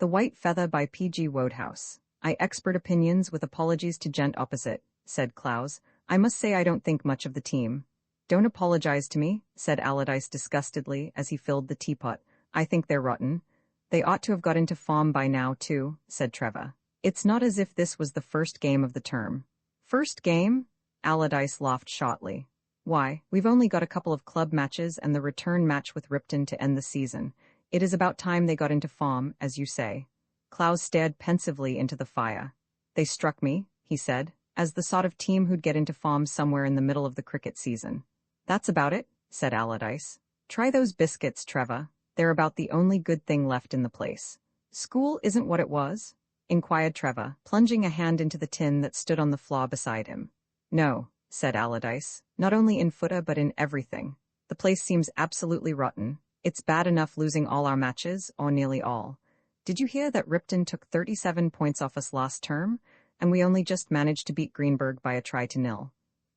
The White Feather by P.G. Wodehouse. I expert opinions with apologies to gent opposite, said Klaus. I must say I don't think much of the team. Don't apologize to me, said Allardyce disgustedly as he filled the teapot. I think they're rotten. They ought to have got into form by now too, said Trevor. It's not as if this was the first game of the term. First game? Allardyce laughed shortly. Why, we've only got a couple of club matches and the return match with Ripton to end the season. It is about time they got into form, as you say. Klaus stared pensively into the fire. They struck me, he said, as the sort of team who'd get into form somewhere in the middle of the cricket season. That's about it, said Allardyce. Try those biscuits, Trevor. They're about the only good thing left in the place. School isn't what it was? Inquired Trevor, plunging a hand into the tin that stood on the floor beside him. No, said Allardyce, not only in footer but in everything. The place seems absolutely rotten. It's bad enough losing all our matches, or nearly all. Did you hear that Ripton took 37 points off us last term, and we only just managed to beat Greenberg by a try to nil?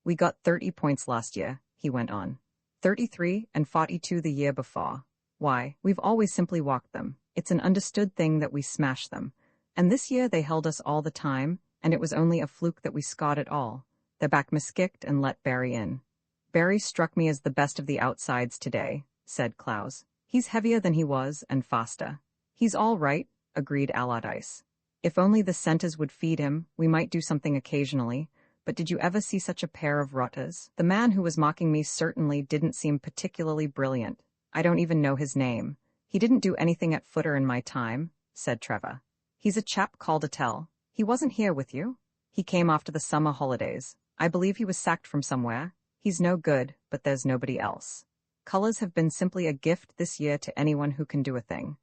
We got 30 points last year, he went on. 33 and 42 the year before. Why, we've always simply walked them. It's an understood thing that we smash them. And this year they held us all the time, and it was only a fluke that we scored at all. Their back miskicked and let Barry in. Barry struck me as the best of the outsides today, said Klaus. He's heavier than he was and faster. He's all right, agreed Allardyce. If only the centres would feed him, we might do something occasionally. But did you ever see such a pair of rotters? The man who was mocking me certainly didn't seem particularly brilliant. I don't even know his name. He didn't do anything at footer in my time, said Trevor. He's a chap called Attell. He wasn't here with you? He came after the summer holidays. I believe he was sacked from somewhere. He's no good, but there's nobody else. Colours have been simply a gift this year to anyone who can do a thing.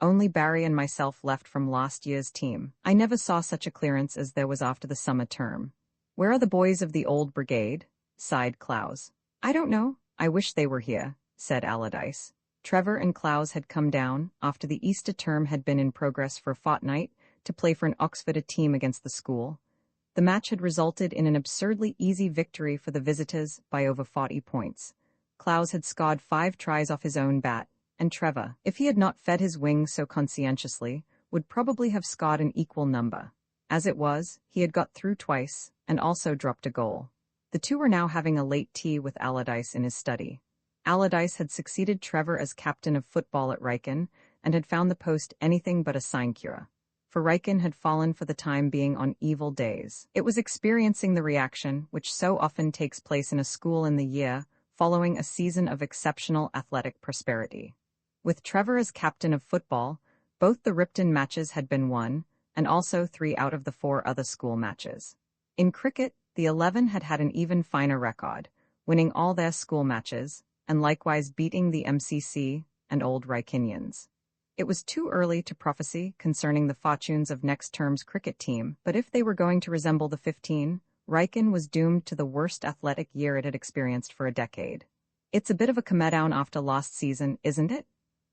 Only Barry and myself left from last year's team. I never saw such a clearance as there was after the summer term. Where are the boys of the old brigade? Sighed Klaus. I don't know. I wish they were here, said Allardyce. Trevor and Klaus had come down, after the Easter term had been in progress for a fortnight, to play for an Oxford team against the school. The match had resulted in an absurdly easy victory for the visitors by over 40 points. Klaus had scored 5 tries off his own bat, and Trevor, if he had not fed his wings so conscientiously, would probably have scored an equal number. As it was, he had got through twice, and also dropped a goal. The two were now having a late tea with Allardyce in his study. Allardyce had succeeded Trevor as captain of football at Wrykyn, and had found the post anything but a sinecure. For Wrykyn had fallen for the time being on evil days. It was experiencing the reaction which so often takes place in a school in the year following a season of exceptional athletic prosperity. With Trevor as captain of football, both the Ripton matches had been won, and also 3 out of the 4 other school matches. In cricket, the 11 had had an even finer record, winning all their school matches, and likewise beating the MCC and Old Wrykynians. It was too early to prophesy concerning the fortunes of next term's cricket team, but if they were going to resemble the 15, Wrykyn was doomed to the worst athletic year it had experienced for a decade. It's a bit of a come-down after last season, isn't it?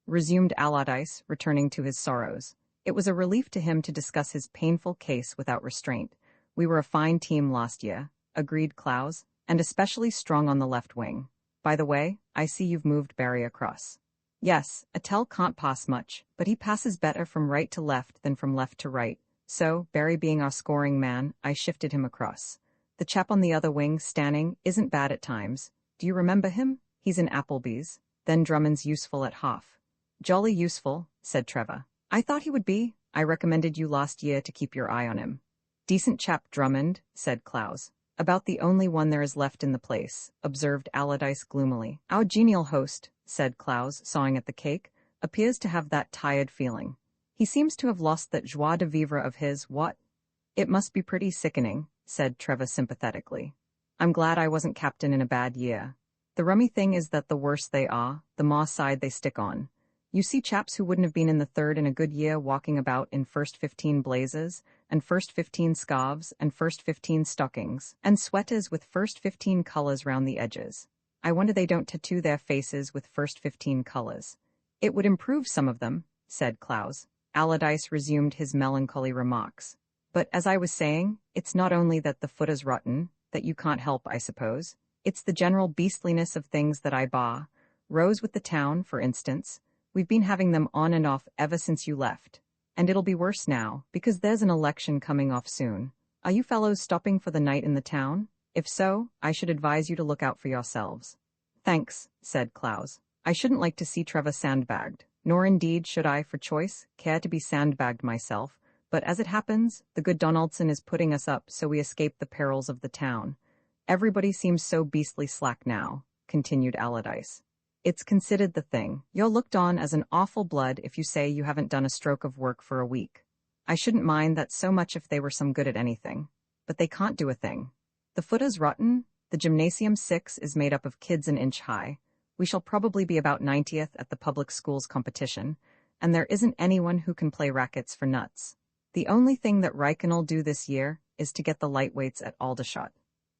Resumed Allardyce, returning to his sorrows. It was a relief to him to discuss his painful case without restraint. We were a fine team last year, agreed Klaus, and especially strong on the left wing. By the way, I see you've moved Barry across. Yes, Attell can't pass much, but he passes better from right to left than from left to right. So, Barry being our scoring man, I shifted him across. The chap on the other wing, Stanning, isn't bad at times. Do you remember him? He's in Appleby's. Then Drummond's useful at half. Jolly useful, said Trevor. I thought he would be. I recommended you last year to keep your eye on him. Decent chap Drummond, said Klaus. About the only one there is left in the place, observed Allardyce gloomily. Our genial host, said Klaus, sawing at the cake, appears to have that tired feeling. He seems to have lost that joie de vivre of his, what? It must be pretty sickening, said Trevor sympathetically. I'm glad I wasn't captain in a bad year. The rummy thing is that the worse they are, the more side they stick on. You see chaps who wouldn't have been in the third in a good year walking about in first 15 blazers, and first 15 scarves, and first 15 stockings, and sweaters with first 15 colors round the edges. I wonder they don't tattoo their faces with first 15 colors. It would improve some of them, said Klaus. Allardyce resumed his melancholy remarks. But as I was saying, it's not only that the foot is rotten, that you can't help, I suppose. It's the general beastliness of things that I bar. Rows with the town, for instance. We've been having them on and off ever since you left. And it'll be worse now, because there's an election coming off soon. Are you fellows stopping for the night in the town? If so, I should advise you to look out for yourselves. Thanks, said Klaus. I shouldn't like to see Trevor sandbagged, nor indeed should I, for choice, care to be sandbagged myself, but as it happens, the good Donaldson is putting us up so we escape the perils of the town. Everybody seems so beastly slack now, continued Allardyce. It's considered the thing. You're looked on as an awful blood if you say you haven't done a stroke of work for a week. I shouldn't mind that so much if they were some good at anything. But they can't do a thing. The footer's rotten, the gymnasium 6 is made up of kids an inch high. We shall probably be about 90th at the public schools competition, and there isn't anyone who can play rackets for nuts. The only thing that Riken'll do this year is to get the lightweights at Aldershot.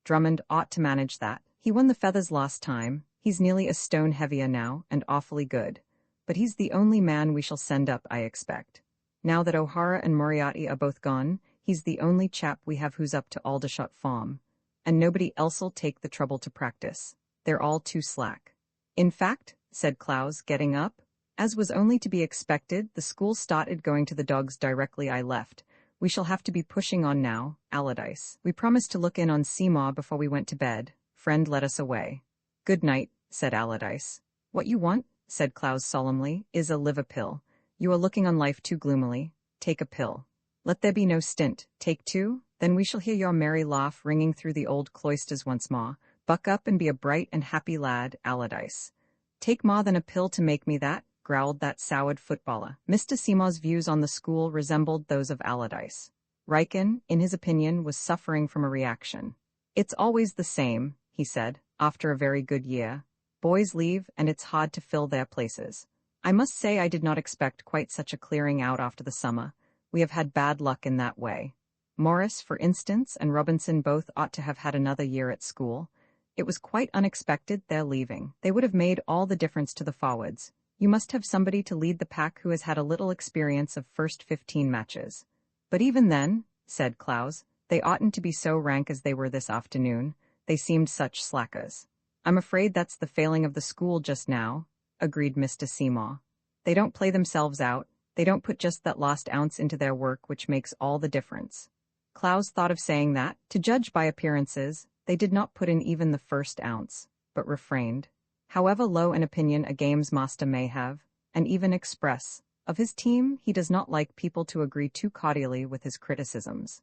Drummond ought to manage that. He won the feathers last time. He's nearly a stone heavier now, and awfully good. But he's the only man we shall send up, I expect. Now that O'Hara and Moriarty are both gone, he's the only chap we have who's up to Aldershot Farm. And nobody else'll take the trouble to practice. They're all too slack. In fact, said Klaus, getting up, as was only to be expected, the school started going to the dogs directly I left. We shall have to be pushing on now, Allardyce. We promised to look in on Seymour before we went to bed. Friend led us away. Good night, said Allardyce. What you want, said Klaus solemnly, is a liver pill. You are looking on life too gloomily. Take a pill. Let there be no stint. Take two, then we shall hear your merry laugh ringing through the old cloisters once more. Buck up and be a bright and happy lad, Allardyce. Take more than a pill to make me that, growled that soured footballer. Mr. Seymour's views on the school resembled those of Allardyce. Riken, in his opinion, was suffering from a reaction. It's always the same, he said, after a very good year. Boys leave, and it's hard to fill their places. I must say I did not expect quite such a clearing out after the summer. We have had bad luck in that way. Morris, for instance, and Robinson both ought to have had another year at school. It was quite unexpected their leaving. They would have made all the difference to the forwards. You must have somebody to lead the pack who has had a little experience of first 15 matches. But even then, said Klaus, they oughtn't to be so rank as they were this afternoon. They seemed such slackers. I'm afraid that's the failing of the school just now, agreed Mr. Seymour. They don't play themselves out. They don't put just that last ounce into their work which makes all the difference. Klaus thought of saying that, to judge by appearances, they did not put in even the first ounce, but refrained. However low an opinion a games master may have, and even express, of his team, he does not like people to agree too cordially with his criticisms.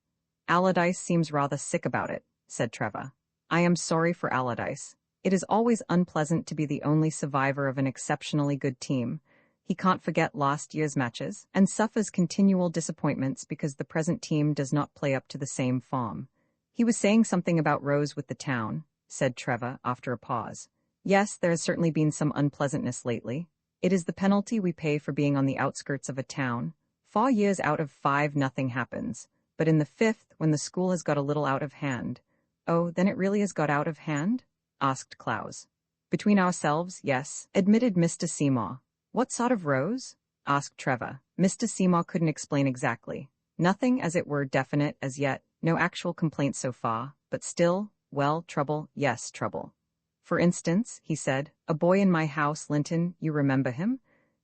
Allardyce seems rather sick about it, said Trevor. I am sorry for Allardyce. It is always unpleasant to be the only survivor of an exceptionally good team. He can't forget last year's matches, and suffers continual disappointments because the present team does not play up to the same form. He was saying something about Rose with the town, said Trevor after a pause. Yes, there has certainly been some unpleasantness lately. It is the penalty we pay for being on the outskirts of a town. 4 years out of 5 nothing happens, but in the 5th, when the school has got a little out of hand. Oh, then it really has got out of hand? Asked Klaus. Between ourselves, yes, admitted Mr. Seymour. What sort of Rose? Asked Trevor. Mr. Seymour couldn't explain exactly. Nothing, as it were, definite as yet, no actual complaints so far, but still, well, trouble, yes, trouble. For instance, he said, a boy in my house, Linton, you remember him,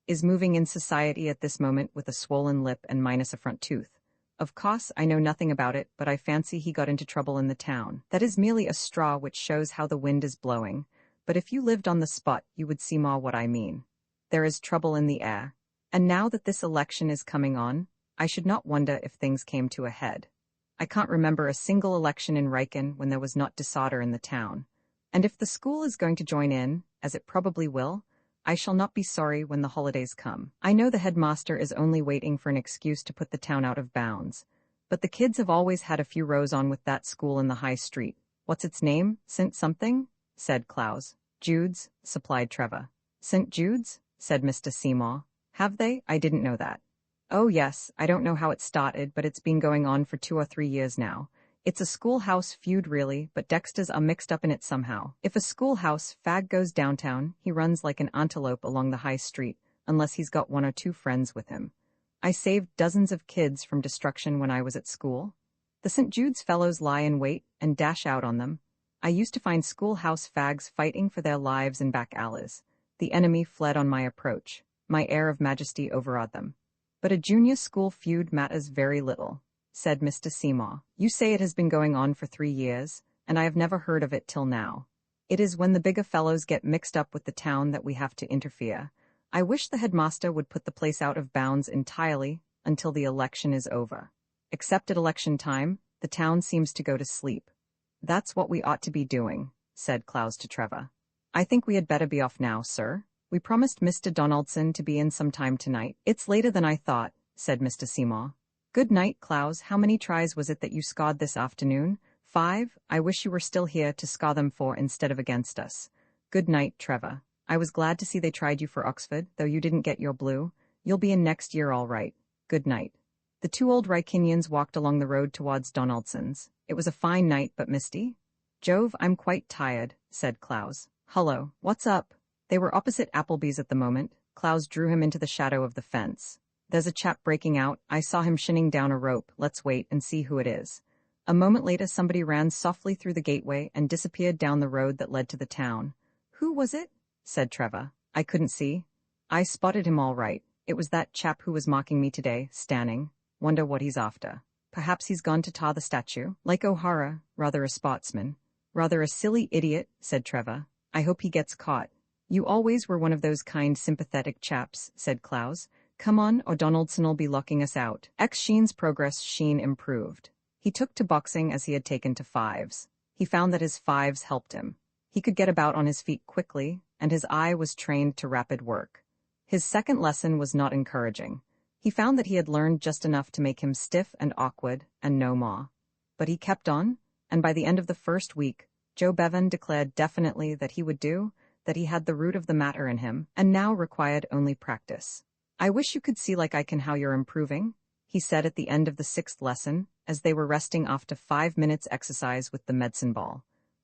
is moving in society at this moment with a swollen lip and minus a front tooth. Of course, I know nothing about it, but I fancy he got into trouble in the town. That is merely a straw which shows how the wind is blowing, but if you lived on the spot, you would see more what I mean. There is trouble in the air. And now that this election is coming on, I should not wonder if things came to a head. I can't remember a single election in Riken when there was not disorder in the town. And if the school is going to join in, as it probably will, I shall not be sorry when the holidays come. I know the headmaster is only waiting for an excuse to put the town out of bounds. But the kids have always had a few rows on with that school in the high street. What's its name? St. something? Said Klaus. Jude's, supplied Trevor. St. Jude's? Said Mr. Seymour. Have they? I didn't know that. Oh yes, I don't know how it started, but it's been going on for 2 or 3 years now. It's a schoolhouse feud really, but Dexter's are mixed up in it somehow. If a schoolhouse fag goes downtown, he runs like an antelope along the high street, unless he's got 1 or 2 friends with him. I saved dozens of kids from destruction when I was at school. The St. Jude's fellows lie in wait and dash out on them. I used to find schoolhouse fags fighting for their lives in back alleys. The enemy fled on my approach. My air of majesty overawed them. But a junior school feud matters very little, said Mr. Seymour. You say it has been going on for 3 years, and I have never heard of it till now. It is when the bigger fellows get mixed up with the town that we have to interfere. I wish the headmaster would put the place out of bounds entirely until the election is over. Except at election time, the town seems to go to sleep. That's what we ought to be doing, said Clowes to Trevor. I think we had better be off now, sir. We promised Mr. Donaldson to be in some time tonight. It's later than I thought, said Mr. Seymour. Good night, Clowes. How many tries was it that you scored this afternoon? 5. I wish you were still here to score them for instead of against us. Good night, Trevor. I was glad to see they tried you for Oxford, though you didn't get your blue. You'll be in next year all right. Good night. The 2 old Rykinians walked along the road towards Donaldson's. It was a fine night but misty. Jove, I'm quite tired, said Clowes. Hullo, what's up? They were opposite Appleby's at the moment. Clowes drew him into the shadow of the fence. There's a chap breaking out. I saw him shinning down a rope. Let's wait and see who it is. A moment later somebody ran softly through the gateway and disappeared down the road that led to the town. Who was it? Said Trevor. I couldn't see. I spotted him all right. It was that chap who was mocking me today, Stanning. Wonder what he's after. Perhaps he's gone to tar the statue. Like O'Hara, rather a sportsman. Rather a silly idiot, said Trevor. I hope he gets caught. You always were one of those kind, sympathetic chaps, said Clowes. Come on, or Donaldson'll be locking us out. Sheen's progress Sheen improved. He took to boxing as he had taken to 5s. He found that his 5s helped him. He could get about on his feet quickly, and his eye was trained to rapid work. His second lesson was not encouraging. He found that he had learned just enough to make him stiff and awkward, and no more. But he kept on, and by the end of the first week, Joe Bevan declared definitely that he would do, that he had the root of the matter in him, and now required only practice. I wish you could see like I can how you're improving, he said at the end of the 6th lesson, as they were resting after 5 minutes exercise with the medicine ball.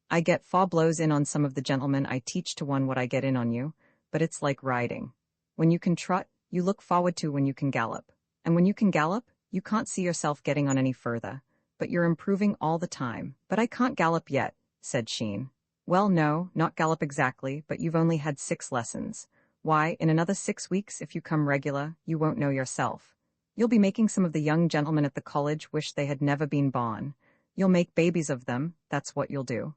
I get 4 blows in on some of the gentlemen I teach to 1 what I get in on you, but it's like riding. When you can trot, you look forward to when you can gallop. And when you can gallop, you can't see yourself getting on any further. But you're improving all the time. But I can't gallop yet, said Sheen. Well, no, not gallop exactly, but you've only had 6 lessons. Why, in another 6 weeks, if you come regular, you won't know yourself. You'll be making some of the young gentlemen at the college wish they had never been born. You'll make babies of them, that's what you'll do.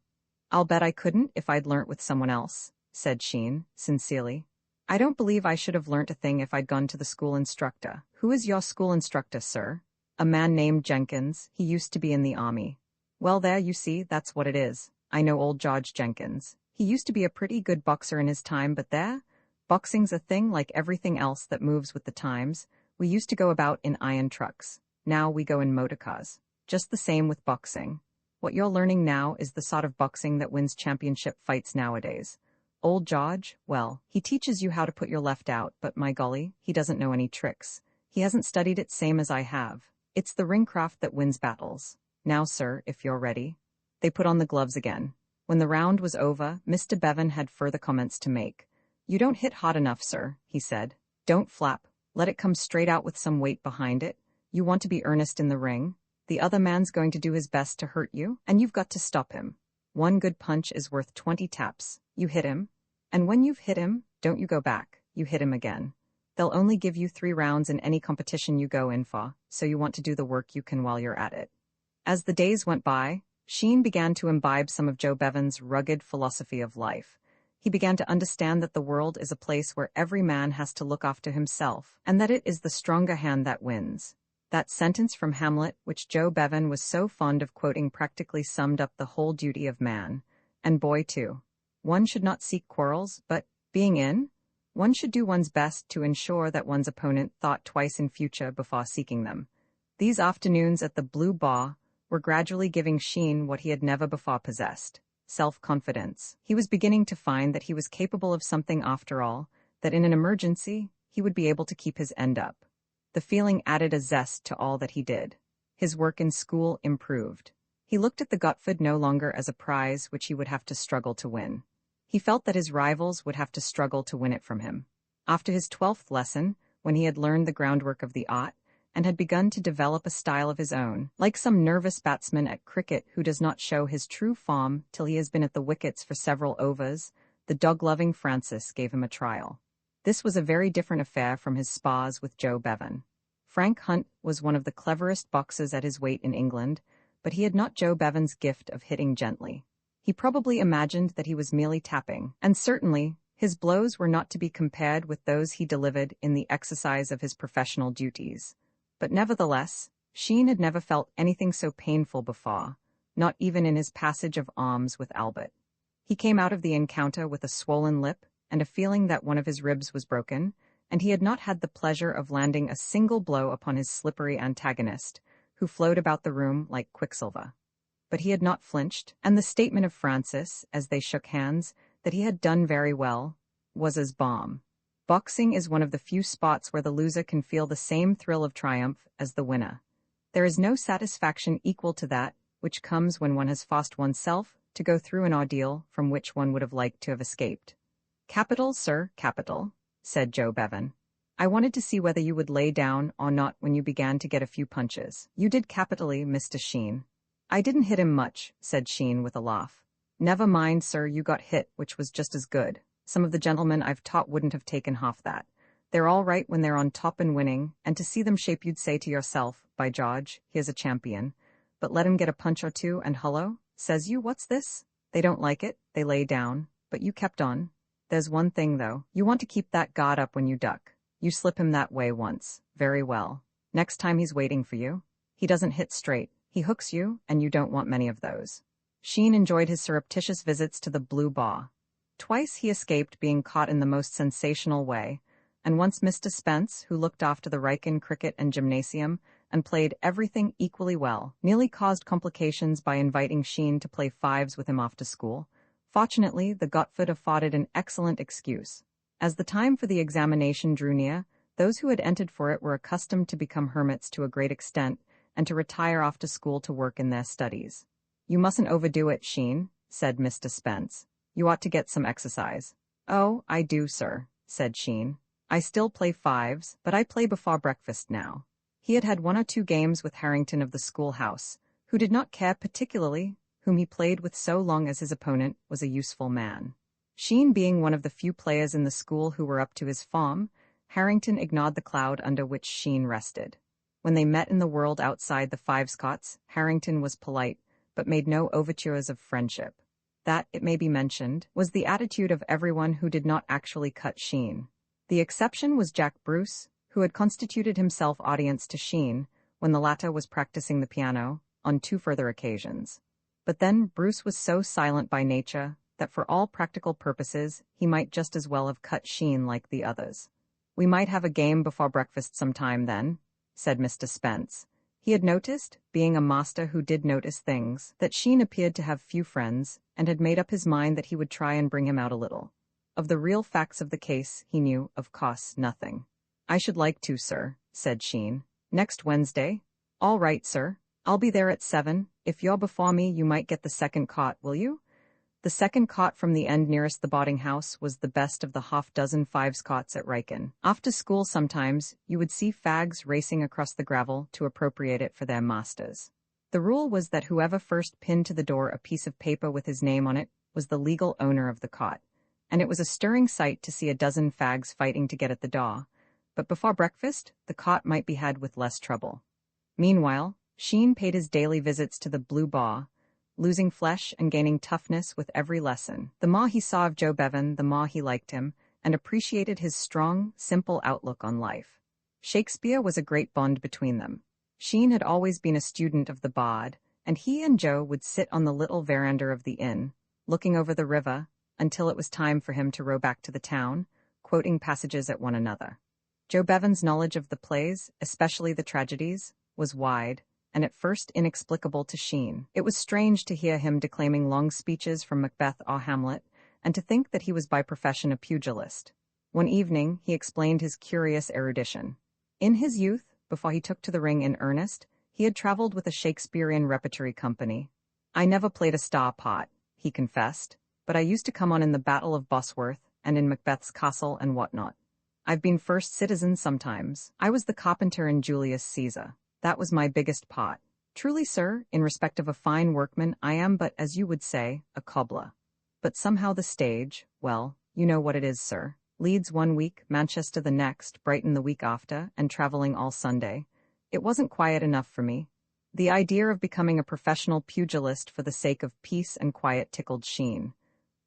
I'll bet I couldn't if I'd learnt with someone else, said Sheen, sincerely. I don't believe I should have learnt a thing if I'd gone to the school instructor. Who is your school instructor, sir? A man named Jenkins. He used to be in the army. Well, there, you see, that's what it is. I know old George Jenkins. He used to be a pretty good boxer in his time, but there, boxing's a thing like everything else that moves with the times. We used to go about in iron trucks. Now we go in motor cars. Just the same with boxing. What you're learning now is the sort of boxing that wins championship fights nowadays. Old George, well, he teaches you how to put your left out, but my golly, he doesn't know any tricks. He hasn't studied it same as I have. It's the ringcraft that wins battles. Now, sir, if you're ready. They put on the gloves again. When the round was over, Mr. Bevan had further comments to make. You don't hit hot enough, sir, he said. Don't flap. Let it come straight out with some weight behind it. You want to be earnest in the ring. The other man's going to do his best to hurt you, and you've got to stop him. 1 good punch is worth 20 taps. You hit him. And when you've hit him, don't you go back. You hit him again. They'll only give you 3 rounds in any competition you go in for, so you want to do the work you can while you're at it. As the days went by, Sheen began to imbibe some of Joe Bevan's rugged philosophy of life. He began to understand that the world is a place where every man has to look after himself, and that it is the stronger hand that wins. That sentence from Hamlet, which Joe Bevan was so fond of quoting, practically summed up the whole duty of man. And boy, too. One should not seek quarrels, but, being in, one should do one's best to ensure that one's opponent thought twice in future before seeking them. These afternoons at the Blue Bar were gradually giving Sheen what he had never before possessed: self-confidence. He was beginning to find that he was capable of something after all, that in an emergency, he would be able to keep his end up. The feeling added a zest to all that he did. His work in school improved. He looked at the Gotford no longer as a prize which he would have to struggle to win. He felt that his rivals would have to struggle to win it from him. After his 12th lesson, when he had learned the groundwork of the art, and had begun to develop a style of his own, like some nervous batsman at cricket who does not show his true form till he has been at the wickets for several overs, the dog-loving Francis gave him a trial. This was a very different affair from his spars with Joe Bevan. Frank Hunt was one of the cleverest boxers at his weight in England, but he had not Joe Bevan's gift of hitting gently. He probably imagined that he was merely tapping, and certainly, his blows were not to be compared with those he delivered in the exercise of his professional duties. But nevertheless, Sheen had never felt anything so painful before, not even in his passage of arms with Albert. He came out of the encounter with a swollen lip and a feeling that one of his ribs was broken, and he had not had the pleasure of landing a single blow upon his slippery antagonist, who flowed about the room like quicksilver. But he had not flinched, and the statement of Francis, as they shook hands, that he had done very well, was as balm. Boxing is one of the few spots where the loser can feel the same thrill of triumph as the winner. There is no satisfaction equal to that which comes when one has forced oneself to go through an ordeal from which one would have liked to have escaped. "Capital, sir, capital," said Joe Bevan. "I wanted to see whether you would lay down or not when you began to get a few punches. You did capitally, Mr. Sheen." "I didn't hit him much," said Sheen with a laugh. "Never mind, sir, you got hit, which was just as good. Some of the gentlemen I've taught wouldn't have taken half that. They're all right when they're on top and winning, and to see them shape you'd say to yourself, by George, here's a champion. But let him get a punch or two and hullo, says you, what's this? They don't like it, they lay down, but you kept on. There's one thing though, you want to keep that guard up when you duck. You slip him that way once, very well. Next time he's waiting for you. He doesn't hit straight, he hooks you, and you don't want many of those." Sheen enjoyed his surreptitious visits to the Blue Bar. Twice he escaped being caught in the most sensational way, and once Mr. Spence, who looked after the Wrykyn cricket and gymnasium and played everything equally well, nearly caused complications by inviting Sheen to play fives with him after school. Fortunately, the Gotford afforded an excellent excuse. As the time for the examination drew near, those who had entered for it were accustomed to become hermits to a great extent and to retire after school to work in their studies. "You mustn't overdo it, Sheen," said Mr. Spence. "You ought to get some exercise." "Oh, I do, sir," said Sheen. "I still play fives, but I play before breakfast now." He had had 1 or 2 games with Harrington of the schoolhouse, who did not care particularly whom he played with so long as his opponent was a useful man. Sheen being one of the few players in the school who were up to his form, Harrington ignored the cloud under which Sheen rested. When they met in the world outside the Fives-Cots, Harrington was polite, but made no overtures of friendship. That, it may be mentioned, was the attitude of everyone who did not actually cut Sheen. The exception was Jack Bruce, who had constituted himself audience to Sheen when the latter was practicing the piano, on 2 further occasions. But then Bruce was so silent by nature that for all practical purposes he might just as well have cut Sheen like the others. "We might have a game before breakfast sometime then," said Mr. Spence. He had noticed, being a master who did notice things, that Sheen appeared to have few friends, and had made up his mind that he would try and bring him out a little. Of the real facts of the case he knew, of course, nothing. "I should like to, sir," said Sheen. "Next Wednesday?" "All right, sir. I'll be there at 7. If you're before me, you might get the second cot, will you?" The second cot from the end nearest the boarding house was the best of the half-dozen Fives-Cots at Wrykyn. After school sometimes, you would see fags racing across the gravel to appropriate it for their masters. The rule was that whoever first pinned to the door a piece of paper with his name on it was the legal owner of the cot, and it was a stirring sight to see a dozen fags fighting to get at the door. But before breakfast, the cot might be had with less trouble. Meanwhile, Sheen paid his daily visits to the Blue Bar, losing flesh and gaining toughness with every lesson. The more he saw of Joe Bevan, the more he liked him, and appreciated his strong, simple outlook on life. Shakespeare was a great bond between them. Sheen had always been a student of the bard, and he and Joe would sit on the little veranda of the inn, looking over the river, until it was time for him to row back to the town, quoting passages at one another. Joe Bevan's knowledge of the plays, especially the tragedies, was wide, and at first inexplicable to Sheen. It was strange to hear him declaiming long speeches from Macbeth or Hamlet, and to think that he was by profession a pugilist. One evening he explained his curious erudition. In his youth, before he took to the ring in earnest, he had traveled with a Shakespearean repertory company. "I never played a star part," he confessed, "but I used to come on in the Battle of Bosworth and in Macbeth's castle and whatnot. I've been first citizen sometimes. I was the carpenter in Julius Caesar. That was my biggest part. Truly, sir, in respect of a fine workman, I am but, as you would say, a cobbler. But somehow the stage, well, you know what it is, sir. Leeds one week, Manchester the next, Brighton the week after, and traveling all Sunday. It wasn't quiet enough for me. The idea of becoming a professional pugilist for the sake of peace and quiet tickled Sheen.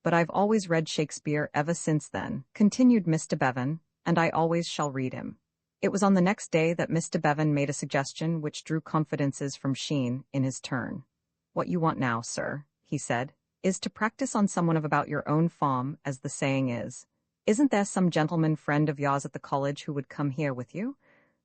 But I've always read Shakespeare ever since then, continued Mr. Bevan, and I always shall read him. It was on the next day that Mr. Bevan made a suggestion which drew confidences from Sheen in his turn. "What you want now, sir," he said, "is to practice on someone of about your own form, as the saying is. Isn't there some gentleman friend of yours at the college who would come here with you?"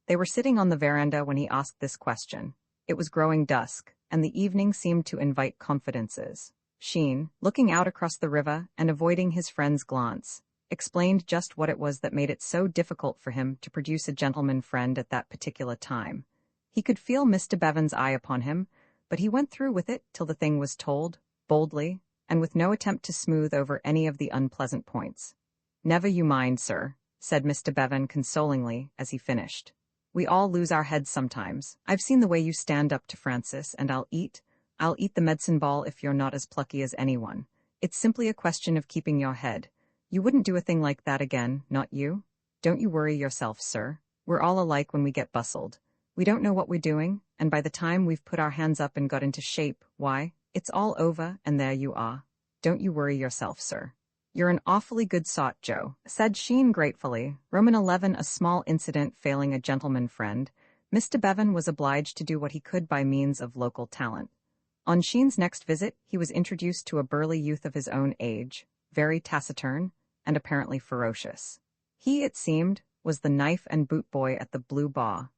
They were sitting on the veranda when he asked this question. It was growing dusk, and the evening seemed to invite confidences. Sheen, looking out across the river and avoiding his friend's glance, explained just what it was that made it so difficult for him to produce a gentleman friend at that particular time. He could feel Mr. Bevan's eye upon him, but he went through with it till the thing was told, boldly, and with no attempt to smooth over any of the unpleasant points. "Never you mind, sir," said Mr. Bevan consolingly as he finished. "We all lose our heads sometimes. I've seen the way you stand up to Francis, and I'll eat the medicine ball if you're not as plucky as anyone. It's simply a question of keeping your head. You wouldn't do a thing like that again, not you? Don't you worry yourself, sir. We're all alike when we get bustled. We don't know what we're doing, and by the time we've put our hands up and got into shape, why, it's all over, and there you are. Don't you worry yourself, sir." "You're an awfully good sort, Joe," said Sheen gratefully. Roman 11, a small incident failing a gentleman friend, Mr. Bevan was obliged to do what he could by means of local talent. On Sheen's next visit, he was introduced to a burly youth of his own age, very taciturn, and apparently ferocious. He, it seemed, was the knife and boot boy at the Blue Bar,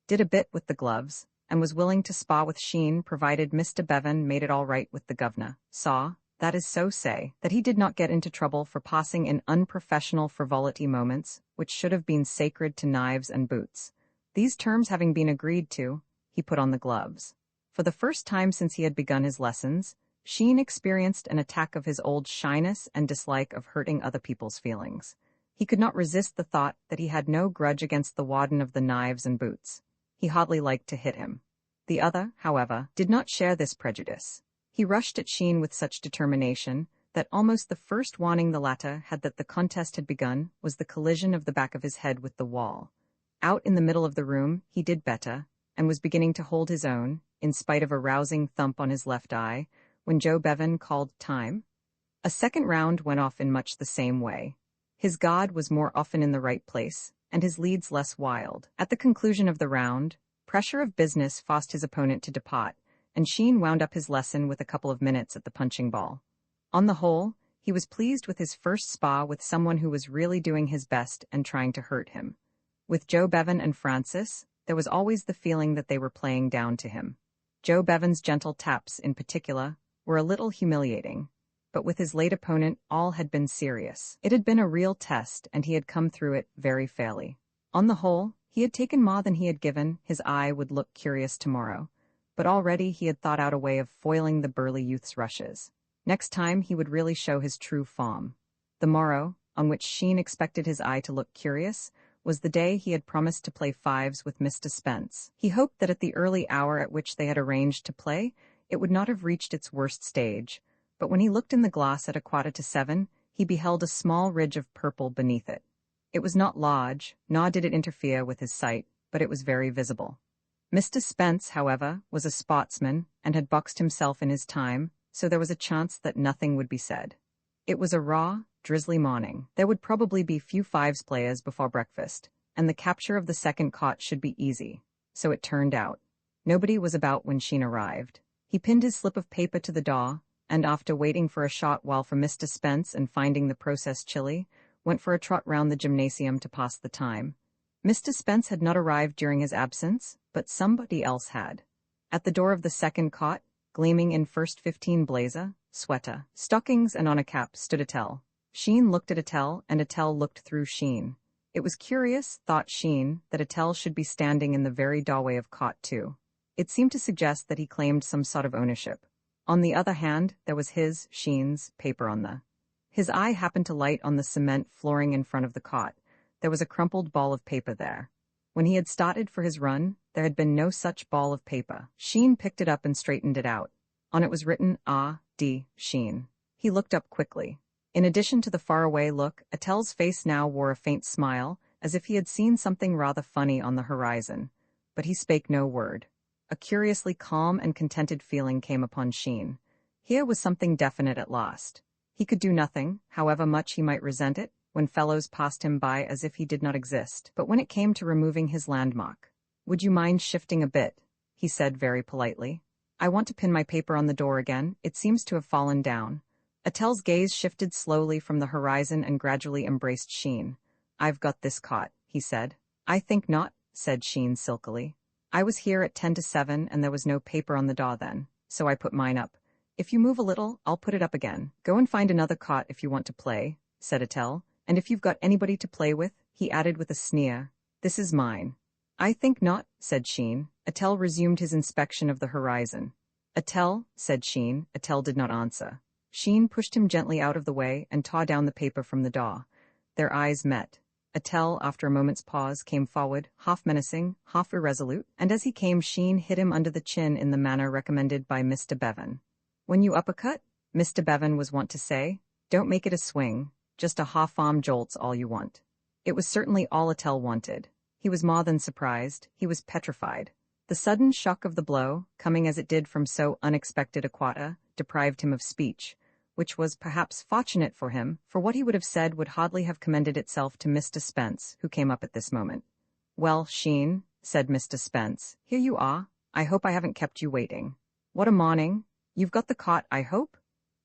did a bit with the gloves, and was willing to spar with Sheen provided Mr. Bevan made it all right with the governor. Saw, that is so say, that he did not get into trouble for passing in unprofessional frivolity moments, which should have been sacred to knives and boots. These terms having been agreed to, he put on the gloves. For the first time since he had begun his lessons, Sheen experienced an attack of his old shyness and dislike of hurting other people's feelings. He could not resist the thought that he had no grudge against the warden of the knives and boots. He hotly liked to hit him. The other, however, did not share this prejudice. He rushed at Sheen with such determination that almost the first warning the latter had that the contest had begun was the collision of the back of his head with the wall. Out in the middle of the room, he did better, and was beginning to hold his own, in spite of a rousing thump on his left eye, when Joe Bevan called time. A second round went off in much the same way. His guard was more often in the right place, and his leads less wild. At the conclusion of the round, pressure of business forced his opponent to depart, and Sheen wound up his lesson with a couple of minutes at the punching ball. On the whole, he was pleased with his first spar with someone who was really doing his best and trying to hurt him. With Joe Bevan and Francis, there was always the feeling that they were playing down to him. Joe Bevan's gentle taps, in particular, were a little humiliating, but with his late opponent all had been serious. It had been a real test, and he had come through it very fairly. On the whole, he had taken more than he had given. His eye would look curious tomorrow, but already he had thought out a way of foiling the burly youth's rushes. Next time he would really show his true form. The morrow, on which Sheen expected his eye to look curious, was the day he had promised to play fives with Mr. Spence. He hoped that at the early hour at which they had arranged to play, it would not have reached its worst stage, but when he looked in the glass at 6:45, he beheld a small ridge of purple beneath it. It was not large, nor did it interfere with his sight, but it was very visible. Mr. Spence, however, was a sportsman, and had boxed himself in his time, so there was a chance that nothing would be said. It was a raw, drizzly morning. There would probably be few fives players before breakfast, and the capture of the second cot should be easy. So it turned out. Nobody was about when Sheen arrived. He pinned his slip of paper to the door, and after waiting for a short while for Mr. Spence and finding the process chilly, went for a trot round the gymnasium to pass the time. Mr. Spence had not arrived during his absence, but somebody else had. At the door of the second cot, gleaming in first 15 blazer, sweater, stockings and on a cap, stood Attell. Sheen looked at Attell, and Attell looked through Sheen. It was curious, thought Sheen, that Attell should be standing in the very doorway of cot 2. It seemed to suggest that he claimed some sort of ownership. On the other hand, there was Sheen's, paper on the. His eye happened to light on the cement flooring in front of the cot. There was a crumpled ball of paper there. When he had started for his run, there had been no such ball of paper. Sheen picked it up and straightened it out. On it was written, "Ah, D. Sheen." He looked up quickly. In addition to the faraway look, Attell's face now wore a faint smile, as if he had seen something rather funny on the horizon. But he spake no word. A curiously calm and contented feeling came upon Sheen. Here was something definite at last. He could do nothing, however much he might resent it, when fellows passed him by as if he did not exist. But when it came to removing his landmark, "Would you mind shifting a bit?" he said very politely. "I want to pin my paper on the door again, it seems to have fallen down." Attell's gaze shifted slowly from the horizon and gradually embraced Sheen. "I've got this caught," he said. "I think not," said Sheen silkily. "I was here at 10 to 7 and there was no paper on the door then, so I put mine up. If you move a little, I'll put it up again. Go and find another cot if you want to play," said Attell. "And if you've got anybody to play with," he added with a sneer, "this is mine." "I think not," said Sheen. Attell resumed his inspection of the horizon. "Attell," said Sheen. Attell did not answer. Sheen pushed him gently out of the way and tore down the paper from the door. Their eyes met. Attell, after a moment's pause, came forward, half menacing, half irresolute, and as he came Sheen hit him under the chin in the manner recommended by Mr. Bevan. "When you uppercut," Mr. Bevan was wont to say, "don't make it a swing, just a half-arm jolt's all you want." It was certainly all Attell wanted. He was more than surprised, he was petrified. The sudden shock of the blow, coming as it did from so unexpected a quarter, deprived him of speech, which was perhaps fortunate for him, for what he would have said would hardly have commended itself to Mr. Spence, who came up at this moment. "Well, Sheen," said Mr. Spence, "here you are. I hope I haven't kept you waiting. What a morning. You've got the cot, I hope?"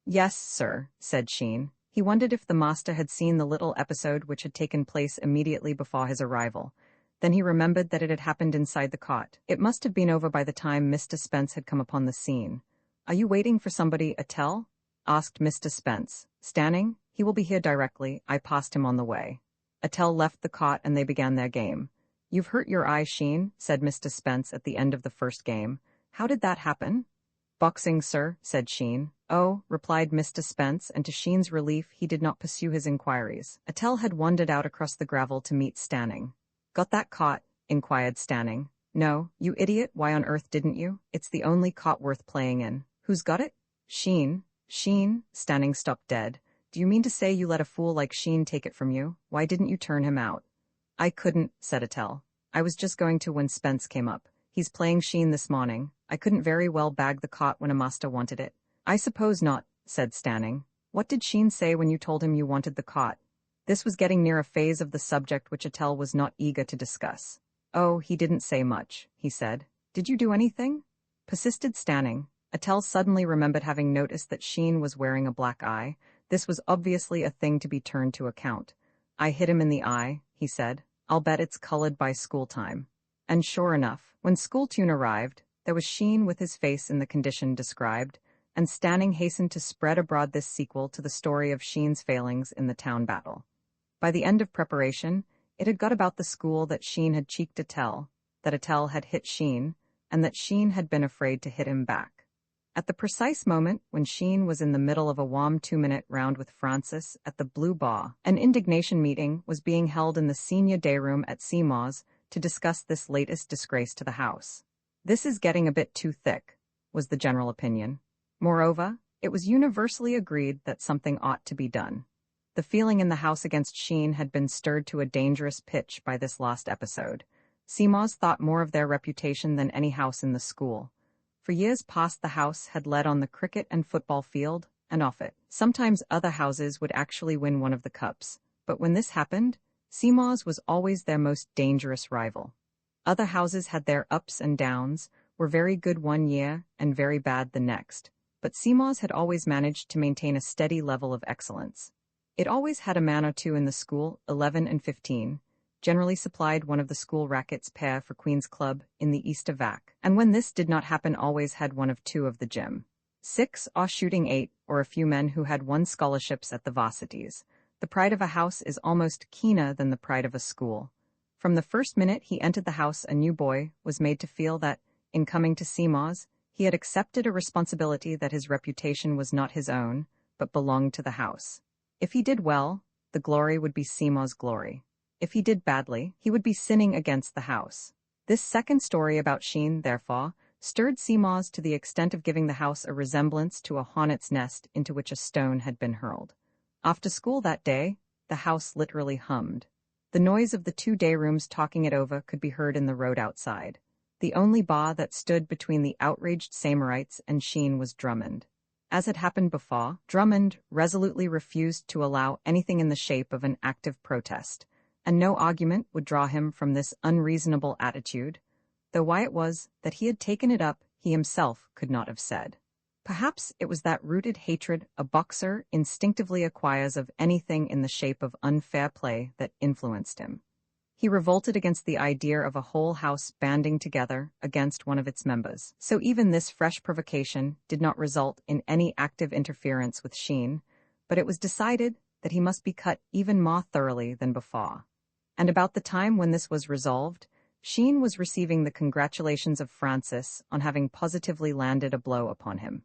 "Yes, sir," said Sheen. He wondered if the master had seen the little episode which had taken place immediately before his arrival. Then he remembered that it had happened inside the cot. It must have been over by the time Mr. Spence had come upon the scene. "Are you waiting for somebody, Attell?" asked Mr. Spence. "Standing? He will be here directly. I passed him on the way." Attell left the cot and they began their game. "You've hurt your eye, Sheen," said Mr. Spence at the end of the first game. "How did that happen?" "Boxing, sir," said Sheen. "Oh," replied Mr. Spence, and to Sheen's relief he did not pursue his inquiries. Attell had wandered out across the gravel to meet Stanning. "Got that cot?" inquired Stanning. "No, you idiot, why on earth didn't you? It's the only cot worth playing in." "Who's got it?" "Sheen." "Sheen?" Stanning stopped dead. "Do you mean to say you let a fool like Sheen take it from you? Why didn't you turn him out?" "I couldn't," said Attell. "I was just going to when Spence came up. He's playing Sheen this morning. I couldn't very well bag the cot when a master wanted it." "I suppose not," said Stanning. "What did Sheen say when you told him you wanted the cot?" This was getting near a phase of the subject which Attell was not eager to discuss. "Oh, he didn't say much," he said. "Did you do anything?" persisted Stanning. Attell suddenly remembered having noticed that Sheen was wearing a black eye. This was obviously a thing to be turned to account. "I hit him in the eye," he said. "I'll bet it's colored by school time." And sure enough, when school tune arrived, there was Sheen with his face in the condition described, and Stanning hastened to spread abroad this sequel to the story of Sheen's failings in the town battle. By the end of preparation, it had got about the school that Sheen had cheeked Attell, that Attell had hit Sheen, and that Sheen had been afraid to hit him back. At the precise moment when Sheen was in the middle of a warm 2-minute round with Francis at the Blue Bar, an indignation meeting was being held in the senior day room at Seymour's to discuss this latest disgrace to the house. "This is getting a bit too thick," was the general opinion. Moreover, it was universally agreed that something ought to be done. The feeling in the house against Sheen had been stirred to a dangerous pitch by this last episode. Seymour's thought more of their reputation than any house in the school. For years past the house had led on the cricket and football field, and off it. Sometimes other houses would actually win one of the cups, but when this happened, Seymour's was always their most dangerous rival. Other houses had their ups and downs, were very good one year and very bad the next, but Seymour's had always managed to maintain a steady level of excellence. It always had a man or two in the school, 11 and 15, generally supplied one of the school rackets pair for Queen's Club in the Easter Vac, and when this did not happen always had one of two of the gym. 6 or shooting 8, or a few men who had won scholarships at the varsities. The pride of a house is almost keener than the pride of a school. From the first minute he entered the house a new boy was made to feel that, in coming to Seymour's, he had accepted a responsibility that his reputation was not his own, but belonged to the house. If he did well, the glory would be Seymour's glory. If he did badly, he would be sinning against the house. This second story about Sheen, therefore, stirred Seymour's to the extent of giving the house a resemblance to a hornet's nest into which a stone had been hurled. After school that day, the house literally hummed. The noise of the 2 day rooms talking it over could be heard in the road outside. The only bar that stood between the outraged Samarites and Sheen was Drummond. As had happened before, Drummond resolutely refused to allow anything in the shape of an active protest, and no argument would draw him from this unreasonable attitude, though why it was that he had taken it up he himself could not have said. Perhaps it was that rooted hatred a boxer instinctively acquires of anything in the shape of unfair play that influenced him. He revolted against the idea of a whole house banding together against one of its members. So even this fresh provocation did not result in any active interference with Sheen, but it was decided that he must be cut even more thoroughly than before. And about the time when this was resolved, Sheen was receiving the congratulations of Francis on having positively landed a blow upon him.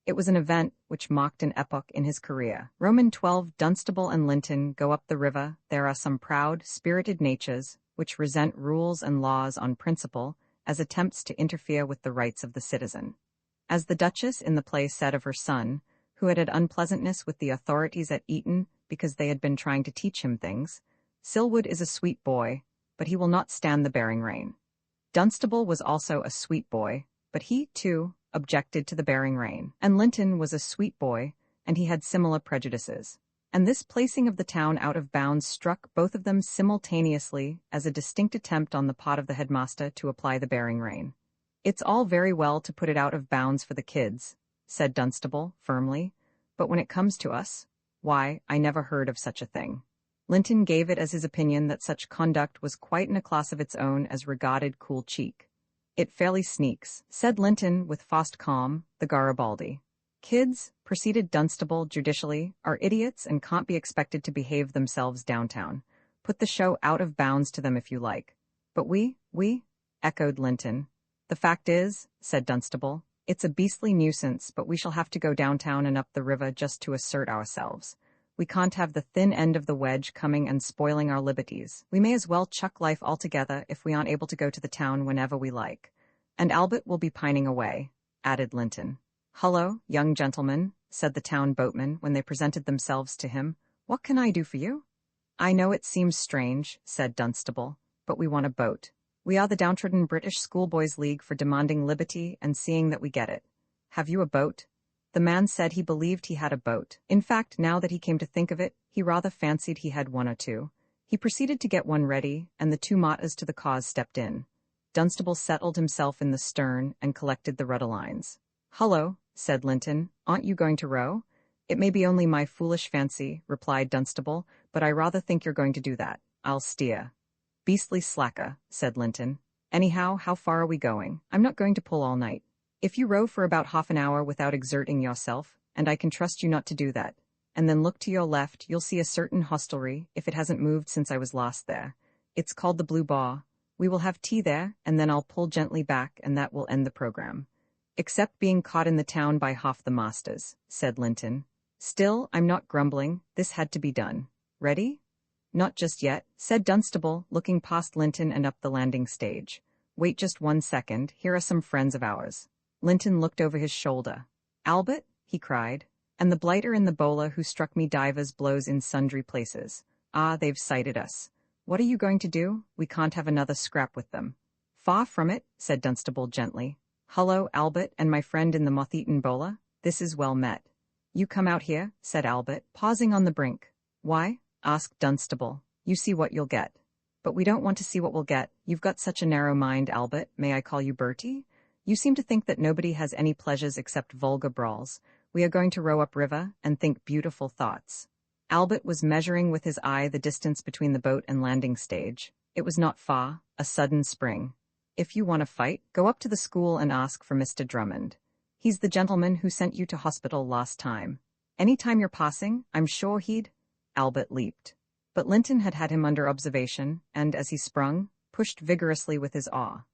It was an event which marked an epoch in his career. Roman 12 Dunstable and Linton go up the river. There are some proud, spirited natures which resent rules and laws on principle as attempts to interfere with the rights of the citizen. As the Duchess in the play said of her son, who had had unpleasantness with the authorities at Eton because they had been trying to teach him things, Silwood is a sweet boy, but he will not stand the bearing rein. Dunstable was also a sweet boy, but he, too, objected to the bearing rein, and Linton was a sweet boy, and he had similar prejudices. And this placing of the town out of bounds struck both of them simultaneously as a distinct attempt on the part of the headmaster to apply the bearing rein. "It's all very well to put it out of bounds for the kids," said Dunstable, firmly, "but when it comes to us, why, I never heard of such a thing." Linton gave it as his opinion that such conduct was quite in a class of its own as regarded cool cheek. "It fairly sneaks," said Linton with fast calm, "the Garibaldi." "Kids," proceeded Dunstable judicially, "are idiots and can't be expected to behave themselves downtown. Put the show out of bounds to them if you like." "But we," echoed Linton. "The fact is," said Dunstable, "it's a beastly nuisance, but we shall have to go downtown and up the river just to assert ourselves. We can't have the thin end of the wedge coming and spoiling our liberties. We may as well chuck life altogether if we aren't able to go to the town whenever we like. And Albert will be pining away," added Linton. "Hullo, young gentleman," said the town boatman when they presented themselves to him. "What can I do for you?" "I know it seems strange," said Dunstable, "but we want a boat. We are the downtrodden British Schoolboys' League for demanding liberty and seeing that we get it. Have you a boat?" The man said he believed he had a boat. In fact, now that he came to think of it, he rather fancied he had one or two. He proceeded to get one ready, and the 2 martyrs to the cause stepped in. Dunstable settled himself in the stern and collected the rudder lines. "Hullo," said Linton, "aren't you going to row?" "It may be only my foolish fancy," replied Dunstable, "but I rather think you're going to do that. I'll steer." "Beastly slacker," said Linton. "Anyhow, how far are we going? I'm not going to pull all night. If you row for about half an hour without exerting yourself, and I can trust you not to do that, and then look to your left, you'll see a certain hostelry, if it hasn't moved since I was last there. It's called the Blue Bar. We will have tea there, and then I'll pull gently back, and that will end the program. Except being caught in the town by half the masters," said Linton. "Still, I'm not grumbling. This had to be done. Ready?" "Not just yet," said Dunstable, looking past Linton and up the landing stage. "Wait just 1 second. Here are some friends of ours." Linton looked over his shoulder. "Albert?" he cried. "And the blighter and the bowler who struck me divers blows in sundry places. Ah, they've sighted us. What are you going to do? We can't have another scrap with them." "Far from it," said Dunstable gently. "Hullo, Albert and my friend in the moth-eaten bowler. This is well met." "You come out here," said Albert, pausing on the brink. "Why?" asked Dunstable. "You see what you'll get." "But we don't want to see what we'll get. You've got such a narrow mind, Albert. May I call you Bertie? You seem to think that nobody has any pleasures except vulgar brawls. We are going to row up river and think beautiful thoughts." Albert was measuring with his eye the distance between the boat and landing stage. It was not far, a sudden spring. "If you want to fight, go up to the school and ask for Mr. Drummond. He's the gentleman who sent you to hospital last time. Any time you're passing, I'm sure he'd—" Albert leaped. But Linton had had him under observation, and, as he sprung, pushed vigorously with his oar.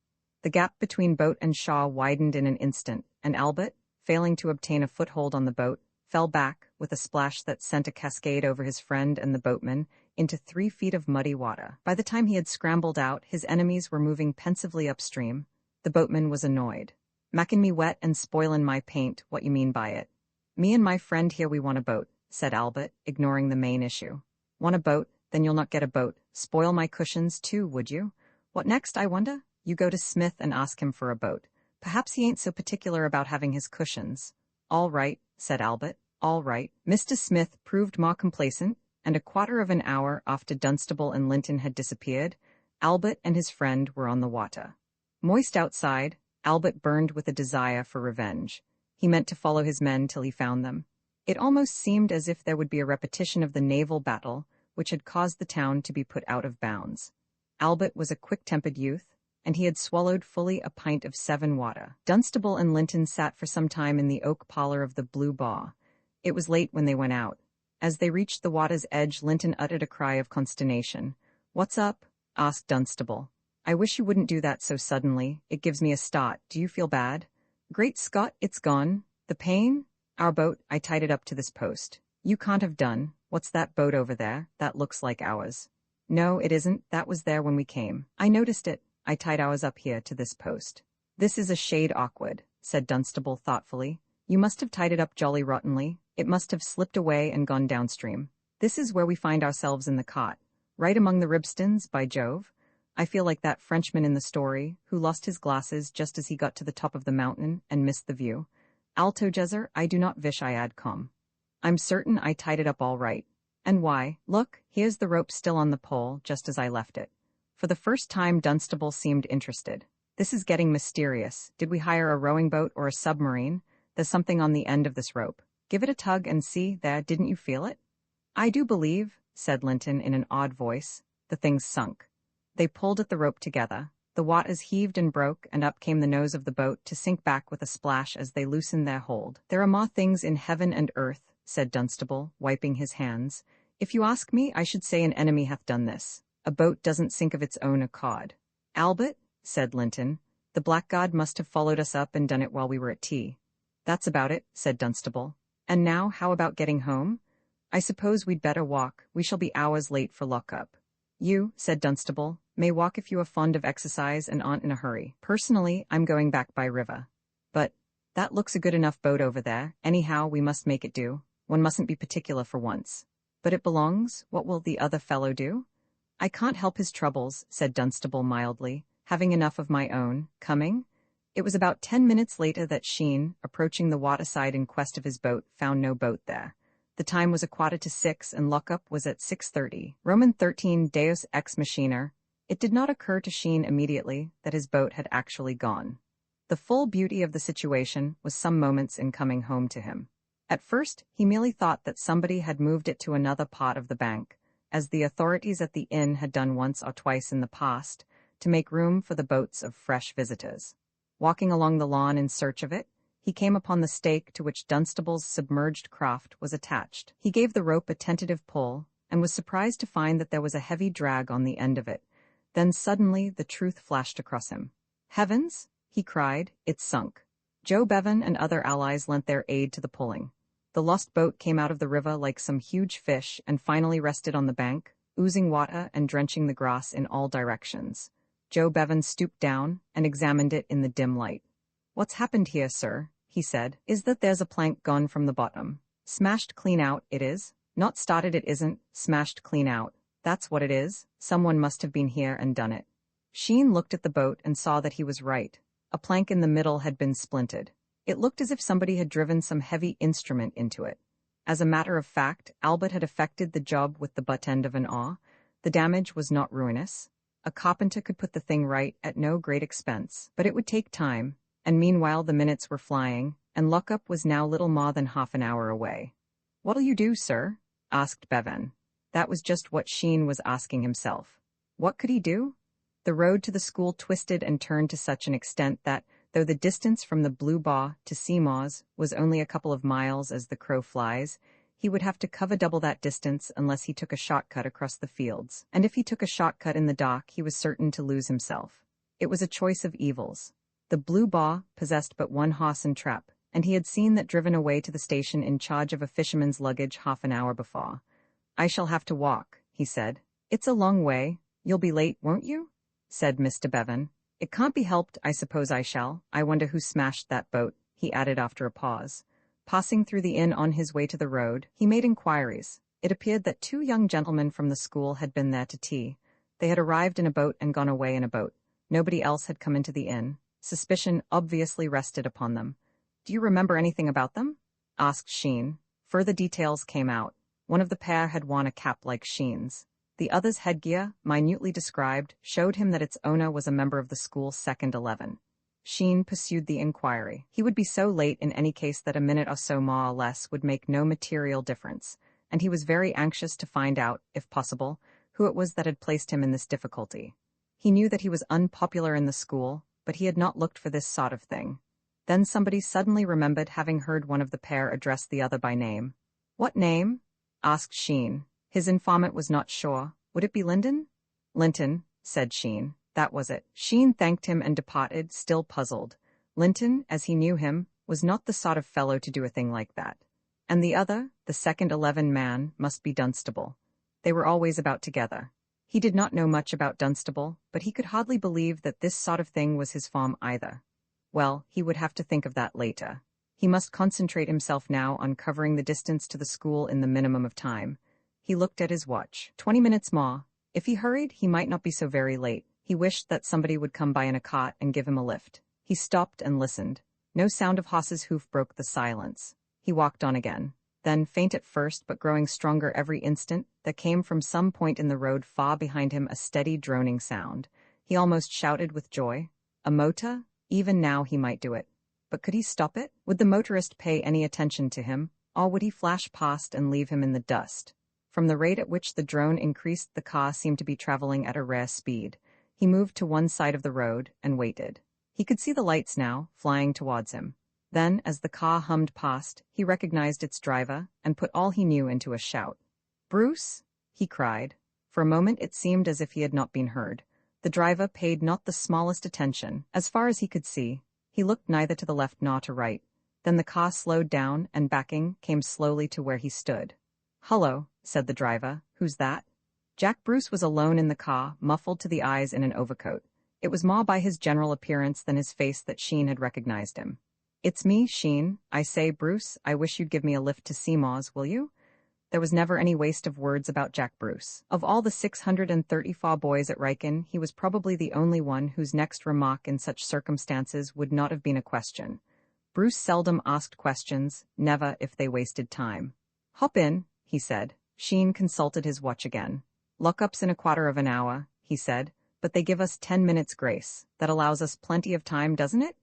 The gap between boat and shaw widened in an instant, and Albert, failing to obtain a foothold on the boat, fell back, with a splash that sent a cascade over his friend and the boatman, into 3 feet of muddy water. By the time he had scrambled out, his enemies were moving pensively upstream. The boatman was annoyed. "Mackin' me wet and spoilin' my paint, what you mean by it?" "Me and my friend here we want a boat," said Albert, ignoring the main issue. Want a boat? Then you'll not get a boat. Spoil my cushions too, would you? What next, I wonder? You go to Smith and ask him for a boat. Perhaps he ain't so particular about having his cushions. All right, said Albert. All right. Mr. Smith proved more complacent, and a quarter of an hour after Dunstable and Linton had disappeared, Albert and his friend were on the water. Moist outside, Albert burned with a desire for revenge. He meant to follow his men till he found them. It almost seemed as if there would be a repetition of the naval battle which had caused the town to be put out of bounds. Albert was a quick-tempered youth, and he had swallowed fully a pint of 7 water. Dunstable and Linton sat for some time in the oak parlor of the Blue Bar. It was late when they went out. As they reached the water's edge, Linton uttered a cry of consternation. "What's up?" asked Dunstable. "I wish you wouldn't do that so suddenly. It gives me a start. Do you feel bad?" "Great Scott, it's gone. The pain?" "Our boat, I tied it up to this post." "You can't have done. What's that boat over there? That looks like ours." "No, it isn't. That was there when we came. I noticed it. I tied ours up here to this post." "This is a shade awkward," said Dunstable thoughtfully. "You must have tied it up jolly rottenly. It must have slipped away and gone downstream. This is where we find ourselves in the cot. Right among the ribstons, by Jove. I feel like that Frenchman in the story, who lost his glasses just as he got to the top of the mountain and missed the view. Altogether, I do not wish I had come. I'm certain I tied it up all right. And why? Look, here's the rope still on the pole, just as I left it." For the first time, Dunstable seemed interested. "This is getting mysterious. Did we hire a rowing boat or a submarine? There's something on the end of this rope. Give it a tug and see, there, didn't you feel it?" "I do believe," said Linton in an odd voice, "the thing's sunk." They pulled at the rope together. The waters heaved and broke, and up came the nose of the boat to sink back with a splash as they loosened their hold. "There are more things in heaven and earth," said Dunstable, wiping his hands. "If you ask me, I should say an enemy hath done this. A boat doesn't sink of its own accord." "Albert," said Linton, "the blackguard must have followed us up and done it while we were at tea." "That's about it," said Dunstable. "And now, how about getting home? I suppose we'd better walk. We shall be hours late for lock-up." "You," said Dunstable, "may walk if you are fond of exercise and aren't in a hurry. Personally, I'm going back by river." "But that looks a good enough boat over there. Anyhow, we must make it do. One mustn't be particular for once." "But it belongs. What will the other fellow do?" "I can't help his troubles," said Dunstable mildly, "having enough of my own. Coming?" It was about 10 minutes later that Sheen, approaching the waterside in quest of his boat, found no boat there. The time was 5:45, and lock-up was at 6:30. Roman 13 Deus ex machina. It did not occur to Sheen immediately that his boat had actually gone. The full beauty of the situation was some moments in coming home to him. At first, he merely thought that somebody had moved it to another part of the bank, as the authorities at the inn had done once or twice in the past, to make room for the boats of fresh visitors. Walking along the lawn in search of it, he came upon the stake to which Dunstable's submerged craft was attached. He gave the rope a tentative pull, and was surprised to find that there was a heavy drag on the end of it. Then suddenly the truth flashed across him. "Heavens!" he cried, "it's sunk." Joe Bevan and other allies lent their aid to the pulling. The lost boat came out of the river like some huge fish and finally rested on the bank, oozing water and drenching the grass in all directions. Joe Bevan stooped down and examined it in the dim light. "What's happened here, sir?" he said. "Is that there's a plank gone from the bottom. Smashed clean out, it is. Not started, it isn't. Smashed clean out. That's what it is. Someone must have been here and done it." Sheen looked at the boat and saw that he was right. A plank in the middle had been splintered. It looked as if somebody had driven some heavy instrument into it. As a matter of fact, Albert had effected the job with the butt end of an awl. The damage was not ruinous. A carpenter could put the thing right at no great expense, but it would take time, and meanwhile the minutes were flying, and lock-up was now little more than half an hour away. "What'll you do, sir?" asked Bevan. That was just what Sheen was asking himself. What could he do? The road to the school twisted and turned to such an extent that, though the distance from the Blue Bar to Seymour's was only a couple of miles as the crow flies, he would have to cover double that distance unless he took a shortcut across the fields. And if he took a shortcut in the dock, he was certain to lose himself. It was a choice of evils. The Blue Bar possessed but one horse and trap, and he had seen that driven away to the station in charge of a fisherman's luggage half an hour before. "I shall have to walk," he said. "It's a long way. You'll be late, won't you?" said Mr. Bevan. "It can't be helped, I suppose I shall. I wonder who smashed that boat," he added after a pause. Passing through the inn on his way to the road, he made inquiries. It appeared that 2 young gentlemen from the school had been there to tea. They had arrived in a boat and gone away in a boat. Nobody else had come into the inn. Suspicion obviously rested upon them. "Do you remember anything about them?" asked Sheen. Further details came out. One of the pair had worn a cap like Sheen's. The other's headgear, minutely described, showed him that its owner was a member of the school's second 11. Sheen pursued the inquiry. He would be so late in any case that a minute or so more or less would make no material difference, and he was very anxious to find out, if possible, who it was that had placed him in this difficulty. He knew that he was unpopular in the school, but he had not looked for this sort of thing. Then somebody suddenly remembered having heard one of the pair address the other by name. "What name?" asked Sheen. His informant was not sure. "Would it be Linton?" "Linton," said Sheen. That was it. Sheen thanked him and departed, still puzzled. Linton, as he knew him, was not the sort of fellow to do a thing like that. And the other, the second 11 man, must be Dunstable. They were always about together. He did not know much about Dunstable, but he could hardly believe that this sort of thing was his farm either. Well, he would have to think of that later. He must concentrate himself now on covering the distance to the school in the minimum of time. He looked at his watch. 20 minutes more. If he hurried, he might not be so very late. He wished that somebody would come by in a cart and give him a lift. He stopped and listened. No sound of horse's hoof broke the silence. He walked on again. Then, faint at first but growing stronger every instant, there came from some point in the road far behind him a steady droning sound. He almost shouted with joy. A motor? Even now he might do it. But could he stop it? Would the motorist pay any attention to him, or would he flash past and leave him in the dust? From the rate at which the drone increased, the car seemed to be traveling at a rare speed. He moved to one side of the road and waited. He could see the lights now, flying towards him. Then, as the car hummed past, he recognized its driver and put all he knew into a shout. "Bruce?" he cried. For a moment it seemed as if he had not been heard. The driver paid not the smallest attention. As far as he could see, he looked neither to the left nor to right. Then the car slowed down and, backing, came slowly to where he stood. "Hullo," said the driver. "Who's that?" Jack Bruce was alone in the car, muffled to the eyes in an overcoat. It was more by his general appearance than his face that Sheen had recognized him. "It's me, Sheen. I say, Bruce, I wish you'd give me a lift to Seymour's, will you?" There was never any waste of words about Jack Bruce. Of all the 634 boys at Riken, he was probably the only one whose next remark in such circumstances would not have been a question. Bruce seldom asked questions, never if they wasted time. "Hop in," he said. Sheen consulted his watch again. "Lockup's in a quarter of an hour," he said, "but they give us 10 minutes grace. That allows us plenty of time, doesn't it?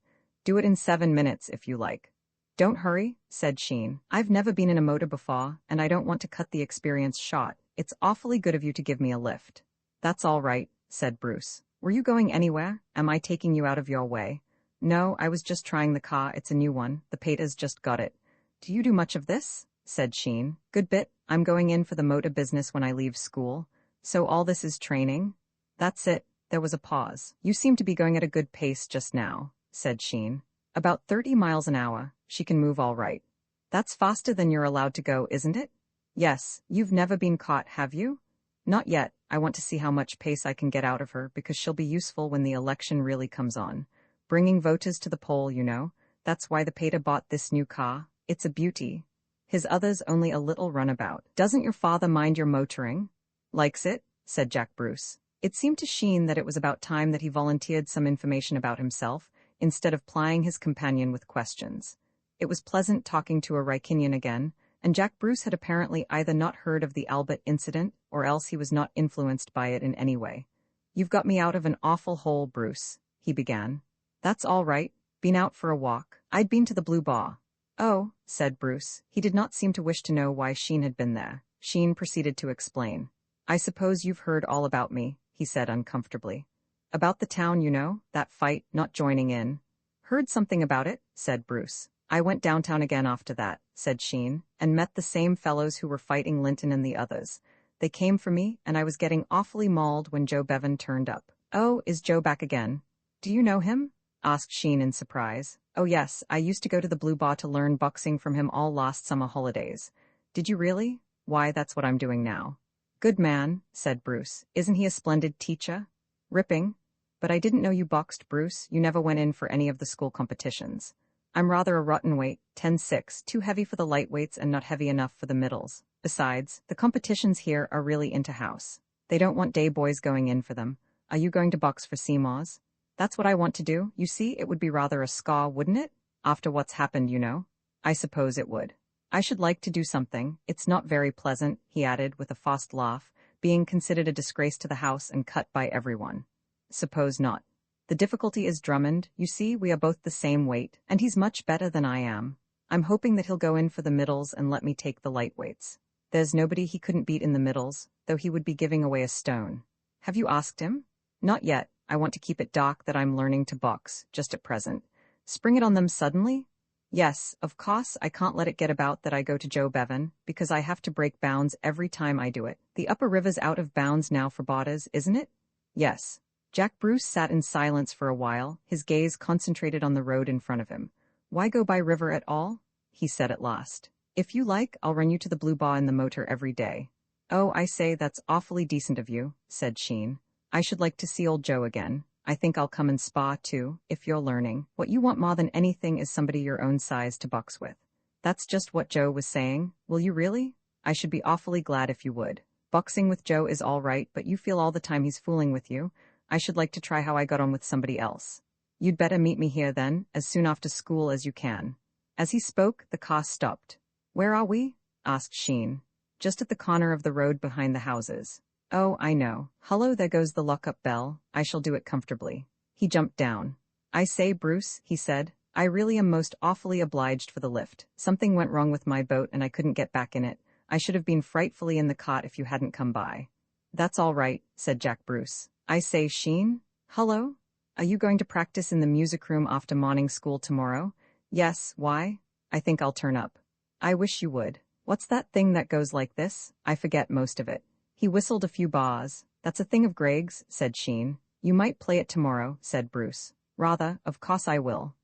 Do it in 7 minutes if you like." "Don't hurry," said Sheen. "I've never been in a motor before, and I don't want to cut the experience short. It's awfully good of you to give me a lift." "That's all right," said Bruce. "Were you going anywhere? Am I taking you out of your way?" "No, I was just trying the car. It's a new one. The pater's just got it." "Do you do much of this?" said Sheen. "Good bit. I'm going in for the motor business when I leave school. So all this is training?" "That's it." There was a pause. "You seem to be going at a good pace just now," said Sheen. "About 30 miles an hour. She can move all right." "That's faster than you're allowed to go, isn't it?" "Yes. You've never been caught, have you?" "Not yet. I want to see how much pace I can get out of her, because she'll be useful when the election really comes on. Bringing voters to the poll, you know. That's why the pater bought this new car. It's a beauty. His other's only a little runabout. Doesn't your father mind your motoring?" "Likes it," said Jack Bruce. It seemed to Sheen that it was about time that he volunteered some information about himself, instead of plying his companion with questions. It was pleasant talking to a Rykinian again, and Jack Bruce had apparently either not heard of the Albert incident, or else he was not influenced by it in any way. "You've got me out of an awful hole, Bruce," he began. "That's all right. Been out for a walk. I'd been to the Blue Bar." "Oh," said Bruce. He did not seem to wish to know why Sheen had been there. Sheen proceeded to explain. "I suppose you've heard all about me," he said uncomfortably. "About the town, you know, that fight, not joining in." "Heard something about it," said Bruce. "I went downtown again after that," said Sheen, "and met the same fellows who were fighting Linton and the others. They came for me, and I was getting awfully mauled when Joe Bevan turned up." "Oh, is Joe back again?" "Do you know him?" asked Sheen in surprise. "Oh yes, I used to go to the Blue Bar to learn boxing from him all last summer holidays." "Did you really? Why, that's what I'm doing now." "Good man," said Bruce. "Isn't he a splendid teacher?" "Ripping. But I didn't know you boxed, Bruce. You never went in for any of the school competitions." I'm rather a rotten weight, 10.6, too heavy for the lightweights and not heavy enough for the middles. Besides, the competitions here are really into house. They don't want day boys going in for them. Are you going to box for CMAs? That's what I want to do. You see, it would be rather a scar, wouldn't it? After what's happened, you know. I suppose it would. I should like to do something. It's not very pleasant, he added with a forced laugh, being considered a disgrace to the house and cut by everyone. Suppose not. The difficulty is Drummond. You see, we are both the same weight, and he's much better than I am. I'm hoping that he'll go in for the middles and let me take the lightweights. There's nobody he couldn't beat in the middles, though he would be giving away a stone. Have you asked him? Not yet. I want to keep it dark that I'm learning to box, just at present. Spring it on them suddenly? Yes, of course, I can't let it get about that I go to Joe Bevan, because I have to break bounds every time I do it. The upper river's out of bounds now for boarders, isn't it? Yes. Jack Bruce sat in silence for a while, his gaze concentrated on the road in front of him. Why go by river at all? He said at last. If you like, I'll run you to the Blue Bar in the motor every day. Oh, I say, that's awfully decent of you, said Sheen. I should like to see old Joe again. I think I'll come and spa, too, if you're learning. What you want more than anything is somebody your own size to box with. That's just what Joe was saying. Will you really? I should be awfully glad if you would. Boxing with Joe is all right, but you feel all the time he's fooling with you. I should like to try how I got on with somebody else. You'd better meet me here then, as soon after school as you can. As he spoke, the car stopped. Where are we? Asked Sheen. Just at the corner of the road behind the houses. Oh, I know. Hullo, there goes the lock-up bell. I shall do it comfortably. He jumped down. I say, Bruce, he said, I really am most awfully obliged for the lift. Something went wrong with my boat and I couldn't get back in it. I should have been frightfully in the cot if you hadn't come by. That's all right, said Jack Bruce. I say, Sheen? Hullo? Are you going to practice in the music room after morning school tomorrow? Yes, why? I think I'll turn up. I wish you would. What's that thing that goes like this? I forget most of it. He whistled a few bars. That's a thing of Greg's, said Sheen. You might play it tomorrow, said Bruce. Rather, of course I will.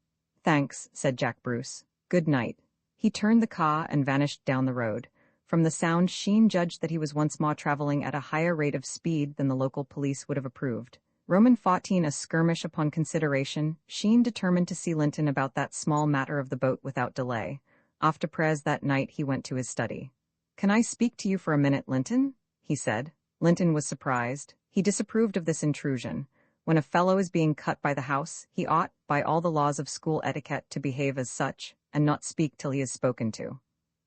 Thanks, said Jack Bruce. Good night. He turned the car and vanished down the road. From the sound, Sheen judged that he was once more traveling at a higher rate of speed than the local police would have approved. Roman 14, a skirmish upon consideration, Sheen determined to see Linton about that small matter of the boat without delay. After prayers that night, he went to his study. Can I speak to you for a minute, Linton? He said. Linton was surprised. He disapproved of this intrusion. When a fellow is being cut by the house, he ought, by all the laws of school etiquette, to behave as such, and not speak till he is spoken to.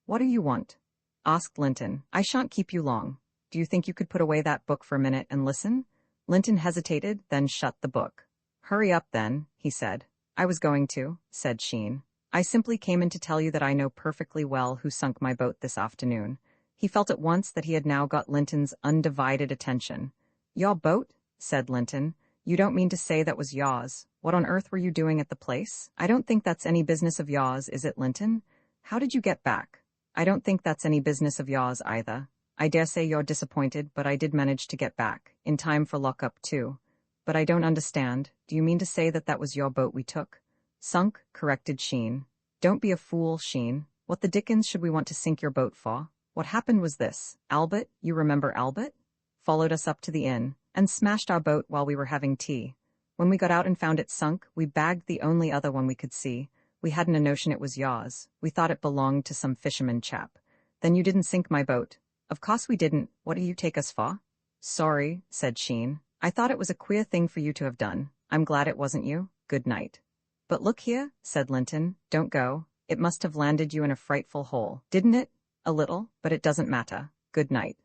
What do you want? Asked Linton. I shan't keep you long. Do you think you could put away that book for a minute and listen? Linton hesitated, then shut the book. Hurry up then, he said. I was going to, said Sheen. I simply came in to tell you that I know perfectly well who sunk my boat this afternoon. He felt at once that he had now got Linton's undivided attention. Your boat? Said Linton. You don't mean to say that was yours. What on earth were you doing at the place? I don't think that's any business of yours, is it, Linton? How did you get back? I don't think that's any business of yours either. I dare say you're disappointed, but I did manage to get back, in time for lock-up too. But I don't understand. Do you mean to say that that was your boat we took? Sunk, corrected Sheen. Don't be a fool, Sheen. What the dickens should we want to sink your boat for? What happened was this. Albert, you remember Albert? Followed us up to the inn, and smashed our boat while we were having tea. When we got out and found it sunk, we bagged the only other one we could see. We hadn't a notion it was yours. We thought it belonged to some fisherman chap. Then you didn't sink my boat. Of course we didn't. What do you take us for? Sorry, said Sheen. I thought it was a queer thing for you to have done. I'm glad it wasn't you. Good night. But look here, said Linton. Don't go. It must have landed you in a frightful hole, didn't it? A little, but it doesn't matter. Good night.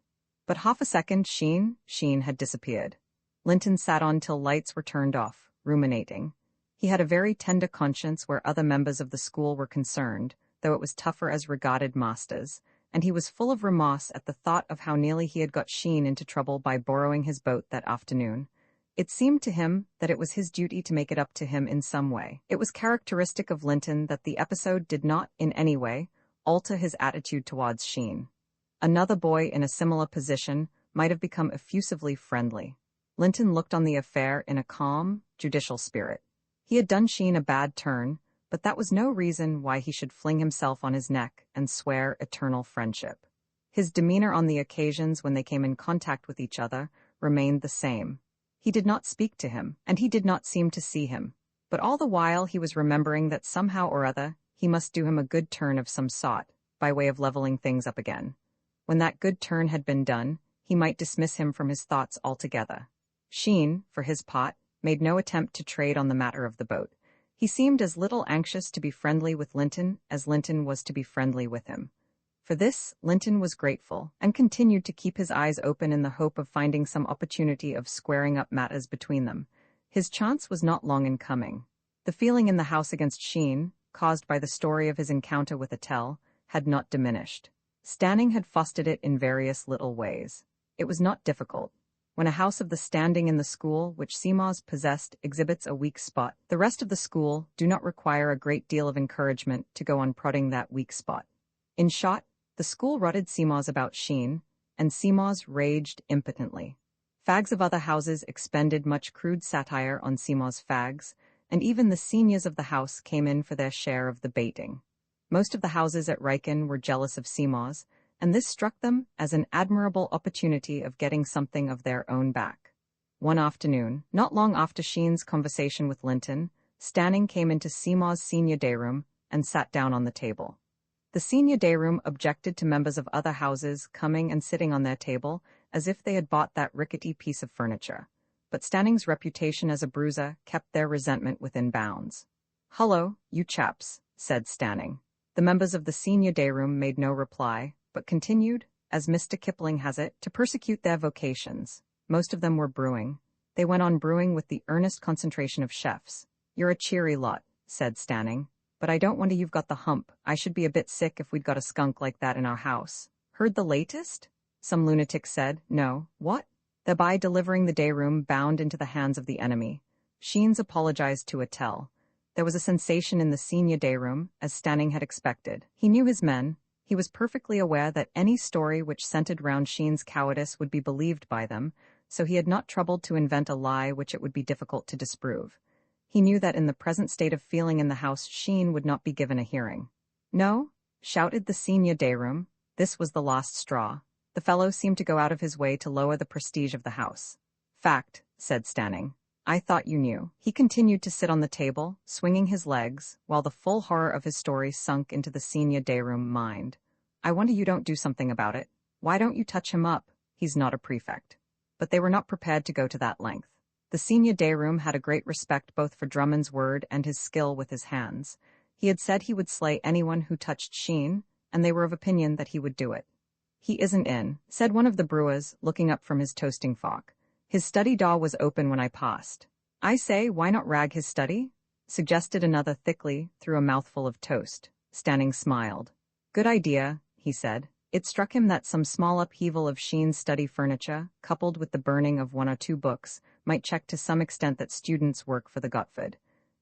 But half a second, Sheen had disappeared. Linton sat on till lights were turned off, ruminating. He had a very tender conscience where other members of the school were concerned, though it was tougher as regarded masters, and he was full of remorse at the thought of how nearly he had got Sheen into trouble by borrowing his boat that afternoon. It seemed to him that it was his duty to make it up to him in some way. It was characteristic of Linton that the episode did not, in any way, alter his attitude towards Sheen. Another boy in a similar position might have become effusively friendly. Linton looked on the affair in a calm, judicial spirit. He had done Sheen a bad turn, but that was no reason why he should fling himself on his neck and swear eternal friendship. His demeanor on the occasions when they came in contact with each other remained the same. He did not speak to him, and he did not seem to see him. But all the while he was remembering that somehow or other, he must do him a good turn of some sort, by way of leveling things up again. When that good turn had been done, he might dismiss him from his thoughts altogether. Sheen, for his part, made no attempt to trade on the matter of the boat. He seemed as little anxious to be friendly with Linton as Linton was to be friendly with him. For this, Linton was grateful, and continued to keep his eyes open in the hope of finding some opportunity of squaring up matters between them. His chance was not long in coming. The feeling in the house against Sheen, caused by the story of his encounter with Attell, had not diminished. Stanning had fostered it in various little ways. It was not difficult. When a house of the standing in the school which Seymour's possessed exhibits a weak spot, the rest of the school do not require a great deal of encouragement to go on prodding that weak spot. In short, the school rotted Seymour's about Sheen, and Seymour's raged impotently. Fags of other houses expended much crude satire on Seymour's fags, and even the seniors of the house came in for their share of the baiting. Most of the houses at Wrykyn were jealous of Seymour's, and this struck them as an admirable opportunity of getting something of their own back. One afternoon, not long after Sheen's conversation with Linton, Stanning came into Seymour's senior day room and sat down on the table. The senior day room objected to members of other houses coming and sitting on their table as if they had bought that rickety piece of furniture. But Stanning's reputation as a bruiser kept their resentment within bounds. "Hullo, you chaps," said Stanning. The members of the senior day room made no reply, but continued, as Mr. Kipling has it, to persecute their vocations. Most of them were brewing. They went on brewing with the earnest concentration of chefs. "You're a cheery lot," said Stanning. "But I don't wonder you've got the hump. I should be a bit sick if we'd got a skunk like that in our house." "Heard the latest?" some lunatic said. "No, what?" Thereby delivering the day room bound into the hands of the enemy. Sheen's apologized to Attell. There was a sensation in the senior day room, as Stanning had expected. He knew his men. He was perfectly aware that any story which centered round Sheen's cowardice would be believed by them, so he had not troubled to invent a lie which it would be difficult to disprove. He knew that in the present state of feeling in the house Sheen would not be given a hearing. "No?" shouted the senior day room. This was the last straw. The fellow seemed to go out of his way to lower the prestige of the house. "Fact," said Stanning. "I thought you knew." He continued to sit on the table, swinging his legs, while the full horror of his story sunk into the senior day room mind. "I wonder you don't do something about it. Why don't you touch him up? He's not a prefect." But they were not prepared to go to that length. The senior day room had a great respect both for Drummond's word and his skill with his hands. He had said he would slay anyone who touched Sheen, and they were of opinion that he would do it. "He isn't in," said one of the brewers, looking up from his toasting fork. "His study door was open when I passed." "I say, why not rag his study?" suggested another thickly, through a mouthful of toast. Stanning smiled. "Good idea," he said. It struck him that some small upheaval of Sheen's study furniture, coupled with the burning of one or two books, might check to some extent that students work for the Gotford.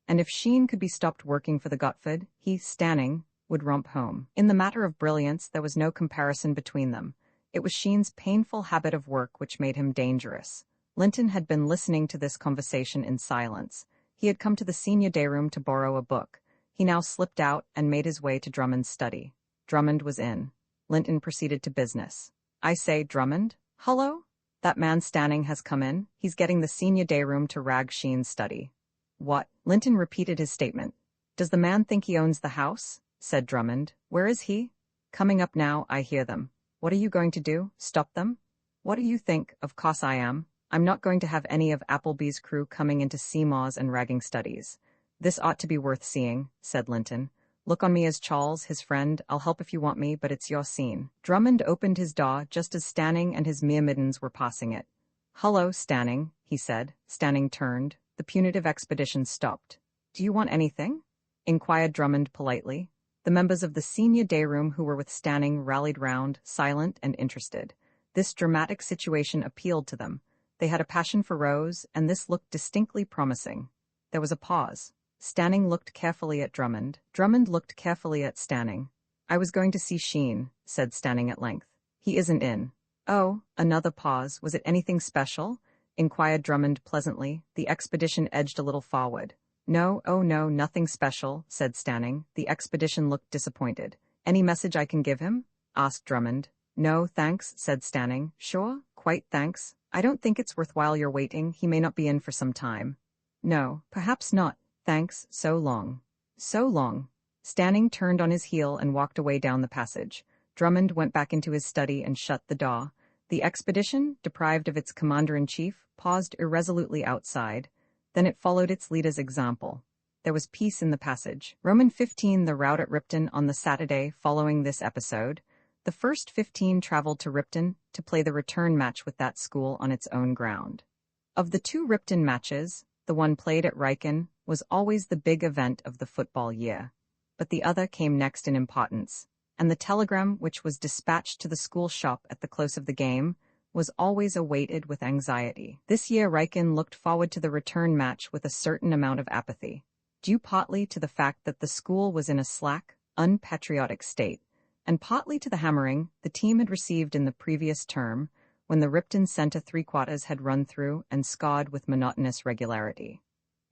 And if Sheen could be stopped working for the Gotford, he, Stanning, would romp home. In the matter of brilliance, there was no comparison between them. It was Sheen's painful habit of work which made him dangerous. Linton had been listening to this conversation in silence. He had come to the senior day room to borrow a book. He now slipped out and made his way to Drummond's study. Drummond was in. Linton proceeded to business. "I say, Drummond? Hullo? That man Stanning has come in. He's getting the senior day room to rag Sheen's study." "What?" Linton repeated his statement. "Does the man think he owns the house?" said Drummond. "Where is he?" "Coming up now, I hear them." "What are you going to do? Stop them?" "What do you think? Of course I am. I'm not going to have any of Appleby's crew coming into Seymour's and ragging studies." "This ought to be worth seeing," said Linton. "Look on me as Charles, his friend. I'll help if you want me, but it's your scene." Drummond opened his door just as Stanning and his myrmidons were passing it. "Hullo, Stanning," he said. Stanning turned. The punitive expedition stopped. "Do you want anything?" inquired Drummond politely. The members of the senior day room who were with Stanning rallied round, silent and interested. This dramatic situation appealed to them. They had a passion for Rose, and this looked distinctly promising. There was a pause. Stanning looked carefully at Drummond. Drummond looked carefully at Stanning. "I was going to see Sheen," said Stanning at length. "He isn't in." "Oh," another pause. "Was it anything special?" inquired Drummond pleasantly. The expedition edged a little forward. "No, oh no, nothing special," said Stanning. The expedition looked disappointed. "Any message I can give him?" asked Drummond. "No, thanks," said Stanning. "Sure? Quite thanks. I don't think it's worthwhile your waiting. He may not be in for some time." "No, perhaps not," Thanks, so long. So long. Stanning turned on his heel and walked away down the passage. Drummond went back into his study and shut the door. The expedition, deprived of its commander-in-chief, paused irresolutely outside. Then it followed its leader's example. There was peace in the passage. Roman 15 The route at Ripton on the Saturday following this episode. The first 15 traveled to Ripton to play the return match with that school on its own ground. Of the two Ripton matches, the one played at Riken was always the big event of the football year. But the other came next in importance, and the telegram which was dispatched to the school shop at the close of the game was always awaited with anxiety. This year Riken looked forward to the return match with a certain amount of apathy, due partly to the fact that the school was in a slack, unpatriotic state, and partly to the hammering the team had received in the previous term, when the Ripton centre three-quarters had run through and scored with monotonous regularity.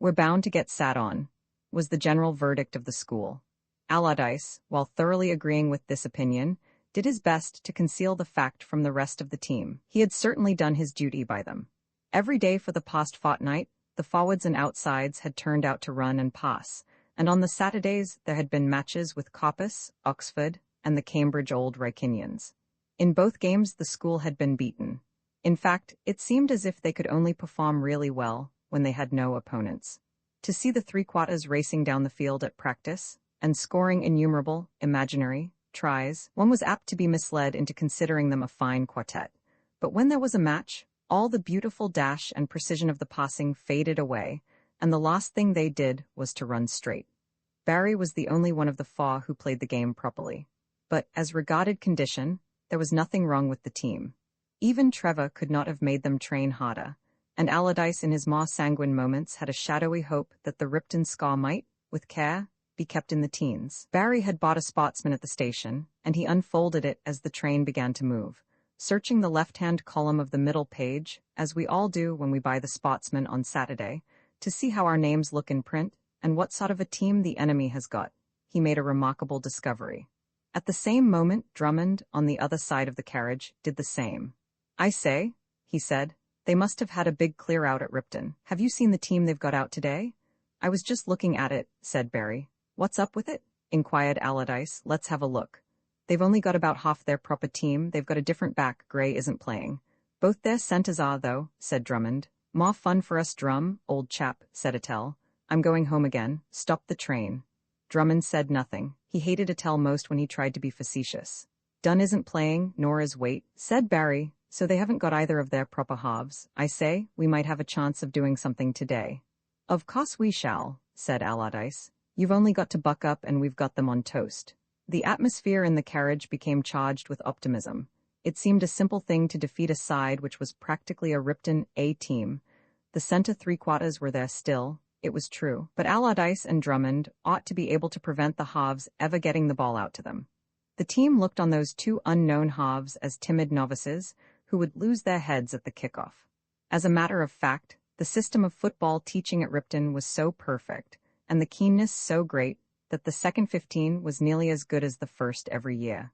"We're bound to get sat on," was the general verdict of the school. Allardyce, while thoroughly agreeing with this opinion, did his best to conceal the fact from the rest of the team. He had certainly done his duty by them. Every day for the past fortnight, the forwards and outsides had turned out to run and pass, and on the Saturdays there had been matches with Coppice, Oxford, and the Cambridge Old Rykinians. In both games the school had been beaten. In fact, it seemed as if they could only perform really well when they had no opponents. To see the three-quarters racing down the field at practice, and scoring innumerable, imaginary, tries, one was apt to be misled into considering them a fine quartet. But when there was a match, all the beautiful dash and precision of the passing faded away, and the last thing they did was to run straight. Barry was the only one of the four who played the game properly. But, as regarded condition, there was nothing wrong with the team. Even Trevor could not have made them train harder, and Allardyce in his more sanguine moments had a shadowy hope that the Ripton scar might, with care, be kept in the teens. Barry had bought a sportsman at the station, and he unfolded it as the train began to move, searching the left-hand column of the middle page, as we all do when we buy the sportsman on Saturday, to see how our names look in print, and what sort of a team the enemy has got. He made a remarkable discovery. At the same moment, Drummond, on the other side of the carriage, did the same. "I say," he said, "they must have had a big clear-out at Ripton. Have you seen the team they've got out today?" "I was just looking at it," said Barry. "What's up with it?" inquired Allardyce. "Let's have a look. They've only got about half their proper team. They've got a different back. Gray isn't playing. Both their centres are, though," said Drummond. "More fun for us, Drum, old chap," said Attell. "I'm going home again. Stop the train." Drummond said nothing. He hated Attell most when he tried to be facetious. "Dunn isn't playing, nor is Waite," said Barry, "so they haven't got either of their proper halves. I say, we might have a chance of doing something today." "Of course we shall," said Allardyce. "You've only got to buck up and we've got them on toast." The atmosphere in the carriage became charged with optimism. It seemed a simple thing to defeat a side which was practically a Ripton A team. The centre three-quarters were there still, it was true, but Allardyce and Drummond ought to be able to prevent the halves ever getting the ball out to them. The team looked on those two unknown halves as timid novices who would lose their heads at the kickoff. As a matter of fact, the system of football teaching at Ripton was so perfect, and the keenness so great, that the second 15 was nearly as good as the first every year.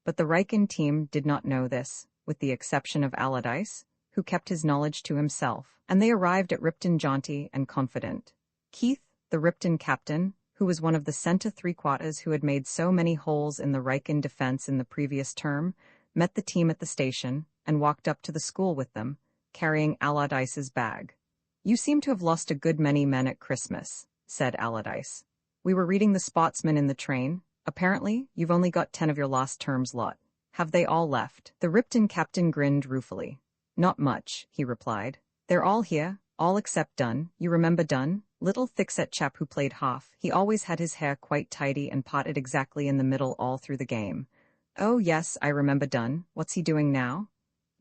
But the Riken team did not know this, with the exception of Allardyce, who kept his knowledge to himself, and they arrived at Ripton jaunty and confident. Keith, the Ripton captain, who was one of the centre three-quarters who had made so many holes in the Riken defence in the previous term, met the team at the station and walked up to the school with them, carrying Allardyce's bag. "You seem to have lost a good many men at Christmas," said Allardyce. "We were reading the Spotsman in the train. Apparently, you've only got 10 of your last term's lot. Have they all left?" The Ripton captain grinned ruefully. "Not much," he replied. "They're all here, all except Dunn. You remember Dunn? Little thick-set chap who played half. He always had his hair quite tidy and parted exactly in the middle all through the game." "Oh yes, I remember Dunn. What's he doing now?"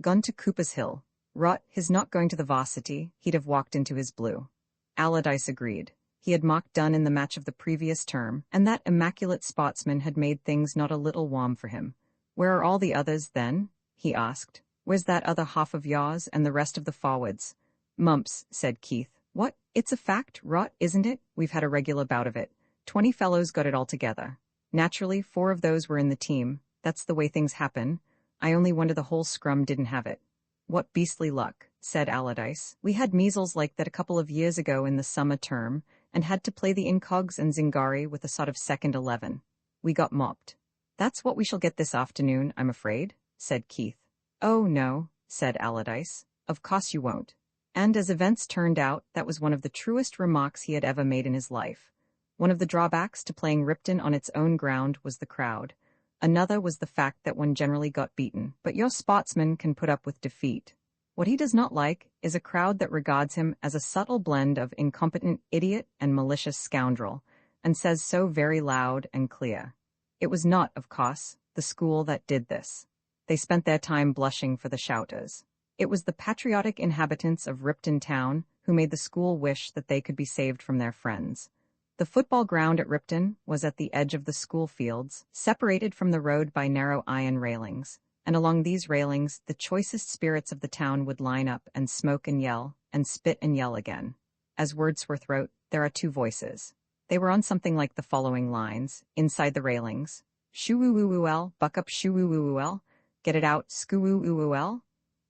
"Gone to Cooper's Hill." "Rot, his not going to the varsity. He'd have walked into his blue." Allardyce agreed. He had mocked Dunn in the match of the previous term, and that immaculate sportsman had made things not a little warm for him. "Where are all the others, then?" he asked. "Where's that other half of yours and the rest of the forwards?" "Mumps," said Keith. "What? It's a fact, Rot, isn't it? We've had a regular bout of it. 20 fellows got it all together. Naturally, 4 of those were in the team. That's the way things happen. I only wonder the whole scrum didn't have it." "What beastly luck," said Allardyce. "We had measles like that a couple of years ago in the summer term, and had to play the Incogs and Zingari with a sort of second 11. We got mopped. That's what we shall get this afternoon, I'm afraid, said Keith. Oh no, said Allardyce. Of course you won't. And as events turned out, that was one of the truest remarks he had ever made in his life. One of the drawbacks to playing Ripton on its own ground was the crowd. Another was the fact that one generally got beaten, but your sportsman can put up with defeat. What he does not like is a crowd that regards him as a subtle blend of incompetent idiot and malicious scoundrel, and says so very loud and clear. It was not, of course, the school that did this. They spent their time blushing for the shouters. It was the patriotic inhabitants of Ripton Town who made the school wish that they could be saved from their friends. The football ground at Ripton was at the edge of the school fields, separated from the road by narrow iron railings, and along these railings the choicest spirits of the town would line up and smoke and yell, and spit and yell again. As Wordsworth wrote, there are two voices. They were on something like the following lines, inside the railings. Shoo-woo-woo-woo-el, buck up shoo-woo-woo-woo-el, get it out, skoo-woo-woo-woo-el.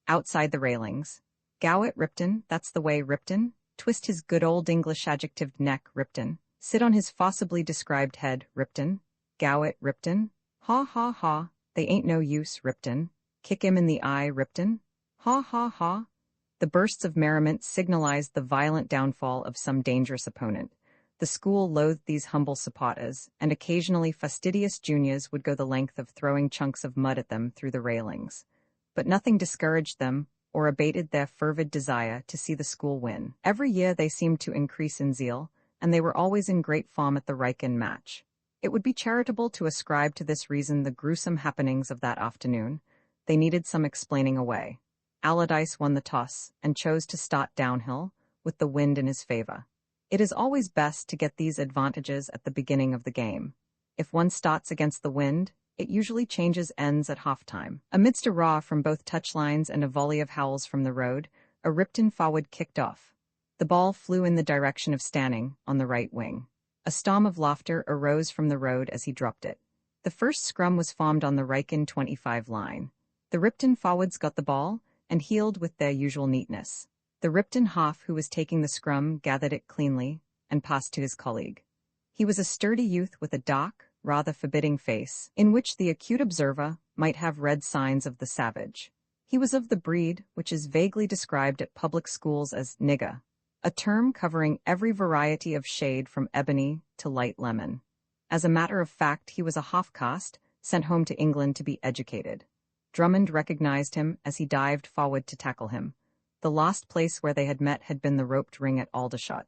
Outside the railings. Gow it, Ripton, that's the way, Ripton. Twist his good old English adjectived neck, Ripton. Sit on his forcibly described head, Ripton. Gow it, Ripton. Ha ha ha, they ain't no use, Ripton. Kick him in the eye, Ripton. Ha ha ha. The bursts of merriment signalized the violent downfall of some dangerous opponent. The school loathed these humble supporters, and occasionally fastidious juniors would go the length of throwing chunks of mud at them through the railings. But nothing discouraged them or abated their fervid desire to see the school win. Every year they seemed to increase in zeal, and they were always in great form at the Wrykyn match. It would be charitable to ascribe to this reason the gruesome happenings of that afternoon. They needed some explaining away. Allardyce won the toss and chose to start downhill, with the wind in his favor. It is always best to get these advantages at the beginning of the game. If one starts against the wind, it usually changes ends at halftime. Amidst a roar from both touchlines and a volley of howls from the road, a Ripton forward kicked off. The ball flew in the direction of Stanning, on the right wing. A storm of laughter arose from the road as he dropped it. The first scrum was formed on the Wrykyn 25 line. The Ripton forwards got the ball and heeled with their usual neatness. The Ripton half who was taking the scrum gathered it cleanly and passed to his colleague. He was a sturdy youth with a dark, rather forbidding face, in which the acute observer might have read signs of the savage. He was of the breed which is vaguely described at public schools as nigger, a term covering every variety of shade from ebony to light lemon. As a matter of fact, he was a half-caste, sent home to England to be educated. Drummond recognized him as he dived forward to tackle him. The last place where they had met had been the roped ring at Aldershot.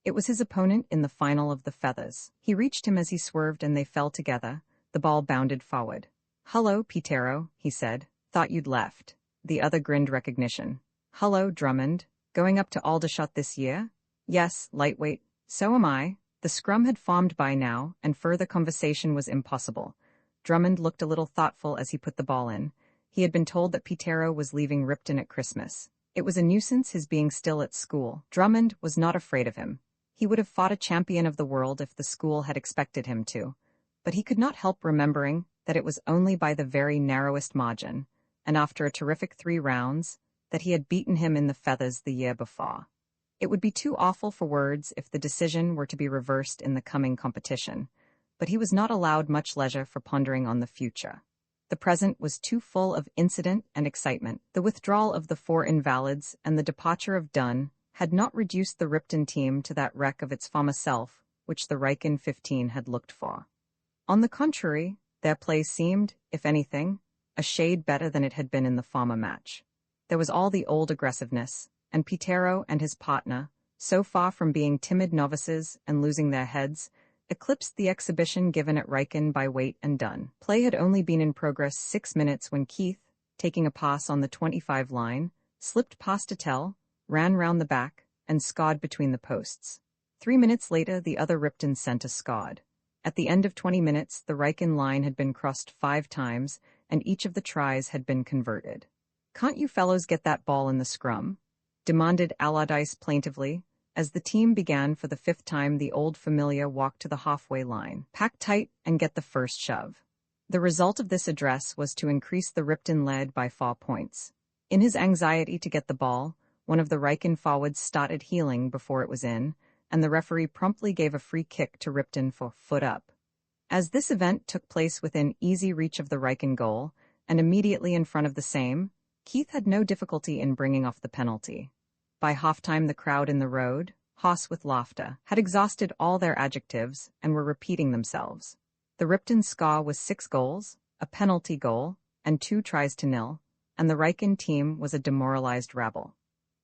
It was his opponent in the final of the Feathers. He reached him as he swerved and they fell together. The ball bounded forward. "Hullo, Pitero," he said. "Thought you'd left." The other grinned recognition. "Hullo, Drummond. Going up to Aldershot this year?" "Yes, lightweight. So am I." The scrum had formed by now, and further conversation was impossible. Drummond looked a little thoughtful as he put the ball in. He had been told that Pitero was leaving Ripton at Christmas. It was a nuisance his being still at school. Drummond was not afraid of him. He would have fought a champion of the world if the school had expected him to. But he could not help remembering that it was only by the very narrowest margin, and after a terrific 3 rounds, that he had beaten him in the Feathers the year before. It would be too awful for words if the decision were to be reversed in the coming competition, but he was not allowed much leisure for pondering on the future. The present was too full of incident and excitement. The withdrawal of the 4 invalids and the departure of Dunn had not reduced the Ripton team to that wreck of its former self which the Wrykyn 15 had looked for. On the contrary, their play seemed, if anything, a shade better than it had been in the former match. There was all the old aggressiveness, and Pitero and his partner, so far from being timid novices and losing their heads, eclipsed the exhibition given at Wrykyn by Waite and Dunn. Play had only been in progress 6 minutes when Keith, taking a pass on the 25 line, slipped past Attell, ran round the back, and scored between the posts. 3 minutes later, the other Ripton centre scored. At the end of 20 minutes, the Wrykyn line had been crossed 5 times, and each of the tries had been converted. "Can't you fellows get that ball in the scrum?" demanded Allardyce plaintively, as the team began for the 5th time the old familiar walk to the halfway line. "Pack tight and get the first shove." The result of this address was to increase the Ripton lead by 4 points. In his anxiety to get the ball, one of the Wrykyn forwards started heeling before it was in, and the referee promptly gave a free kick to Ripton for foot up. As this event took place within easy reach of the Riken goal, and immediately in front of the same, Keith had no difficulty in bringing off the penalty. By halftime the crowd in the road, hoarse with laughter, had exhausted all their adjectives and were repeating themselves. The Ripton score was 6 goals, a penalty goal, and 2 tries to nil, and the Riken team was a demoralized rabble.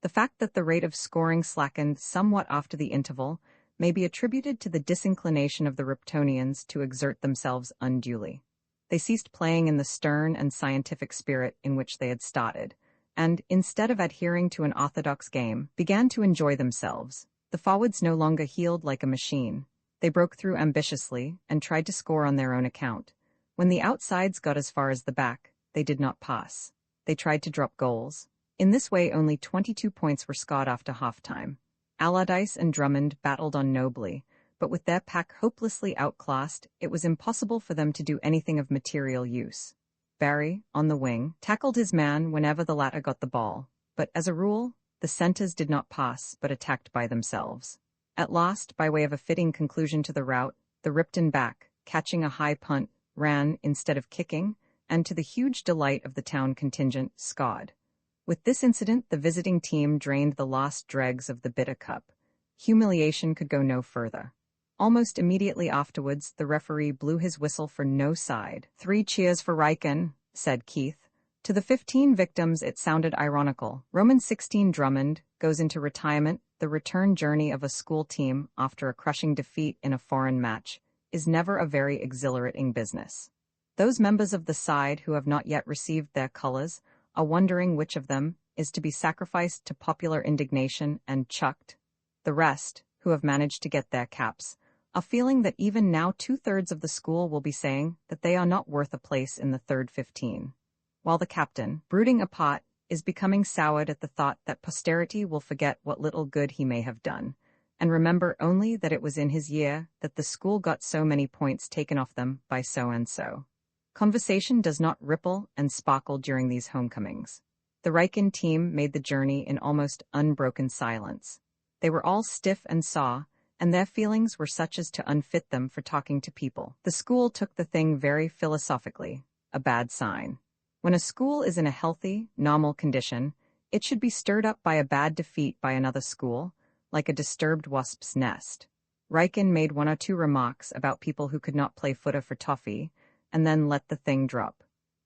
The fact that the rate of scoring slackened somewhat after the interval may be attributed to the disinclination of the Riptonians to exert themselves unduly. They ceased playing in the stern and scientific spirit in which they had started, and, instead of adhering to an orthodox game, began to enjoy themselves. The forwards no longer heeled like a machine. They broke through ambitiously and tried to score on their own account. When the outsides got as far as the back, they did not pass. They tried to drop goals. In this way only 22 points were scored after halftime. Allardyce and Drummond battled on nobly, but with their pack hopelessly outclassed, it was impossible for them to do anything of material use. Barry, on the wing, tackled his man whenever the latter got the ball, but as a rule, the centres did not pass but attacked by themselves. At last, by way of a fitting conclusion to the rout, the Ripton back, catching a high punt, ran instead of kicking, and to the huge delight of the town contingent, scored. With this incident, the visiting team drained the last dregs of the bitter cup. Humiliation could go no further. Almost immediately afterwards, the referee blew his whistle for no side. 3 cheers for Riken, said Keith. To the 15 victims it sounded ironical. Roman 16 Drummond goes into retirement. The return journey of a school team after a crushing defeat in a foreign match is never a very exhilarating business. Those members of the side who have not yet received their colors are wondering which of them is to be sacrificed to popular indignation and chucked. The rest, who have managed to get their caps, are feeling that even now 2/3 of the school will be saying that they are not worth a place in the third 15. While the captain, brooding apart, is becoming soured at the thought that posterity will forget what little good he may have done, and remember only that it was in his year that the school got so many points taken off them by so-and-so. Conversation does not ripple and sparkle during these homecomings. The Riken team made the journey in almost unbroken silence. They were all stiff and sore, and their feelings were such as to unfit them for talking to people. The school took the thing very philosophically, a bad sign. When a school is in a healthy, normal condition, it should be stirred up by a bad defeat by another school, like a disturbed wasp's nest. Riken made 1 or 2 remarks about people who could not play footer for toffee, and then let the thing drop.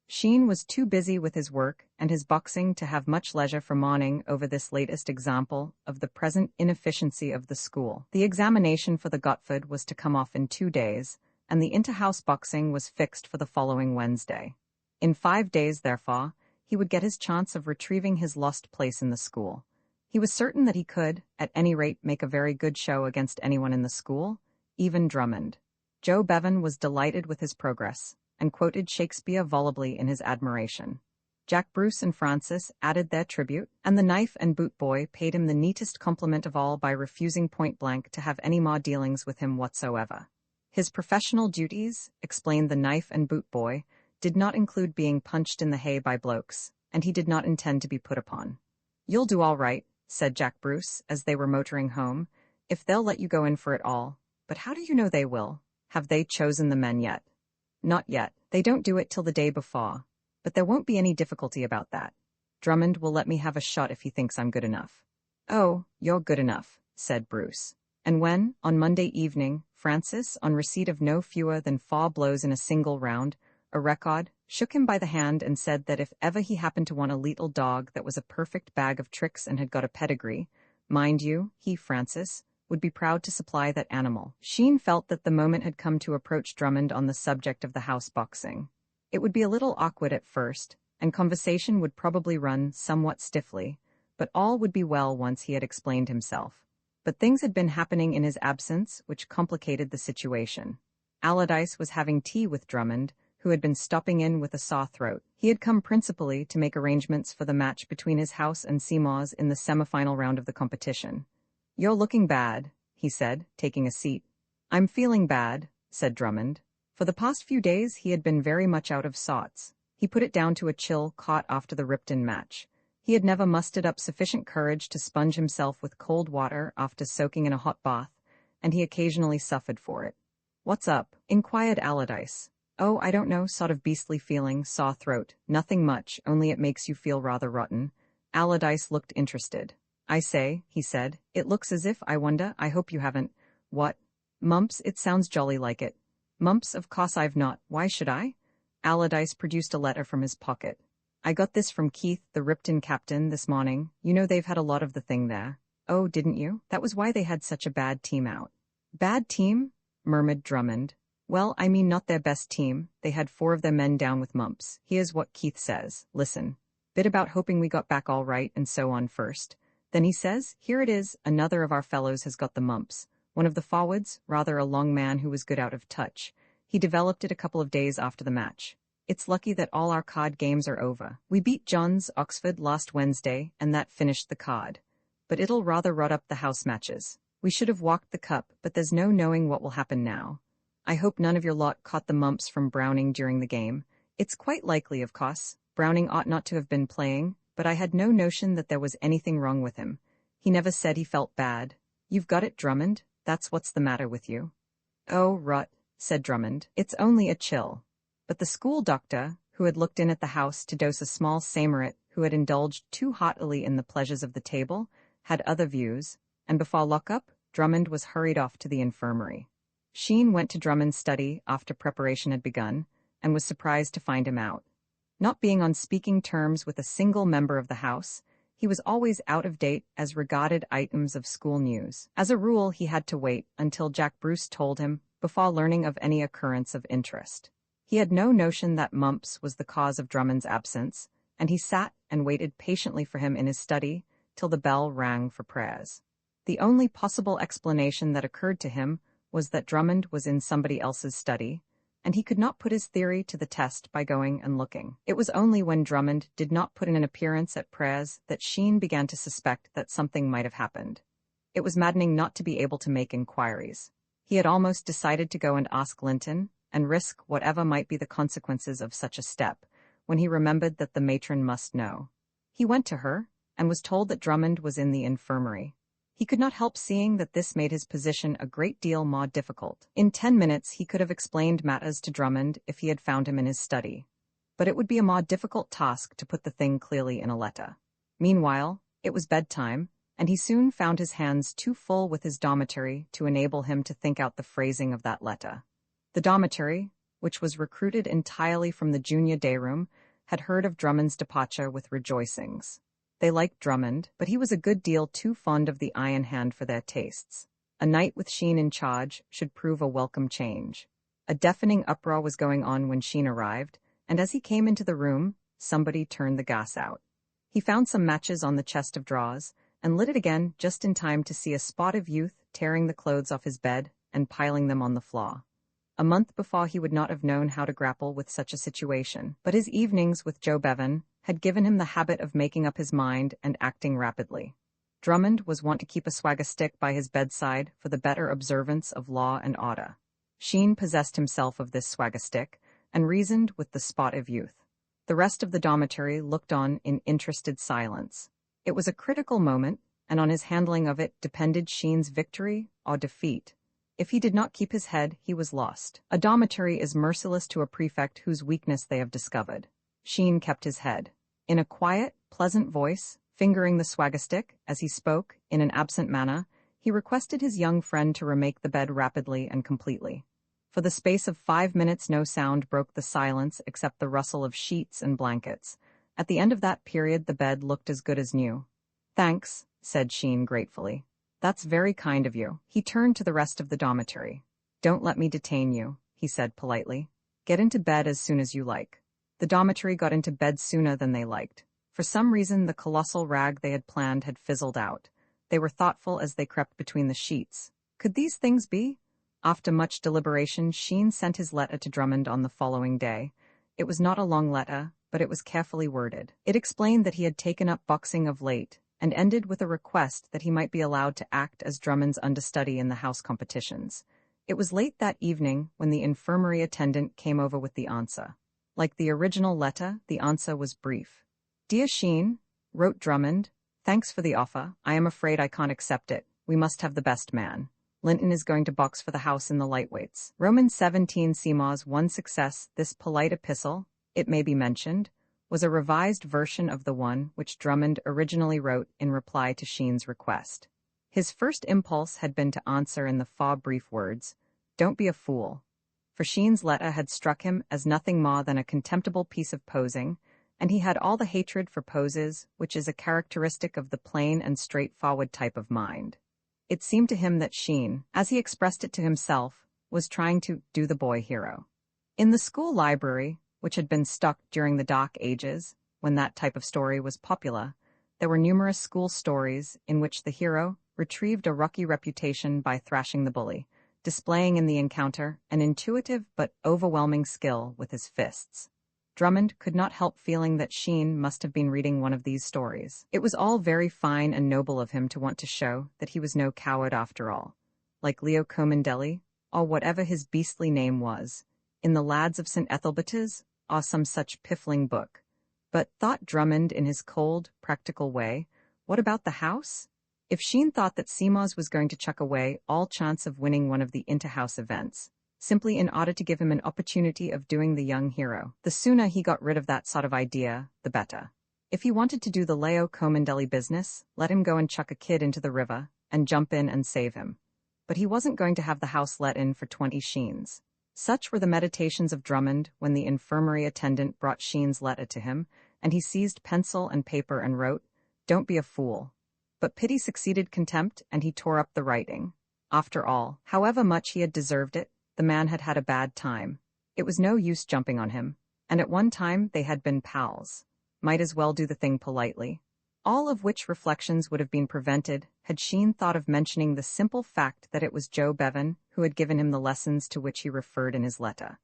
Sheen was too busy with his work and his boxing to have much leisure for mourning over this latest example of the present inefficiency of the school. The examination for the Gotford was to come off in 2 days, and the inter-house boxing was fixed for the following Wednesday. In 5 days, therefore, he would get his chance of retrieving his lost place in the school. He was certain that he could, at any rate, make a very good show against anyone in the school, even Drummond. Joe Bevan was delighted with his progress, and quoted Shakespeare volubly in his admiration. Jack Bruce and Francis added their tribute, and the knife and boot boy paid him the neatest compliment of all by refusing point-blank to have any more dealings with him whatsoever. His professional duties, explained the knife and boot boy, did not include being punched in the hay by blokes, and he did not intend to be put upon. "You'll do all right," said Jack Bruce as they were motoring home, "if they'll let you go in for it all. But how do you know they will? Have they chosen the men yet?" "Not yet. They don't do it till the day before. But there won't be any difficulty about that. Drummond will let me have a shot if he thinks I'm good enough." "Oh, you're good enough," said Bruce. And when, on Monday evening, Francis, on receipt of no fewer than 4 blows in a single round, a record, shook him by the hand and said that if ever he happened to want a little dog that was a perfect bag of tricks and had got a pedigree, mind you, he, Francis, would be proud to supply that animal. Sheen felt that the moment had come to approach Drummond on the subject of the house boxing. It would be a little awkward at first, and conversation would probably run somewhat stiffly, but all would be well once he had explained himself. But things had been happening in his absence which complicated the situation. Allardyce was having tea with Drummond, who had been stopping in with a sore throat. He had come principally to make arrangements for the match between his house and Seymour's in the semi-final round of the competition. "You're looking bad," he said, taking a seat. "I'm feeling bad," said Drummond. For the past few days he had been very much out of sorts. He put it down to a chill caught after the Ripton match. He had never mustered up sufficient courage to sponge himself with cold water after soaking in a hot bath, and he occasionally suffered for it. "What's up?" inquired Allardyce. "Oh, I don't know, sort of beastly feeling, sore throat, nothing much, only it makes you feel rather rotten." Allardyce looked interested. "I say," he said, "it looks as if, I wonder, I hope you haven't—" "What?" "Mumps, it sounds jolly like it." "Mumps, of course I've not, why should I?" Allardyce produced a letter from his pocket. "I got this from Keith, the Ripton captain, this morning. You know they've had a lot of the thing there." "Oh, didn't you? That was why they had such a bad team out." "Bad team?" murmured Drummond. "Well, I mean not their best team. They had 4 of their men down with mumps. Here's what Keith says. Listen. Bit about hoping we got back all right and so on first. Then he says, here it is, another of our fellows has got the mumps. One of the forwards, rather a long man who was good out of touch. He developed it a couple of days after the match. It's lucky that all our card games are over. We beat John's, Oxford, last Wednesday, and that finished the card. But it'll rather rot up the house matches. We should have walked the cup, but there's no knowing what will happen now. I hope none of your lot caught the mumps from Browning during the game. It's quite likely, of course. Browning ought not to have been playing, but I had no notion that there was anything wrong with him. He never said he felt bad. You've got it, Drummond. That's what's the matter with you." "Oh, rot," said Drummond. "It's only a chill." But the school doctor, who had looked in at the house to dose a small Samorit who had indulged too heartily in the pleasures of the table, had other views, and before lock-up, Drummond was hurried off to the infirmary. Sheen went to Drummond's study after preparation had begun, and was surprised to find him out. Not being on speaking terms with a single member of the house, he was always out of date as regarded items of school news. As a rule, he had to wait until Jack Bruce told him before learning of any occurrence of interest. He had no notion that mumps was the cause of Drummond's absence, and he sat and waited patiently for him in his study till the bell rang for prayers. The only possible explanation that occurred to him was that Drummond was in somebody else's study, and he could not put his theory to the test by going and looking. It was only when Drummond did not put in an appearance at prayers that Sheen began to suspect that something might have happened. It was maddening not to be able to make inquiries. He had almost decided to go and ask Linton, and risk whatever might be the consequences of such a step, when he remembered that the matron must know. He went to her, and was told that Drummond was in the infirmary. He could not help seeing that this made his position a great deal more difficult. In 10 minutes he could have explained matters to Drummond if he had found him in his study. But it would be a more difficult task to put the thing clearly in a letter. Meanwhile, it was bedtime, and he soon found his hands too full with his dormitory to enable him to think out the phrasing of that letter. The dormitory, which was recruited entirely from the junior day room, had heard of Drummond's departure with rejoicings. They liked Drummond, but he was a good deal too fond of the iron hand for their tastes. A night with Sheen in charge should prove a welcome change. A deafening uproar was going on when Sheen arrived, and as he came into the room, somebody turned the gas out. He found some matches on the chest of drawers, and lit it again just in time to see a spot of youth tearing the clothes off his bed and piling them on the floor. A month before he would not have known how to grapple with such a situation, but his evenings with Joe Bevan had given him the habit of making up his mind and acting rapidly. Drummond was wont to keep a swagger stick by his bedside for the better observance of law and order. Sheen possessed himself of this swagger stick, and reasoned with the spot of youth. The rest of the dormitory looked on in interested silence. It was a critical moment, and on his handling of it depended Sheen's victory or defeat. If he did not keep his head, he was lost. A dormitory is merciless to a prefect whose weakness they have discovered. Sheen kept his head. In a quiet, pleasant voice, fingering the swagger stick, as he spoke, in an absent manner, he requested his young friend to remake the bed rapidly and completely. For the space of 5 minutes no sound broke the silence except the rustle of sheets and blankets. At the end of that period the bed looked as good as new. "Thanks," said Sheen gratefully. "That's very kind of you." He turned to the rest of the dormitory. "Don't let me detain you," he said politely. "Get into bed as soon as you like." The dormitory got into bed sooner than they liked. For some reason the colossal rag they had planned had fizzled out. They were thoughtful as they crept between the sheets. Could these things be? After much deliberation, Sheen sent his letter to Drummond on the following day. It was not a long letter, but it was carefully worded. It explained that he had taken up boxing of late, and ended with a request that he might be allowed to act as Drummond's understudy in the house competitions. It was late that evening when the infirmary attendant came over with the answer. Like the original letter, the answer was brief. "Dear Sheen," wrote Drummond, "thanks for the offer. I am afraid I can't accept it. We must have the best man. Linton is going to box for the house in the lightweights. Roman 17 Seamaw's one success. This polite epistle, it may be mentioned, was a revised version of the one which Drummond originally wrote in reply to Sheen's request. His first impulse had been to answer in the brief words, "Don't be a fool," for Sheen's letter had struck him as nothing more than a contemptible piece of posing, and he had all the hatred for poses which is a characteristic of the plain and straightforward type of mind. It seemed to him that Sheen, as he expressed it to himself, was trying to do the boy hero. In the school library, which had been stocked during the Dark Ages, when that type of story was popular, there were numerous school stories in which the hero retrieved a rocky reputation by thrashing the bully, displaying in the encounter an intuitive but overwhelming skill with his fists. Drummond could not help feeling that Sheen must have been reading one of these stories. It was all very fine and noble of him to want to show that he was no coward after all, like Leo Comendelli, or whatever his beastly name was, in The Lads of St. Ethelberta's, or some such piffling book. But, thought Drummond in his cold, practical way, what about the house? If Sheen thought that Seamows was going to chuck away all chance of winning one of the inter-house events, simply in order to give him an opportunity of doing the young hero, the sooner he got rid of that sort of idea, the better. If he wanted to do the Leo Comendelli business, let him go and chuck a kid into the river, and jump in and save him. But he wasn't going to have the house let in for 20 Sheens. Such were the meditations of Drummond when the infirmary attendant brought Sheen's letter to him, and he seized pencil and paper and wrote, "Don't be a fool." But pity succeeded contempt, and he tore up the writing. After all, however much he had deserved it, the man had had a bad time. It was no use jumping on him, and at one time they had been pals. Might as well do the thing politely. All of which reflections would have been prevented had Sheen thought of mentioning the simple fact that it was Joe Bevan who had given him the lessons to which he referred in his letter.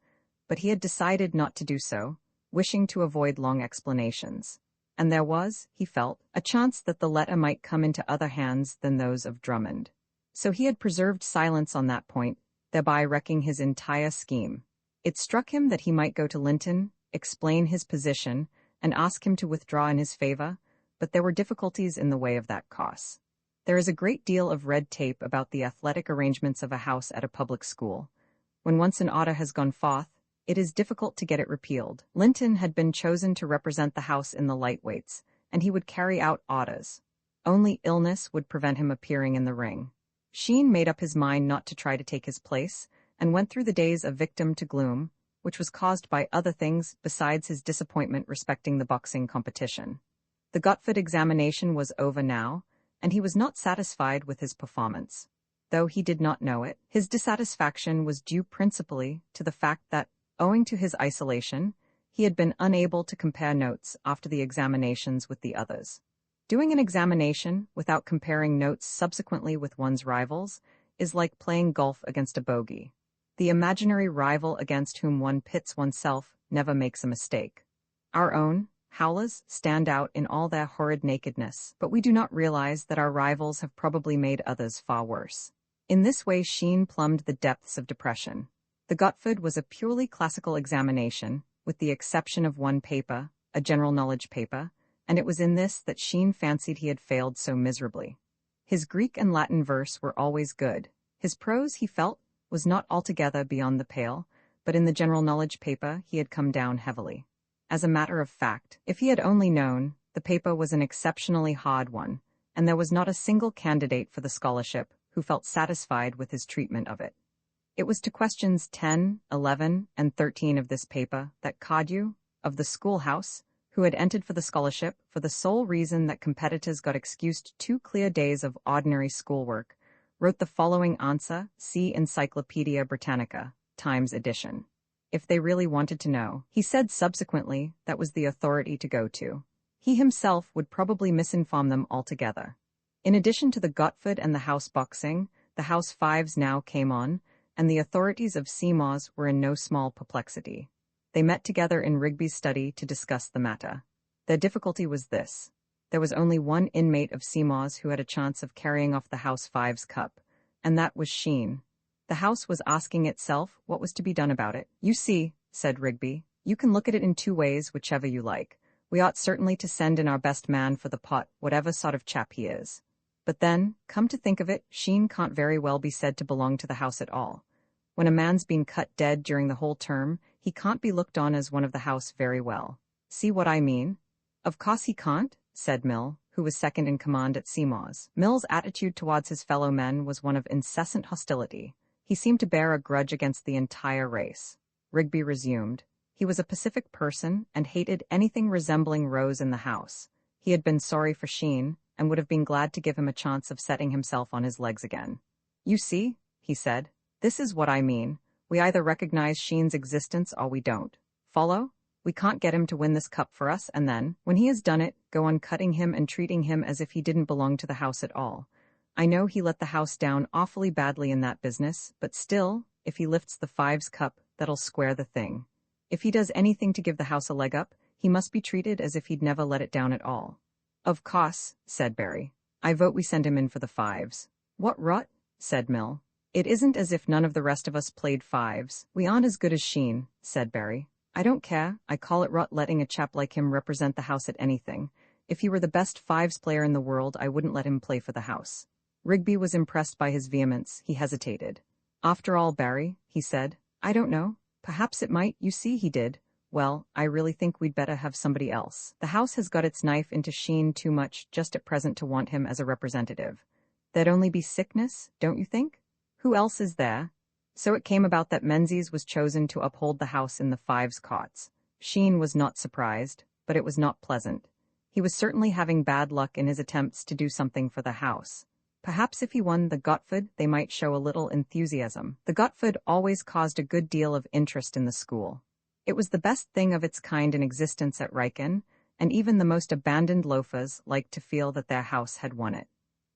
But he had decided not to do so, wishing to avoid long explanations. And there was, he felt, a chance that the letter might come into other hands than those of Drummond. So he had preserved silence on that point, thereby wrecking his entire scheme. It struck him that he might go to Linton, explain his position, and ask him to withdraw in his favor, but there were difficulties in the way of that cause. There is a great deal of red tape about the athletic arrangements of a house at a public school. When once an order has gone forth, it is difficult to get it repealed. Linton had been chosen to represent the house in the lightweights, and he would carry out orders. Only illness would prevent him appearing in the ring. Sheen made up his mind not to try to take his place, and went through the days a victim to gloom, which was caused by other things besides his disappointment respecting the boxing competition. The Gotford examination was over now, and he was not satisfied with his performance. Though he did not know it, his dissatisfaction was due principally to the fact that, owing to his isolation, he had been unable to compare notes after the examinations with the others. Doing an examination without comparing notes subsequently with one's rivals is like playing golf against a bogey. The imaginary rival against whom one pits oneself never makes a mistake. Our own, howlers, stand out in all their horrid nakedness, but we do not realize that our rivals have probably made others far worse. In this way Sheen plumbed the depths of depression. The Gotford was a purely classical examination, with the exception of one paper, a general knowledge paper, and it was in this that Sheen fancied he had failed so miserably. His Greek and Latin verse were always good. His prose, he felt, was not altogether beyond the pale, but in the general knowledge paper he had come down heavily. As a matter of fact, if he had only known, the paper was an exceptionally hard one, and there was not a single candidate for the scholarship who felt satisfied with his treatment of it. It was to questions 10, 11, and 13 of this paper that Cardew, of the schoolhouse, who had entered for the scholarship for the sole reason that competitors got excused 2 clear days of ordinary schoolwork, wrote the following answer, see Encyclopedia Britannica, Times edition. If they really wanted to know, he said subsequently, that was the authority to go to. He himself would probably misinform them altogether. In addition to the Gotford and the house boxing, the house fives now came on, and the authorities of Seamows were in no small perplexity. They met together in Rigby's study to discuss the matter. Their difficulty was this. There was only one inmate of Seamows who had a chance of carrying off the House Fives Cup, and that was Sheen. The house was asking itself what was to be done about it. You see, said Rigby, you can look at it in 2 ways, whichever you like. We ought certainly to send in our best man for the pot, whatever sort of chap he is. But then, come to think of it, Sheen can't very well be said to belong to the house at all. When a man's been cut dead during the whole term, he can't be looked on as one of the house very well. See what I mean? Of course he can't, said Mill, who was second in command at Seymour's. Mill's attitude towards his fellow men was one of incessant hostility. He seemed to bear a grudge against the entire race. Rigby resumed. He was a pacific person and hated anything resembling Rose in the house. He had been sorry for Sheen, and would have been glad to give him a chance of setting himself on his legs again. You see, he said, this is what I mean. We either recognize Sheen's existence or we don't. Follow? We can't get him to win this cup for us and then, when he has done it, go on cutting him and treating him as if he didn't belong to the house at all. I know he let the house down awfully badly in that business, but still, if he lifts the Fives Cup, that'll square the thing. If he does anything to give the house a leg up, he must be treated as if he'd never let it down at all. Of course, said Barry. I vote we send him in for the Fives. What rot? Said Mill. It isn't as if none of the rest of us played Fives. We aren't as good as Sheen, said Barry. I don't care. I call it rot letting a chap like him represent the house at anything. If he were the best Fives player in the world, I wouldn't let him play for the house. Rigby was impressed by his vehemence. He hesitated. After all, Barry, he said, I don't know. Perhaps it might. You see, he did. Well, I really think we'd better have somebody else. The house has got its knife into Sheen too much just at present to want him as a representative. There'd only be sickness, don't you think? Who else is there? So it came about that Menzies was chosen to uphold the house in the Fives cots. Sheen was not surprised, but it was not pleasant. He was certainly having bad luck in his attempts to do something for the house. Perhaps if he won the Gotford, they might show a little enthusiasm. The Gotford always caused a good deal of interest in the school. It was the best thing of its kind in existence at Wrykyn, and even the most abandoned loafers liked to feel that their house had won it.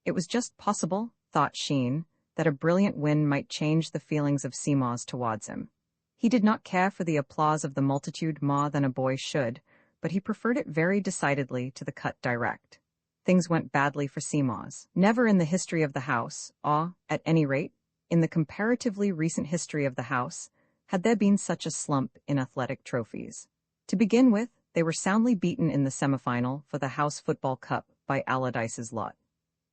It was just possible, thought Sheen, that a brilliant win might change the feelings of Seymour's towards him. He did not care for the applause of the multitude more than a boy should, but he preferred it very decidedly to the cut direct. Things went badly for Seymour's. Never in the history of the house, or, at any rate, in the comparatively recent history of the house, had there been such a slump in athletic trophies. To begin with, they were soundly beaten in the semifinal for the House Football Cup by Allardyce's lot.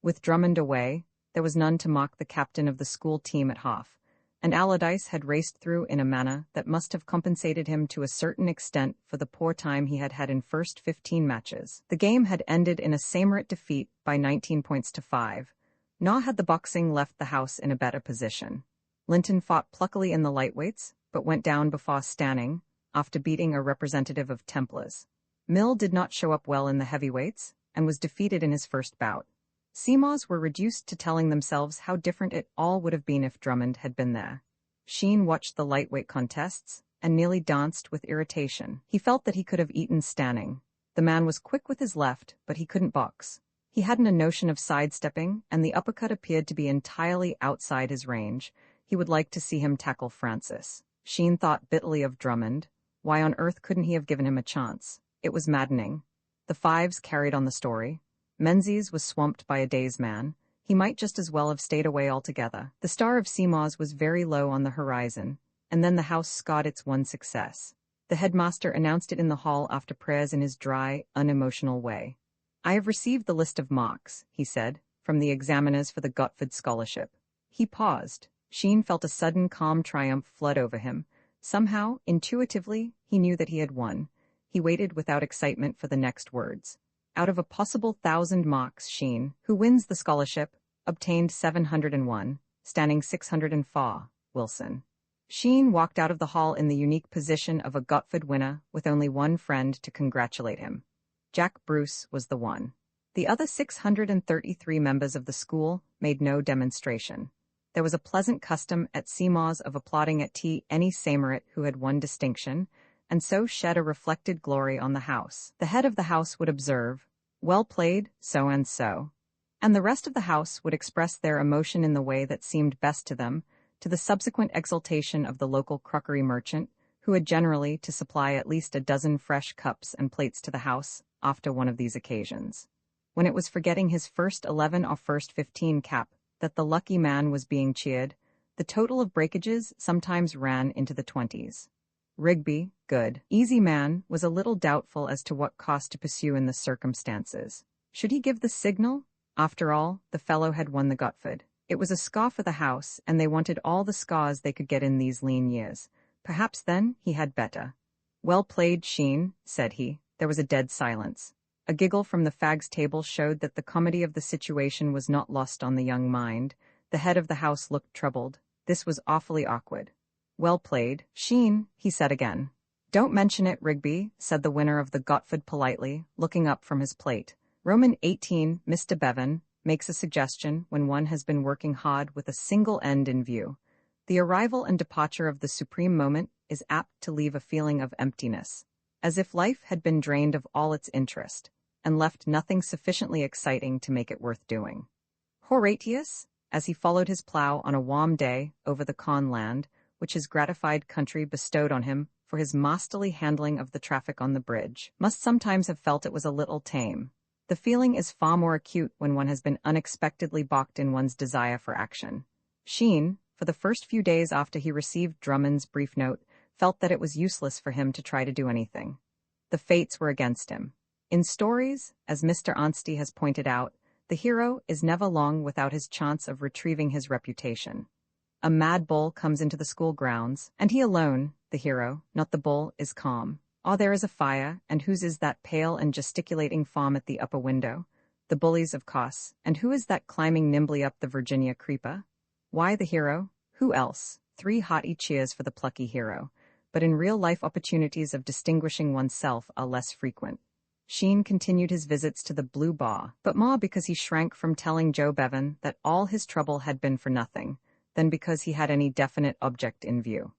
With Drummond away, there was none to mock the captain of the school team at half, and Allardyce had raced through in a manner that must have compensated him to a certain extent for the poor time he had had in first 15 matches. The game had ended in a Seymour defeat by 19 points to 5, nor had the boxing left the house in a better position. Linton fought pluckily in the lightweights, but went down before Stanning, after beating a representative of Templars. Mill did not show up well in the heavyweights, and was defeated in his first bout. Seymour's were reduced to telling themselves how different it all would have been if Drummond had been there. Sheen watched the lightweight contests, and nearly danced with irritation. He felt that he could have eaten Stanning. The man was quick with his left, but he couldn't box. He hadn't a notion of sidestepping, and the uppercut appeared to be entirely outside his range. He would like to see him tackle Francis. Sheen thought bitterly of Drummond. Why on earth couldn't he have given him a chance? It was maddening. The Fives carried on the story. Menzies was swamped by a day's man. He might just as well have stayed away altogether. The star of Seymour's was very low on the horizon, and then the house scored its one success. The headmaster announced it in the hall after prayers in his dry, unemotional way. I have received the list of marks, he said, from the examiners for the Gotford Scholarship. He paused. Sheen felt a sudden calm triumph flood over him. Somehow, intuitively, he knew that he had won. He waited without excitement for the next words. Out of a possible 1,000 marks, Sheen, who wins the scholarship, obtained 701, standing 604, Wilson. Sheen walked out of the hall in the unique position of a Gotford winner with only one friend to congratulate him. Jack Bruce was the one. The other 633 members of the school made no demonstration. There was a pleasant custom at Seymour's of applauding at tea any Seymourite who had won distinction, and so shed a reflected glory on the house. The head of the house would observe, "Well played, so and so," and the rest of the house would express their emotion in the way that seemed best to them, to the subsequent exultation of the local crockery merchant, who had generally to supply at least a dozen fresh cups and plates to the house after one of these occasions. When it was for getting his first 11 or first 15 cap that the lucky man was being cheered, the total of breakages sometimes ran into the 20s. Rigby, good, easy man, was a little doubtful as to what course to pursue in the circumstances. Should he give the signal? After all, the fellow had won the Gotford. It was a scar for the house, and they wanted all the scars they could get in these lean years. Perhaps then he had better. Well played, Sheen, said he. There was a dead silence. A giggle from the fag's table showed that the comedy of the situation was not lost on the young mind. The head of the house looked troubled. This was awfully awkward. Well played, Sheen, he said again. Don't mention it, Rigby, said the winner of the Gotford politely, looking up from his plate. Roman 18, Mr. Bevan, makes a suggestion when one has been working hard with a single end in view. The arrival and departure of the supreme moment is apt to leave a feeling of emptiness, as if life had been drained of all its interest, and left nothing sufficiently exciting to make it worth doing. Horatius, as he followed his plough on a warm day over the corn land, which his gratified country bestowed on him for his masterly handling of the traffic on the bridge, must sometimes have felt it was a little tame. The feeling is far more acute when one has been unexpectedly balked in one's desire for action. Sheen, for the first few days after he received Drummond's brief note, felt that it was useless for him to try to do anything. The fates were against him. In stories, as Mr. Anstey has pointed out, the hero is never long without his chance of retrieving his reputation. A mad bull comes into the school grounds, and he alone, the hero, not the bull, is calm. Ah, there is a fire, and whose is that pale and gesticulating form at the upper window? The bully's, of course. And who is that climbing nimbly up the Virginia creeper? Why, the hero. Who else? 3 hearty cheers for the plucky hero. But in real-life opportunities of distinguishing oneself are less frequent. Sheen continued his visits to the Blue Bar, but more because he shrank from telling Joe Bevan that all his trouble had been for nothing, than because he had any definite object in view.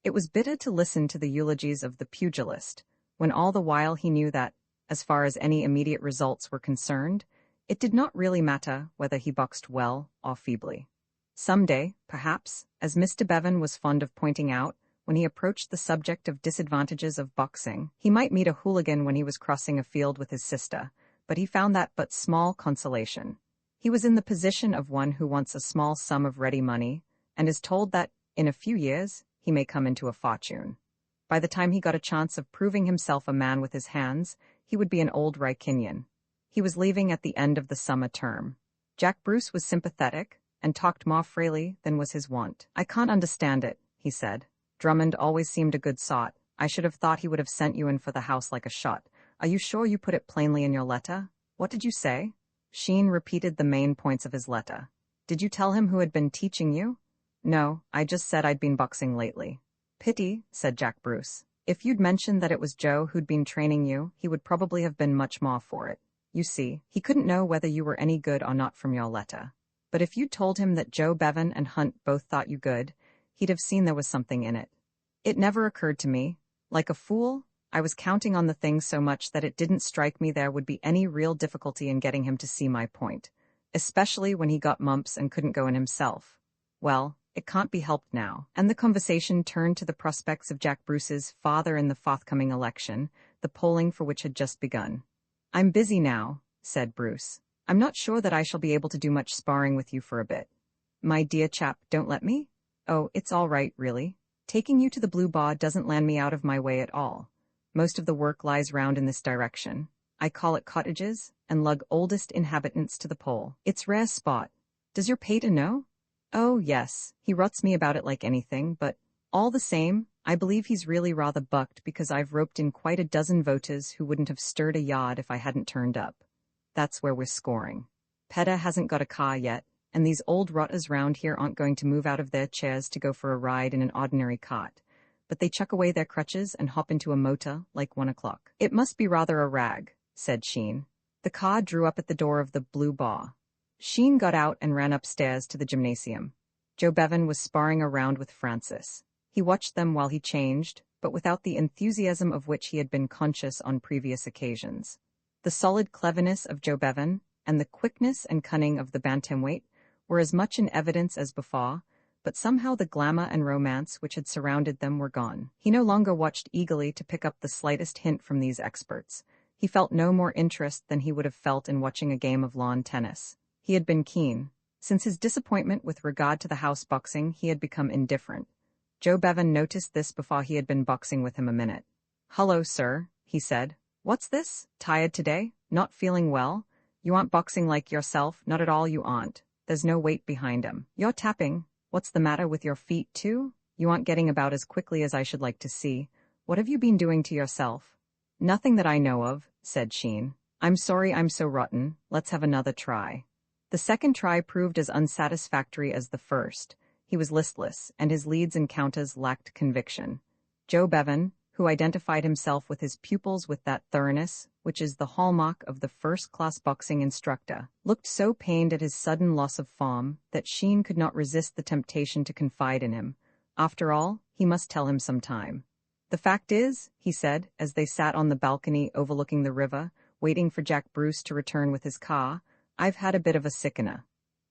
It was bitter to listen to the eulogies of the pugilist, when all the while he knew that, as far as any immediate results were concerned, it did not really matter whether he boxed well or feebly. Some day, perhaps, as Mr. Bevan was fond of pointing out, when he approached the subject of disadvantages of boxing, he might meet a hooligan when he was crossing a field with his sister, but he found that but small consolation. He was in the position of one who wants a small sum of ready money, and is told that, in a few years, he may come into a fortune. By the time he got a chance of proving himself a man with his hands, he would be an old Rykinian. He was leaving at the end of the summer term. Jack Bruce was sympathetic, and talked more freely than was his wont. I can't understand it, he said. Drummond always seemed a good sort. I should have thought he would have sent you in for the house like a shot. Are you sure you put it plainly in your letter? What did you say? Sheen repeated the main points of his letter. Did you tell him who had been teaching you? No, I just said I'd been boxing lately. Pity, said Jack Bruce. If you'd mentioned that it was Joe who'd been training you, he would probably have been much more for it. You see, he couldn't know whether you were any good or not from your letter. But if you'd told him that Joe Bevan and Hunt both thought you good, he'd have seen there was something in it. It never occurred to me. Like a fool, I was counting on the thing so much that it didn't strike me there would be any real difficulty in getting him to see my point, especially when he got mumps and couldn't go in himself. Well, it can't be helped now. And the conversation turned to the prospects of Jack Bruce's father in the forthcoming election, the polling for which had just begun. I'm busy now, said Bruce. I'm not sure that I shall be able to do much sparring with you for a bit. My dear chap, don't let me? Oh, it's all right, really. Taking you to the Blue Bar doesn't land me out of my way at all. Most of the work lies round in this direction. I call it cottages, and lug oldest inhabitants to the pole. It's rare spot. Does your pater know? Oh, yes, he rots me about it like anything, but, all the same, I believe he's really rather bucked because I've roped in quite a dozen voters who wouldn't have stirred a yard if I hadn't turned up. That's where we're scoring. Peta hasn't got a car yet, and these old rotters round here aren't going to move out of their chairs to go for a ride in an ordinary cart, but they chuck away their crutches and hop into a motor like 1 o'clock. It must be rather a rag, said Sheen. The car drew up at the door of the Blue Bar. Sheen got out and ran upstairs to the gymnasium. Joe Bevan was sparring around with Francis. He watched them while he changed, but without the enthusiasm of which he had been conscious on previous occasions. The solid cleverness of Joe Bevan and the quickness and cunning of the bantamweight were as much in evidence as before, but somehow the glamour and romance which had surrounded them were gone. He no longer watched eagerly to pick up the slightest hint from these experts. He felt no more interest than he would have felt in watching a game of lawn tennis. He had been keen. Since his disappointment with regard to the house boxing, he had become indifferent. Joe Bevan noticed this before he had been boxing with him a minute. "Hullo, sir," he said. "What's this? Tired today? Not feeling well? You aren't boxing like yourself, not at all you aren't. There's no weight behind him. You're tapping. What's the matter with your feet too? You aren't getting about as quickly as I should like to see. What have you been doing to yourself? Nothing that I know of, said Sheen. I'm sorry I'm so rotten, let's have another try. The second try proved as unsatisfactory as the first. He was listless, and his leads and counters lacked conviction. Joe Bevan, who identified himself with his pupils with that thoroughness, which is the hallmark of the first-class boxing instructor, looked so pained at his sudden loss of form that Sheen could not resist the temptation to confide in him. After all, he must tell him some time. The fact is, he said, as they sat on the balcony overlooking the river, waiting for Jack Bruce to return with his car, I've had a bit of a sickener.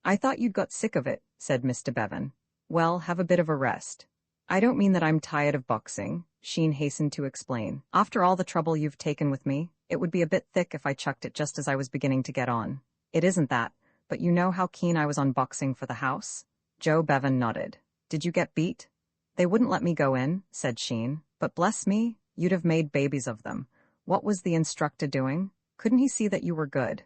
I thought you'd got sick of it, said Mr. Bevan. Well, have a bit of a rest. I don't mean that I'm tired of boxing, Sheen hastened to explain. After all the trouble you've taken with me, it would be a bit thick if I chucked it just as I was beginning to get on. It isn't that, but you know how keen I was on boxing for the house? Joe Bevan nodded. Did you get beat? They wouldn't let me go in, said Sheen, but bless me, you'd have made babies of them. What was the instructor doing? Couldn't he see that you were good?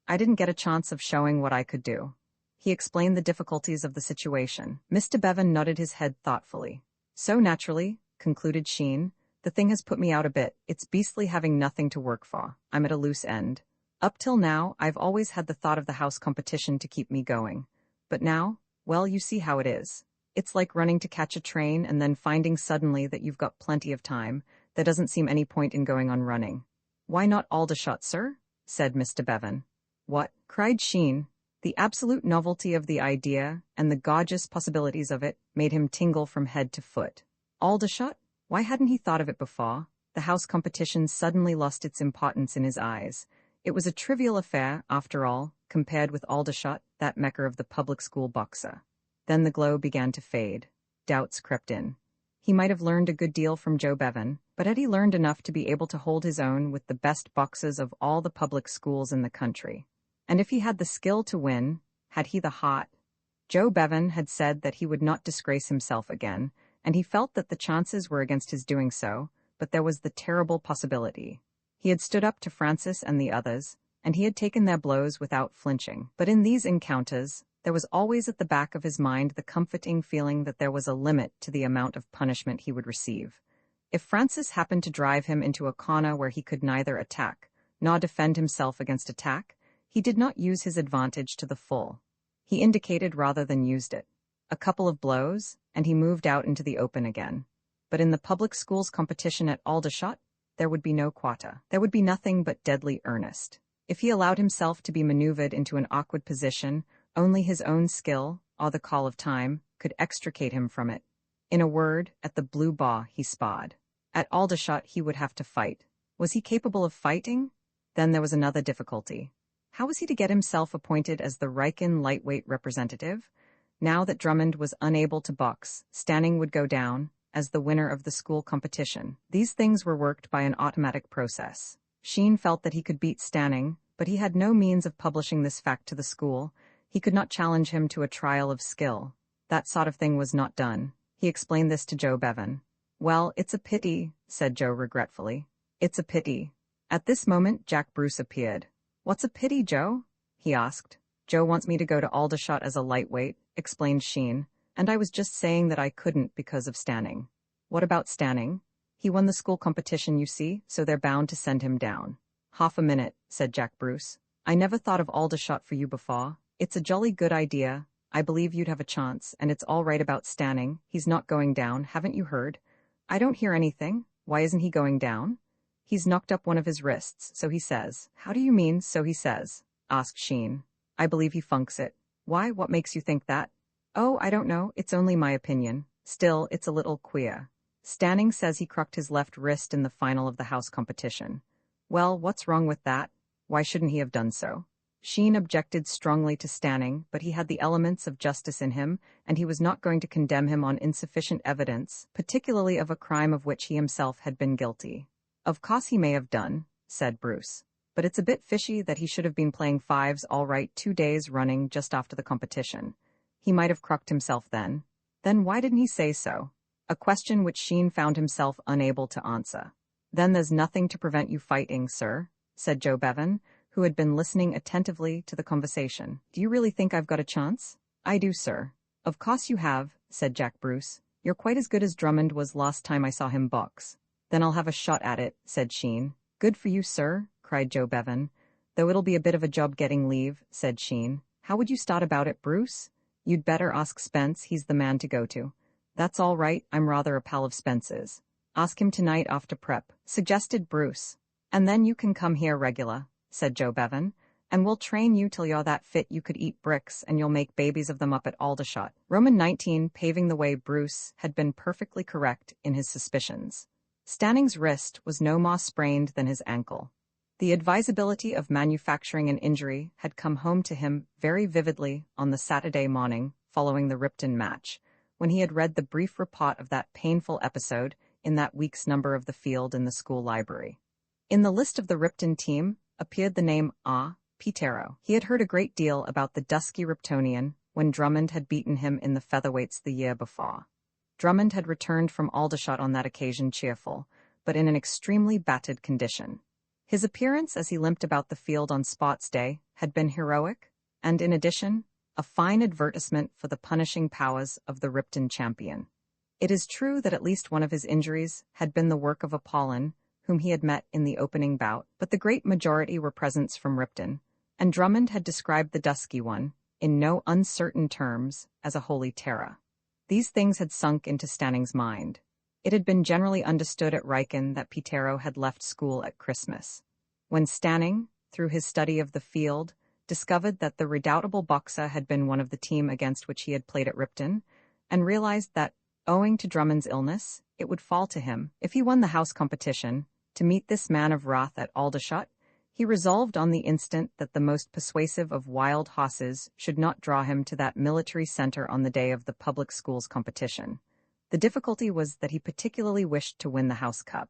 I didn't get a chance of showing what I could do. He explained the difficulties of the situation. Mr. Bevan nodded his head thoughtfully. So naturally, concluded Sheen, the thing has put me out a bit. It's beastly having nothing to work for. I'm at a loose end. Up till now, I've always had the thought of the house competition to keep me going. But now, well, you see how it is. It's like running to catch a train and then finding suddenly that you've got plenty of time. There doesn't seem any point in going on running. Why not Aldershot, sir? Said Mr. Bevan. What? Cried Sheen. The absolute novelty of the idea and the gorgeous possibilities of it made him tingle from head to foot. Aldershot? Why hadn't he thought of it before? The house competition suddenly lost its importance in his eyes. It was a trivial affair, after all, compared with Aldershot, that mecca of the public school boxer. Then the glow began to fade. Doubts crept in. He might have learned a good deal from Joe Bevan, but had he learned enough to be able to hold his own with the best boxers of all the public schools in the country? And if he had the skill to win, had he the heart? Joe Bevan had said that he would not disgrace himself again, and he felt that the chances were against his doing so, but there was the terrible possibility. He had stood up to Francis and the others, and he had taken their blows without flinching. But in these encounters, there was always at the back of his mind the comforting feeling that there was a limit to the amount of punishment he would receive. If Francis happened to drive him into a corner where he could neither attack nor defend himself against attack, he did not use his advantage to the full. He indicated rather than used it. A couple of blows, and he moved out into the open again. But in the public schools competition at Aldershot, there would be no quarter. There would be nothing but deadly earnest. If he allowed himself to be maneuvered into an awkward position, only his own skill, or the call of time, could extricate him from it. In a word, at the Blue Bar he sparred. At Aldershot he would have to fight. Was he capable of fighting? Then there was another difficulty. How was he to get himself appointed as the Riken lightweight representative? Now that Drummond was unable to box, Stanning would go down as the winner of the school competition. These things were worked by an automatic process. Sheen felt that he could beat Stanning, but he had no means of publishing this fact to the school. He could not challenge him to a trial of skill. That sort of thing was not done. He explained this to Joe Bevan. Well, it's a pity, said Joe regretfully. It's a pity. At this moment, Jack Bruce appeared. What's a pity, Joe? He asked. Joe wants me to go to Aldershot as a lightweight, explained Sheen, and I was just saying that I couldn't because of Stanning. What about Stanning? He won the school competition, you see, so they're bound to send him down. Half a minute, said Jack Bruce. I never thought of Aldershot for you before. It's a jolly good idea. I believe you'd have a chance, and it's all right about Stanning. He's not going down, haven't you heard? I don't hear anything. Why isn't he going down? He's knocked up one of his wrists, so he says. How do you mean, so he says? Asked Sheen. I believe he funks it. Why, what makes you think that? Oh, I don't know, it's only my opinion. Still, it's a little queer. Stanning says he cracked his left wrist in the final of the house competition. Well, what's wrong with that? Why shouldn't he have done so? Sheen objected strongly to Stanning, but he had the elements of justice in him, and he was not going to condemn him on insufficient evidence, particularly of a crime of which he himself had been guilty. Of course he may have done, said Bruce. But it's a bit fishy that he should have been playing fives all right 2 days running just after the competition. He might have crocked himself then. Then why didn't he say so? A question which Sheen found himself unable to answer. Then there's nothing to prevent you fighting, sir, said Joe Bevan, who had been listening attentively to the conversation. "Do you really think I've got a chance?" "I do, sir." "Of course you have," said Jack Bruce. "You're quite as good as Drummond was last time I saw him box." "Then I'll have a shot at it," said Sheen. "Good for you, sir," cried Joe Bevan. "Though it'll be a bit of a job getting leave," said Sheen. "How would you start about it, Bruce?" "You'd better ask Spence, he's the man to go to." "That's all right, I'm rather a pal of Spence's." "Ask him tonight after prep," suggested Bruce. "And then you can come here regular," said Joe Bevan, "and we'll train you till you're that fit you could eat bricks and you'll make babies of them up at Aldershot." Roman 19, paving the way. Bruce had been perfectly correct in his suspicions. Stanning's wrist was no more sprained than his ankle. The advisability of manufacturing an injury had come home to him very vividly on the Saturday morning following the Ripton match, when he had read the brief report of that painful episode in that week's number of the Field in the school library. In the list of the Ripton team appeared the name Pitero. He had heard a great deal about the dusky Riptonian when Drummond had beaten him in the featherweights the year before. Drummond had returned from Aldershot on that occasion cheerful, but in an extremely battered condition. His appearance as he limped about the field on Sports Day had been heroic, and in addition, a fine advertisement for the punishing powers of the Ripton champion. It is true that at least one of his injuries had been the work of Apollon, whom he had met in the opening bout, but the great majority were presents from Ripton, and Drummond had described the dusky one, in no uncertain terms, as a holy terror. These things had sunk into Stanning's mind. It had been generally understood at Riken that Pitero had left school at Christmas. When Stanning, through his study of the field, discovered that the redoubtable boxer had been one of the team against which he had played at Ripton, and realized that, owing to Drummond's illness, it would fall to him, if he won the house competition, to meet this man of wrath at Aldershot, he resolved on the instant that the most persuasive of wild horses should not draw him to that military center on the day of the public schools competition. The difficulty was that he particularly wished to win the House Cup.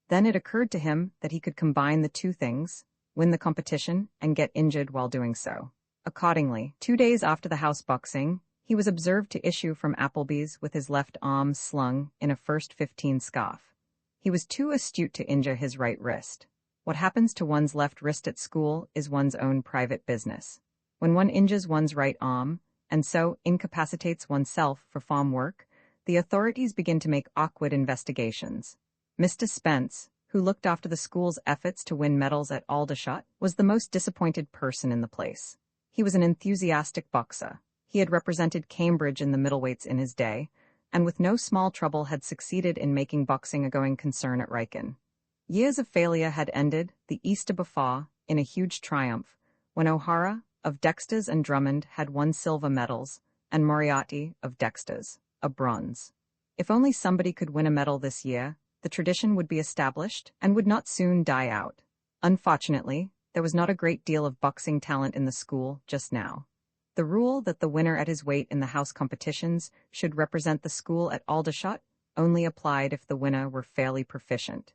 Then it occurred to him that he could combine the two things, win the competition and get injured while doing so. Accordingly, 2 days after the house boxing, he was observed to issue from Appleby's with his left arm slung in a first 15 scarf. He was too astute to injure his right wrist. What happens to one's left wrist at school is one's own private business. When one injures one's right arm, and so incapacitates oneself for farm work, the authorities begin to make awkward investigations. Mr. Spence, who looked after the school's efforts to win medals at Aldershot, was the most disappointed person in the place. He was an enthusiastic boxer. He had represented Cambridge in the middleweights in his day, and with no small trouble had succeeded in making boxing a going concern at Riken. Years of failure had ended, the Easter before, in a huge triumph, when O'Hara, of Dexter's and Drummond, had won silver medals, and Moriarty, of Dexter's, a bronze. If only somebody could win a medal this year, the tradition would be established and would not soon die out. Unfortunately, there was not a great deal of boxing talent in the school just now. The rule that the winner at his weight in the house competitions should represent the school at Aldershot only applied if the winner were fairly proficient.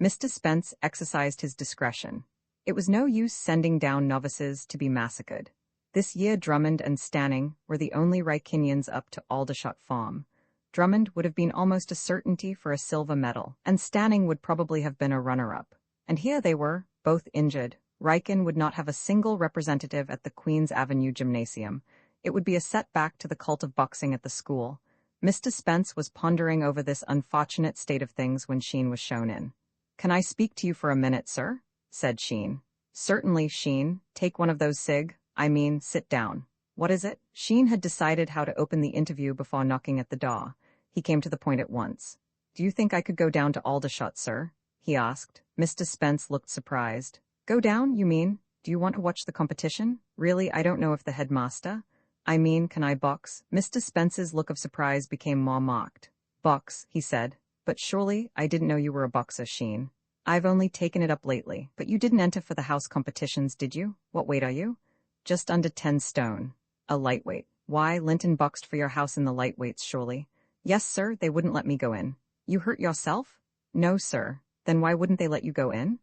Mr. Spence exercised his discretion. It was no use sending down novices to be massacred. This year Drummond and Stanning were the only Rykinians up to Aldershot form. Drummond would have been almost a certainty for a silver medal, and Stanning would probably have been a runner-up. And here they were, both injured. Riken would not have a single representative at the Queen's Avenue Gymnasium. It would be a setback to the cult of boxing at the school. Mr. Spence was pondering over this unfortunate state of things when Sheen was shown in. "Can I speak to you for a minute, sir?" said Sheen. "Certainly, Sheen. Take one of those sit down." "What is it?" Sheen had decided how to open the interview before knocking at the door. He came to the point at once. "Do you think I could go down to Aldershot, sir?" he asked. Mr. Spence looked surprised. "Go down, you mean? Do you want to watch the competition? Really, I don't know if the headmaster—" "Can I box?" Mr. Spence's look of surprise became more marked. "Box," he said. "But surely, I didn't know you were a boxer, Sheen. I've only taken it up lately. But you didn't enter for the house competitions, did you? What weight are you?" "Just under 10 stone. A lightweight." "Why, Linton boxed for your house in the lightweights, surely?" "Yes, sir, they wouldn't let me go in." "You hurt yourself?" "No, sir." "Then why wouldn't they let you go in?"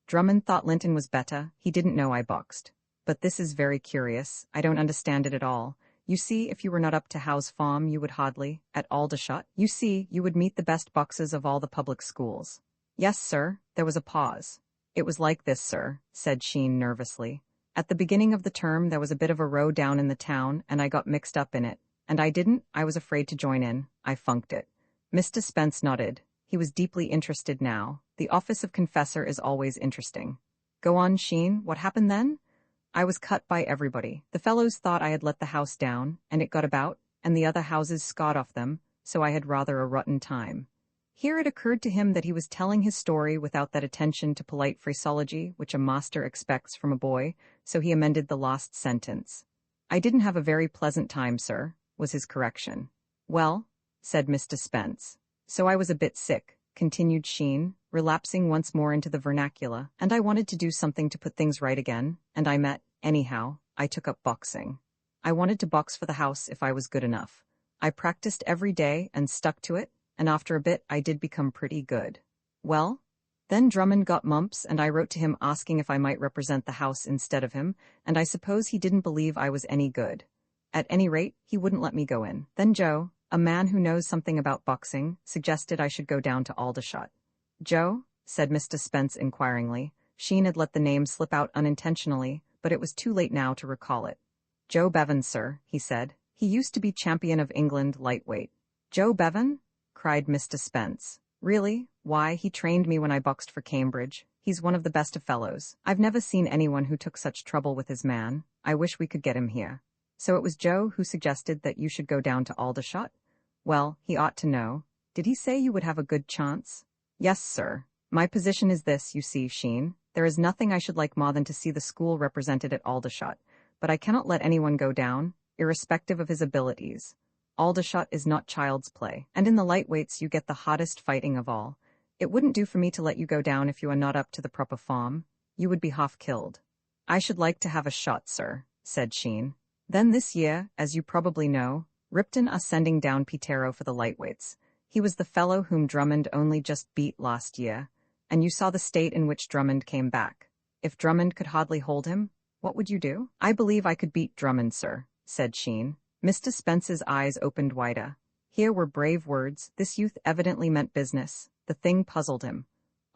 "Drummond thought Linton was better. He didn't know I boxed." "But this is very curious. I don't understand it at all. You see, if you were not up to Howe's form, you would hardly, at Aldershot. You see, you would meet the best boxers of all the public schools." "Yes, sir." There was a pause. It was like this, sir, said Sheen nervously. At the beginning of the term there was a bit of a row down in the town and I got mixed up in it. And I was afraid to join in. I funked it. Mr. Spence nodded. He was deeply interested now. The office of confessor is always interesting. Go on, Sheen, what happened then? I was cut by everybody. The fellows thought I had let the house down, and it got about, and the other houses scot off them, so I had rather a rotten time. Here it occurred to him that he was telling his story without that attention to polite phraseology which a master expects from a boy, so he amended the last sentence. I didn't have a very pleasant time, sir, was his correction. Well, said Mr. Spence. So I was a bit sick, continued Sheen, relapsing once more into the vernacular, and I wanted to do something to put things right again, and I took up boxing. I wanted to box for the house if I was good enough. I practiced every day and stuck to it, and after a bit I did become pretty good. Well, then Drummond got mumps and I wrote to him asking if I might represent the house instead of him, and I suppose he didn't believe I was any good. At any rate, he wouldn't let me go in. Then Joe, a man who knows something about boxing, suggested I should go down to Aldershot. Joe? Said Mr. Spence inquiringly. Sheen had let the name slip out unintentionally, but it was too late now to recall it. Joe Bevan, sir, he said. He used to be champion of England lightweight. Joe Bevan? Cried Mr. Spence. Really? Why, he trained me when I boxed for Cambridge. He's one of the best of fellows. I've never seen anyone who took such trouble with his man. I wish we could get him here. So it was Joe who suggested that you should go down to Aldershot? Well, he ought to know. Did he say you would have a good chance? Yes, sir. My position is this, you see, Sheen. There is nothing I should like more than to see the school represented at Aldershot, but I cannot let anyone go down, irrespective of his abilities. Aldershot is not child's play, and in the lightweights you get the hottest fighting of all. It wouldn't do for me to let you go down if you are not up to the proper form. You would be half killed. I should like to have a shot, sir, said Sheen. Then this year, as you probably know, Ripton are sending down Pitero for the lightweights. He was the fellow whom Drummond only just beat last year, and you saw the state in which Drummond came back. If Drummond could hardly hold him, what would you do? I believe I could beat Drummond, sir, said Sheen. Mr. Spence's eyes opened wider. Here were brave words. This youth evidently meant business. The thing puzzled him.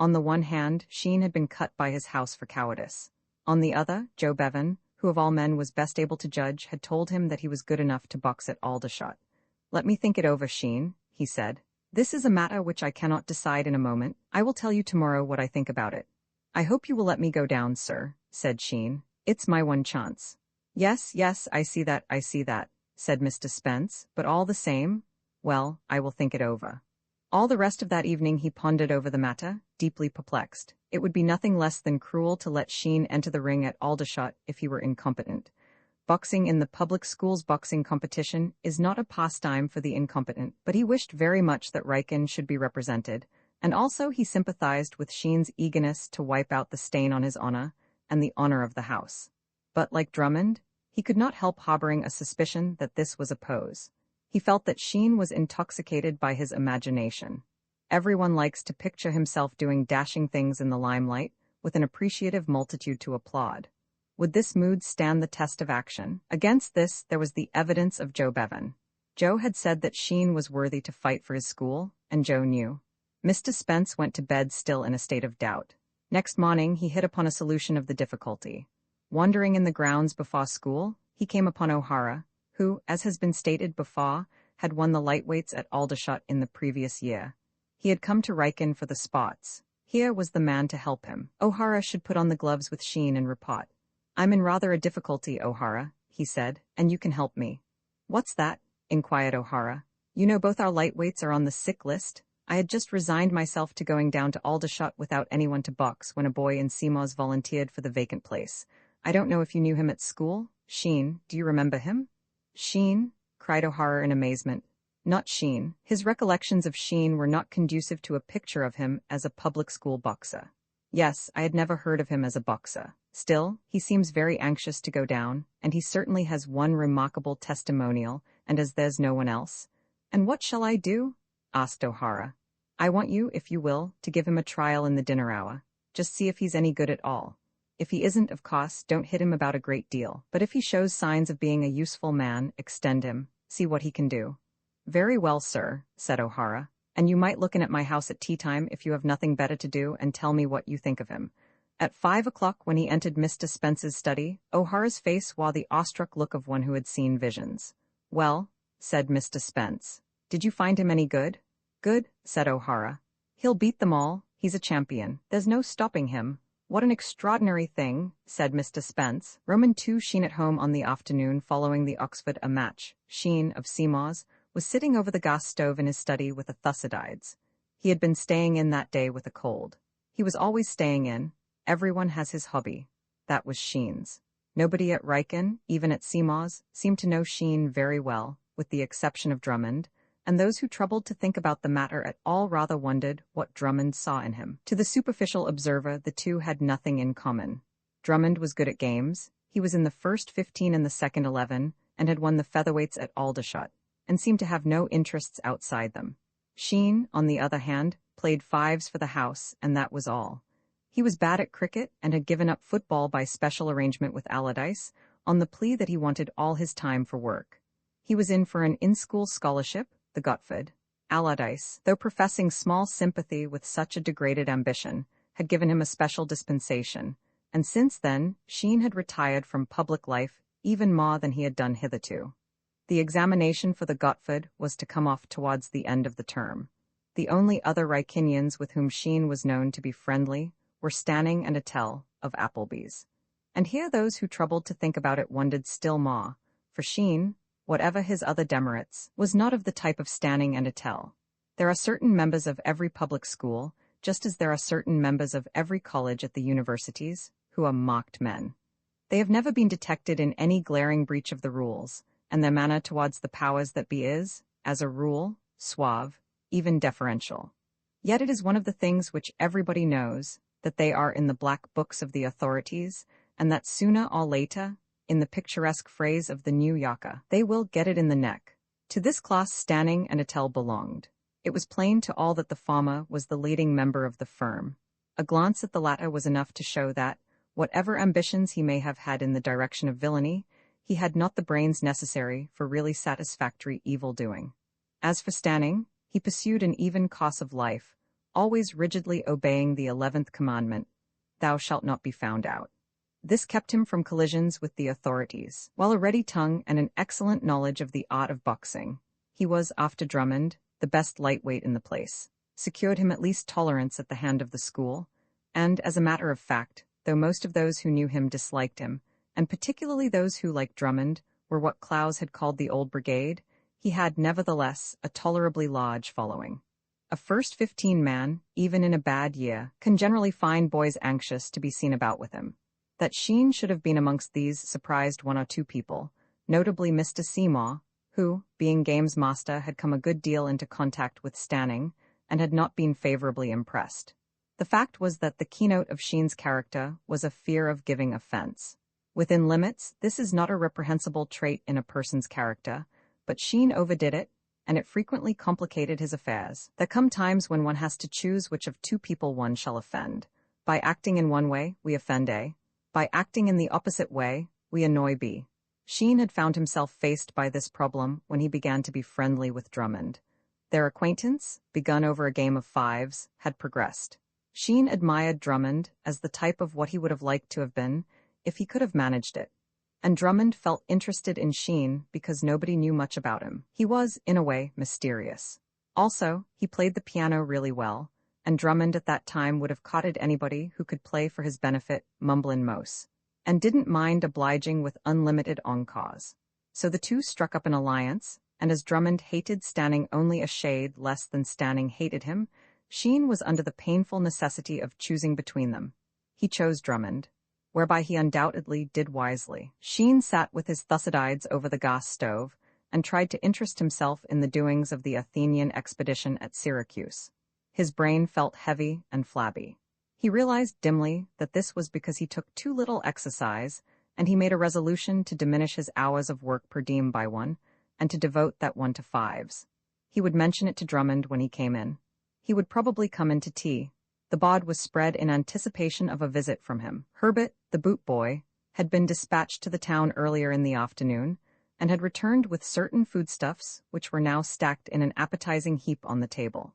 On the one hand, Sheen had been cut by his house for cowardice. On the other, Joe Bevan, who of all men was best able to judge, had told him that he was good enough to box at Aldershot. Let me think it over, Sheen, he said. This is a matter which I cannot decide in a moment. I will tell you tomorrow what I think about it. I hope you will let me go down, sir, said Sheen. It's my one chance. Yes, I see that, said Mr. Spence, but all the same, well, I will think it over. All the rest of that evening he pondered over the matter, deeply perplexed. It would be nothing less than cruel to let Sheen enter the ring at Aldershot if he were incompetent. Boxing in the public school's boxing competition is not a pastime for the incompetent, but he wished very much that Riken should be represented, and also he sympathized with Sheen's eagerness to wipe out the stain on his honor and the honor of the house. But like Drummond, he could not help harboring a suspicion that this was a pose. He felt that Sheen was intoxicated by his imagination. Everyone likes to picture himself doing dashing things in the limelight, with an appreciative multitude to applaud. Would this mood stand the test of action? Against this, there was the evidence of Joe Bevan. Joe had said that Sheen was worthy to fight for his school, and Joe knew. Mr. Spence went to bed still in a state of doubt. Next morning, he hit upon a solution of the difficulty. Wandering in the grounds before school, he came upon O'Hara, who, as has been stated before, had won the lightweights at Aldershot in the previous year. He had come to Riken for the spots. Here was the man to help him. O'Hara should put on the gloves with Sheen and repot. I'm in rather a difficulty, O'Hara, he said, and you can help me. What's that? Inquired O'Hara. You know both our lightweights are on the sick list. I had just resigned myself to going down to Aldershot without anyone to box when a boy in Seymour's volunteered for the vacant place. I don't know if you knew him at school. Sheen, do you remember him? Sheen? Cried O'Hara in amazement. Not Sheen. His recollections of Sheen were not conducive to a picture of him as a public school boxer. Yes, I had never heard of him as a boxer. Still, he seems very anxious to go down, and he certainly has one remarkable testimonial, and as there's no one else. And what shall I do? Asked O'Hara. I want you, if you will, to give him a trial in the dinner hour. Just see if he's any good at all. If he isn't, of course, don't hit him about a great deal. But if he shows signs of being a useful man, extend him. See what he can do. Very well, sir, said O'Hara. And you might look in at my house at tea time if you have nothing better to do and tell me what you think of him. At 5 o'clock, when he entered Mr. Spence's study, O'Hara's face wore the awestruck look of one who had seen visions. "Well," said Mr. Spence, "did you find him any good?" "Good," said O'Hara. "He'll beat them all. He's a champion. There's no stopping him." "What an extraordinary thing," said Mr. Spence. Roman II Sheen at home on the afternoon following the Oxford A match. Sheen, of Seymour's, was sitting over the gas stove in his study with a Thucydides. He had been staying in that day with a cold. He was always staying in. Everyone has his hobby. That was Sheen's. Nobody at Riken, even at Seymour's, seemed to know Sheen very well, with the exception of Drummond, and those who troubled to think about the matter at all rather wondered what Drummond saw in him. To the superficial observer, the two had nothing in common. Drummond was good at games. He was in the first 15 and the second 11, and had won the featherweights at Aldershot, and seemed to have no interests outside them. Sheen, on the other hand, played fives for the house, and that was all. He was bad at cricket and had given up football by special arrangement with Allardyce, on the plea that he wanted all his time for work. He was in for an in-school scholarship, the Gotford. Allardyce, though professing small sympathy with such a degraded ambition, had given him a special dispensation, and since then Sheen had retired from public life even more than he had done hitherto. The examination for the Gotford was to come off towards the end of the term. The only other Rykinians with whom Sheen was known to be friendly were Stanning and Attell, of Appleby's. And here those who troubled to think about it wondered still more, for Sheen, whatever his other demerits, was not of the type of Stanning and Attell. There are certain members of every public school, just as there are certain members of every college at the universities, who are marked men. They have never been detected in any glaring breach of the rules, and their manner towards the powers that be is, as a rule, suave, even deferential. Yet it is one of the things which everybody knows, that they are in the black books of the authorities, and that sooner or later, in the picturesque phrase of the New Yorker, they will get it in the neck. To this class Stanning and Attell belonged. It was plain to all that the former was the leading member of the firm. A glance at the latter was enough to show that, whatever ambitions he may have had in the direction of villainy, he had not the brains necessary for really satisfactory evil-doing. As for Stanning, he pursued an even course of life, always rigidly obeying the 11th commandment, "Thou shalt not be found out." This kept him from collisions with the authorities, while a ready tongue and an excellent knowledge of the art of boxing. He was, after Drummond, the best lightweight in the place, secured him at least tolerance at the hand of the school, and, as a matter of fact, though most of those who knew him disliked him, and particularly those who, like Drummond, were what Clowes had called the Old Brigade, he had nevertheless a tolerably large following. A first 15 man, even in a bad year, can generally find boys anxious to be seen about with him. That Sheen should have been amongst these surprised one or two people, notably Mr. Seymour, who, being games master, had come a good deal into contact with Stanning, and had not been favorably impressed. The fact was that the keynote of Sheen's character was a fear of giving offense. Within limits, this is not a reprehensible trait in a person's character, but Sheen overdid it, and it frequently complicated his affairs. There come times when one has to choose which of two people one shall offend. By acting in one way, we offend A. By acting in the opposite way, we annoy B. Sheen had found himself faced by this problem when he began to be friendly with Drummond. Their acquaintance, begun over a game of fives, had progressed. Sheen admired Drummond as the type of what he would have liked to have been if he could have managed it. And Drummond felt interested in Sheen because nobody knew much about him. He was, in a way, mysterious. Also, he played the piano really well, and Drummond at that time would have courted anybody who could play for his benefit, mumblin' mos, and didn't mind obliging with unlimited encores. So the two struck up an alliance, and as Drummond hated Stanning only a shade less than Stanning hated him, Sheen was under the painful necessity of choosing between them. He chose Drummond, whereby he undoubtedly did wisely. Sheen sat with his Thucydides over the gas stove, and tried to interest himself in the doings of the Athenian expedition at Syracuse. His brain felt heavy and flabby. He realized dimly that this was because he took too little exercise, and he made a resolution to diminish his hours of work per diem by one, and to devote that one to fives. He would mention it to Drummond when he came in. He would probably come in to tea. The bod was spread in anticipation of a visit from him. Herbert, the boot boy, had been dispatched to the town earlier in the afternoon, and had returned with certain foodstuffs which were now stacked in an appetizing heap on the table.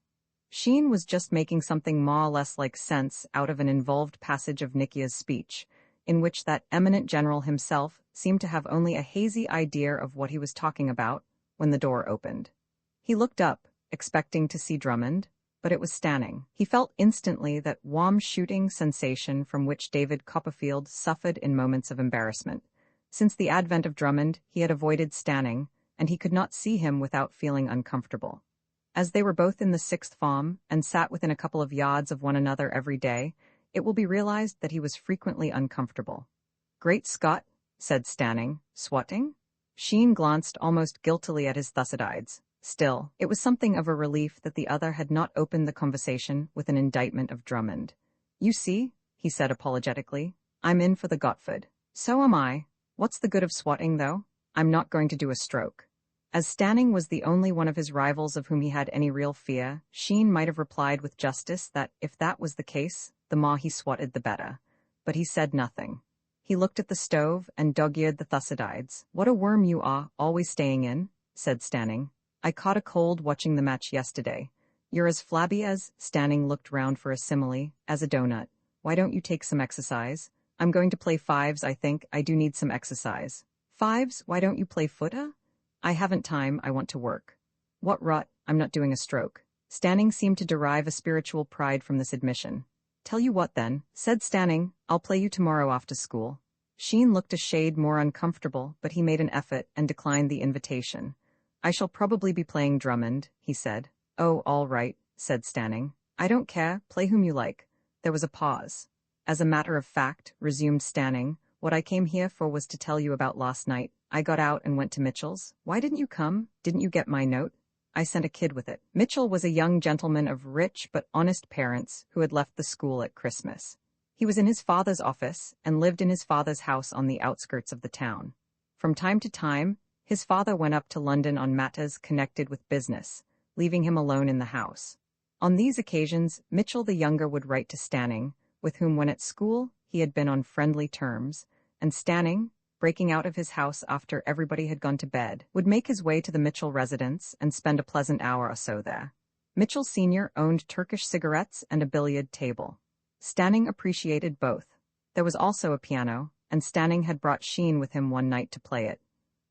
Sheen was just making something more or less like sense out of an involved passage of Nikia's speech, in which that eminent general himself seemed to have only a hazy idea of what he was talking about when the door opened. He looked up, expecting to see Drummond, but it was Stanning. He felt instantly that warm shooting sensation from which David Copperfield suffered in moments of embarrassment. Since the advent of Drummond, he had avoided Stanning, and he could not see him without feeling uncomfortable. As they were both in the sixth form and sat within a couple of yards of one another every day, it will be realized that he was frequently uncomfortable. "Great Scott," said Stanning, "swatting?" Sheen glanced almost guiltily at his Thucydides. Still, it was something of a relief that the other had not opened the conversation with an indictment of Drummond. "You see," he said apologetically, "I'm in for the Gotford." "So am I. What's the good of swatting, though? I'm not going to do a stroke." As Stanning was the only one of his rivals of whom he had any real fear, Sheen might have replied with justice that if that was the case, the more he swatted the better. But he said nothing. He looked at the stove and dog-eared the Thucydides. "What a worm you are, always staying in," said Stanning. "I caught a cold watching the match yesterday. You're as flabby as," Stanning looked round for a simile, "as a donut. Why don't you take some exercise?" "I'm going to play fives, I think. I do need some exercise." "Fives? Why don't you play footer?" "I haven't time, I want to work." "What rot, I'm not doing a stroke." Stanning seemed to derive a spiritual pride from this admission. "Tell you what then," said Stanning, "I'll play you tomorrow after school." Sheen looked a shade more uncomfortable, but he made an effort and declined the invitation. "I shall probably be playing Drummond," he said. "Oh, all right," said Stanning. "I don't care, play whom you like." There was a pause. "As a matter of fact," resumed Stanning, "what I came here for was to tell you about last night. I got out and went to Mitchell's." "Why didn't you come? Didn't you get my note?" "I sent a kid with it." Mitchell was a young gentleman of rich but honest parents who had left the school at Christmas. He was in his father's office and lived in his father's house on the outskirts of the town. From time to time, his father went up to London on matters connected with business, leaving him alone in the house. On these occasions, Mitchell the younger would write to Stanning, with whom when at school he had been on friendly terms, and Stanning, breaking out of his house after everybody had gone to bed, would make his way to the Mitchell residence and spend a pleasant hour or so there. Mitchell Sr. owned Turkish cigarettes and a billiard table. Stanning appreciated both. There was also a piano, and Stanning had brought Sheen with him one night to play it.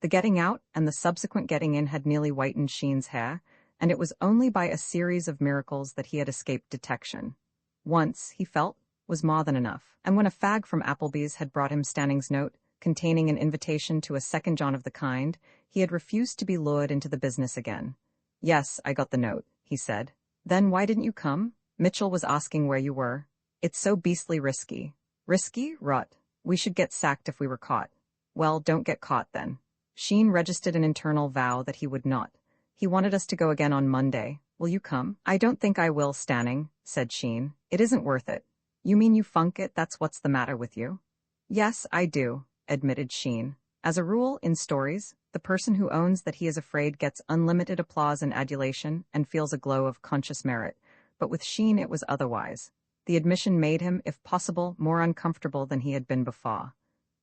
The getting out and the subsequent getting in had nearly whitened Sheen's hair, and it was only by a series of miracles that he had escaped detection. Once, he felt, was more than enough, and when a fag from Appleby's had brought him Stanning's note, containing an invitation to a second John of the kind, he had refused to be lured into the business again. "Yes, I got the note," he said. "Then why didn't you come?" Mitchell was asking where you were. "It's so beastly risky." "Risky? Rot. We should get sacked if we were caught." "Well, don't get caught then." Sheen registered an internal vow that he would not. "He wanted us to go again on Monday. Will you come?" "I don't think I will, Stanning," said Sheen. "It isn't worth it." "You mean you funk it, that's what's the matter with you?" "Yes, I do," admitted Sheen. As a rule, in stories, the person who owns that he is afraid gets unlimited applause and adulation and feels a glow of conscious merit. But with Sheen it was otherwise. The admission made him, if possible, more uncomfortable than he had been before.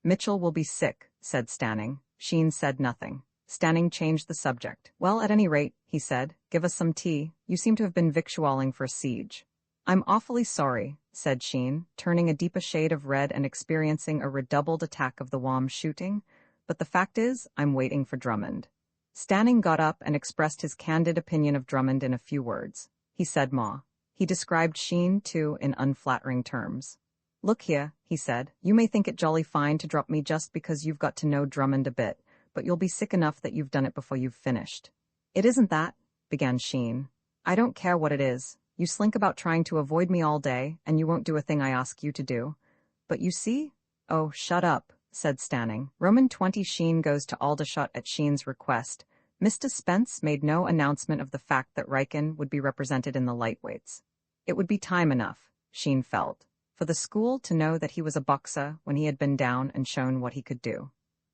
"Mitchell will be sick," said Stanning. Sheen said nothing. Stanning changed the subject. "Well, at any rate," he said, "give us some tea. You seem to have been victualling for a siege." "I'm awfully sorry," said Sheen, turning a deeper shade of red and experiencing a redoubled attack of the warm shooting, "but the fact is, I'm waiting for Drummond." Stanning got up and expressed his candid opinion of Drummond in a few words. He said more. He described Sheen, too, in unflattering terms. "Look here," he said, "you may think it jolly fine to drop me just because you've got to know Drummond a bit, but you'll be sick enough that you've done it before you've finished." "It isn't that," began Sheen. "I don't care what it is. You slink about trying to avoid me all day, and you won't do a thing I ask you to do. But you see—" "Oh, shut up," said Stanning. Roman 20 Sheen goes to Aldershot at Sheen's request. Mr. Spence made no announcement of the fact that Riken would be represented in the lightweights. It would be time enough, Sheen felt, for the school to know that he was a boxer when he had been down and shown what he could do.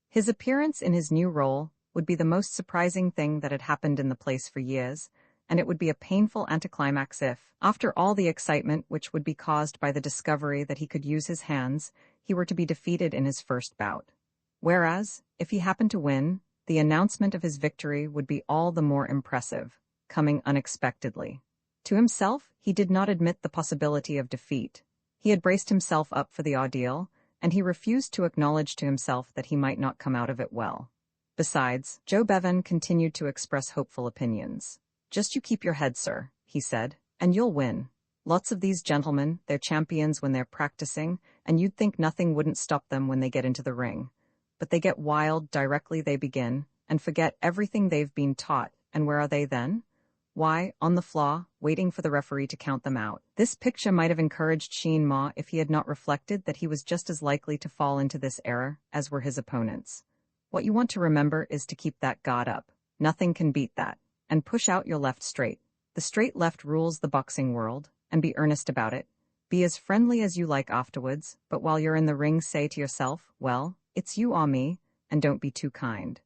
His appearance in his new role would be the most surprising thing that had happened in the place for years, and it would be a painful anticlimax if, after all the excitement which would be caused by the discovery that he could use his hands, he were to be defeated in his first bout. Whereas, if he happened to win, the announcement of his victory would be all the more impressive, coming unexpectedly. To himself, he did not admit the possibility of defeat. He had braced himself up for the ordeal, and he refused to acknowledge to himself that he might not come out of it well. Besides, Joe Bevan continued to express hopeful opinions. "Just you keep your head, sir," he said, "and you'll win. Lots of these gentlemen, they're champions when they're practicing, and you'd think nothing wouldn't stop them when they get into the ring. But they get wild directly they begin, and forget everything they've been taught, and where are they then? Why, on the floor, waiting for the referee to count them out." This picture might have encouraged Sheen Ma if he had not reflected that he was just as likely to fall into this error as were his opponents. What you want to remember is to keep that guard up. Nothing can beat that. And push out your left straight. The straight left rules the boxing world, and be earnest about it. Be as friendly as you like afterwards, but while you're in the ring say to yourself, well, it's you or me, and don't be too kind.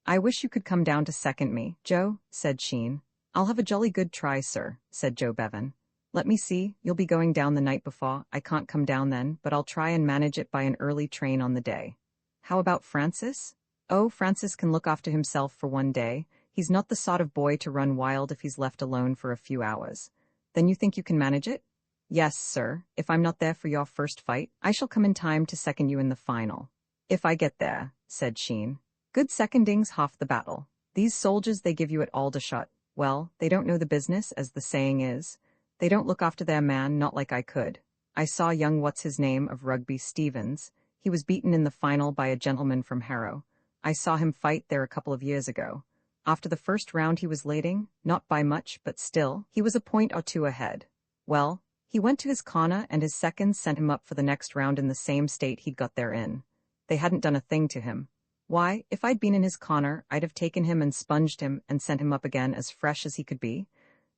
"I wish you could come down to second me, Joe," said Sheen. "I'll have a jolly good try, sir," said Joe Bevan. "Let me see, you'll be going down the night before. I can't come down then, but I'll try and manage it by an early train on the day." "How about Francis?" "Oh, Francis can look after himself for one day. He's not the sort of boy to run wild if he's left alone for a few hours." "Then you think you can manage it?" "Yes, sir. If I'm not there for your first fight, I shall come in time to second you in the final." "If I get there," said Sheen. "Good seconding's half the battle. These soldiers they give you at Aldershot, well, they don't know the business, as the saying is. They don't look after their man, not like I could. I saw young what's-his-name of Rugby Stevens. He was beaten in the final by a gentleman from Harrow. I saw him fight there a couple of years ago. After the first round he was leading, not by much, but still, he was a point or two ahead. Well, he went to his corner and his seconds sent him up for the next round in the same state he'd got there in. They hadn't done a thing to him. Why, if I'd been in his corner, I'd have taken him and sponged him and sent him up again as fresh as he could be.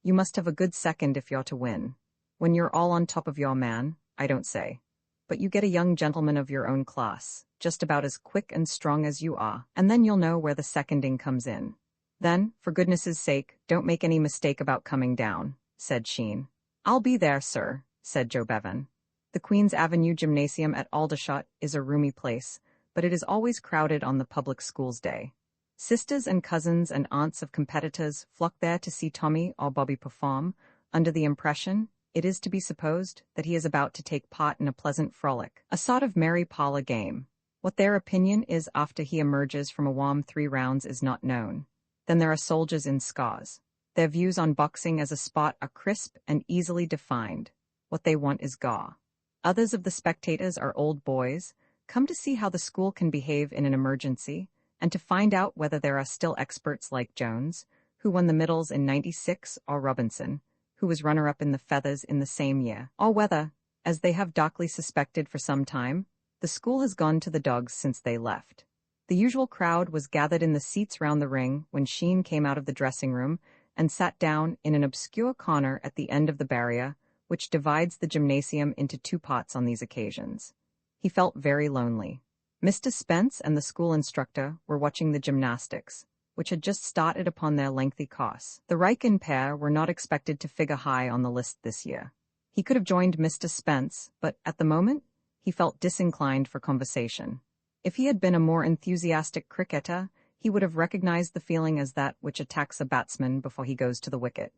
You must have a good second if you're to win. When you're all on top of your man, I don't say. But you get a young gentleman of your own class, just about as quick and strong as you are, and then you'll know where the seconding comes in. Then, for goodness' sake, don't make any mistake about coming down," said Sheen. "I'll be there, sir," said Joe Bevan. The Queen's Avenue Gymnasium at Aldershot is a roomy place, but it is always crowded on the public school's day. Sisters and cousins and aunts of competitors flock there to see Tommy or Bobby perform, under the impression, it is to be supposed, that he is about to take part in a pleasant frolic, a sort of merry parlor game. What their opinion is after he emerges from a warm 3 rounds is not known. Then there are soldiers in scars. Their views on boxing as a sport are crisp and easily defined. What they want is gaw. Others of the spectators are old boys, come to see how the school can behave in an emergency, and to find out whether there are still experts like Jones, who won the middles in '96, or Robinson, who was runner-up in the feathers in the same year, or whether, as they have darkly suspected for some time, the school has gone to the dogs since they left. The usual crowd was gathered in the seats round the ring when Sheen came out of the dressing room and sat down in an obscure corner at the end of the barrier, which divides the gymnasium into 2 parts on these occasions. He felt very lonely. Mr. Spence and the school instructor were watching the gymnastics, which had just started upon their lengthy course. The Riken pair were not expected to figure high on the list this year. He could have joined Mr. Spence, but at the moment, he felt disinclined for conversation. If he had been a more enthusiastic cricketer, he would have recognized the feeling as that which attacks a batsman before he goes to the wicket.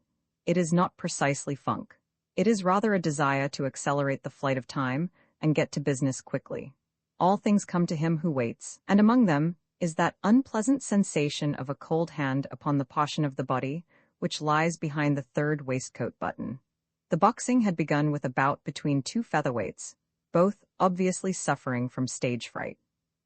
It is not precisely funk. It is rather a desire to accelerate the flight of time and get to business quickly. All things come to him who waits, and among them is that unpleasant sensation of a cold hand upon the portion of the body which lies behind the 3rd waistcoat button. The boxing had begun with a bout between 2 featherweights, both obviously suffering from stage fright.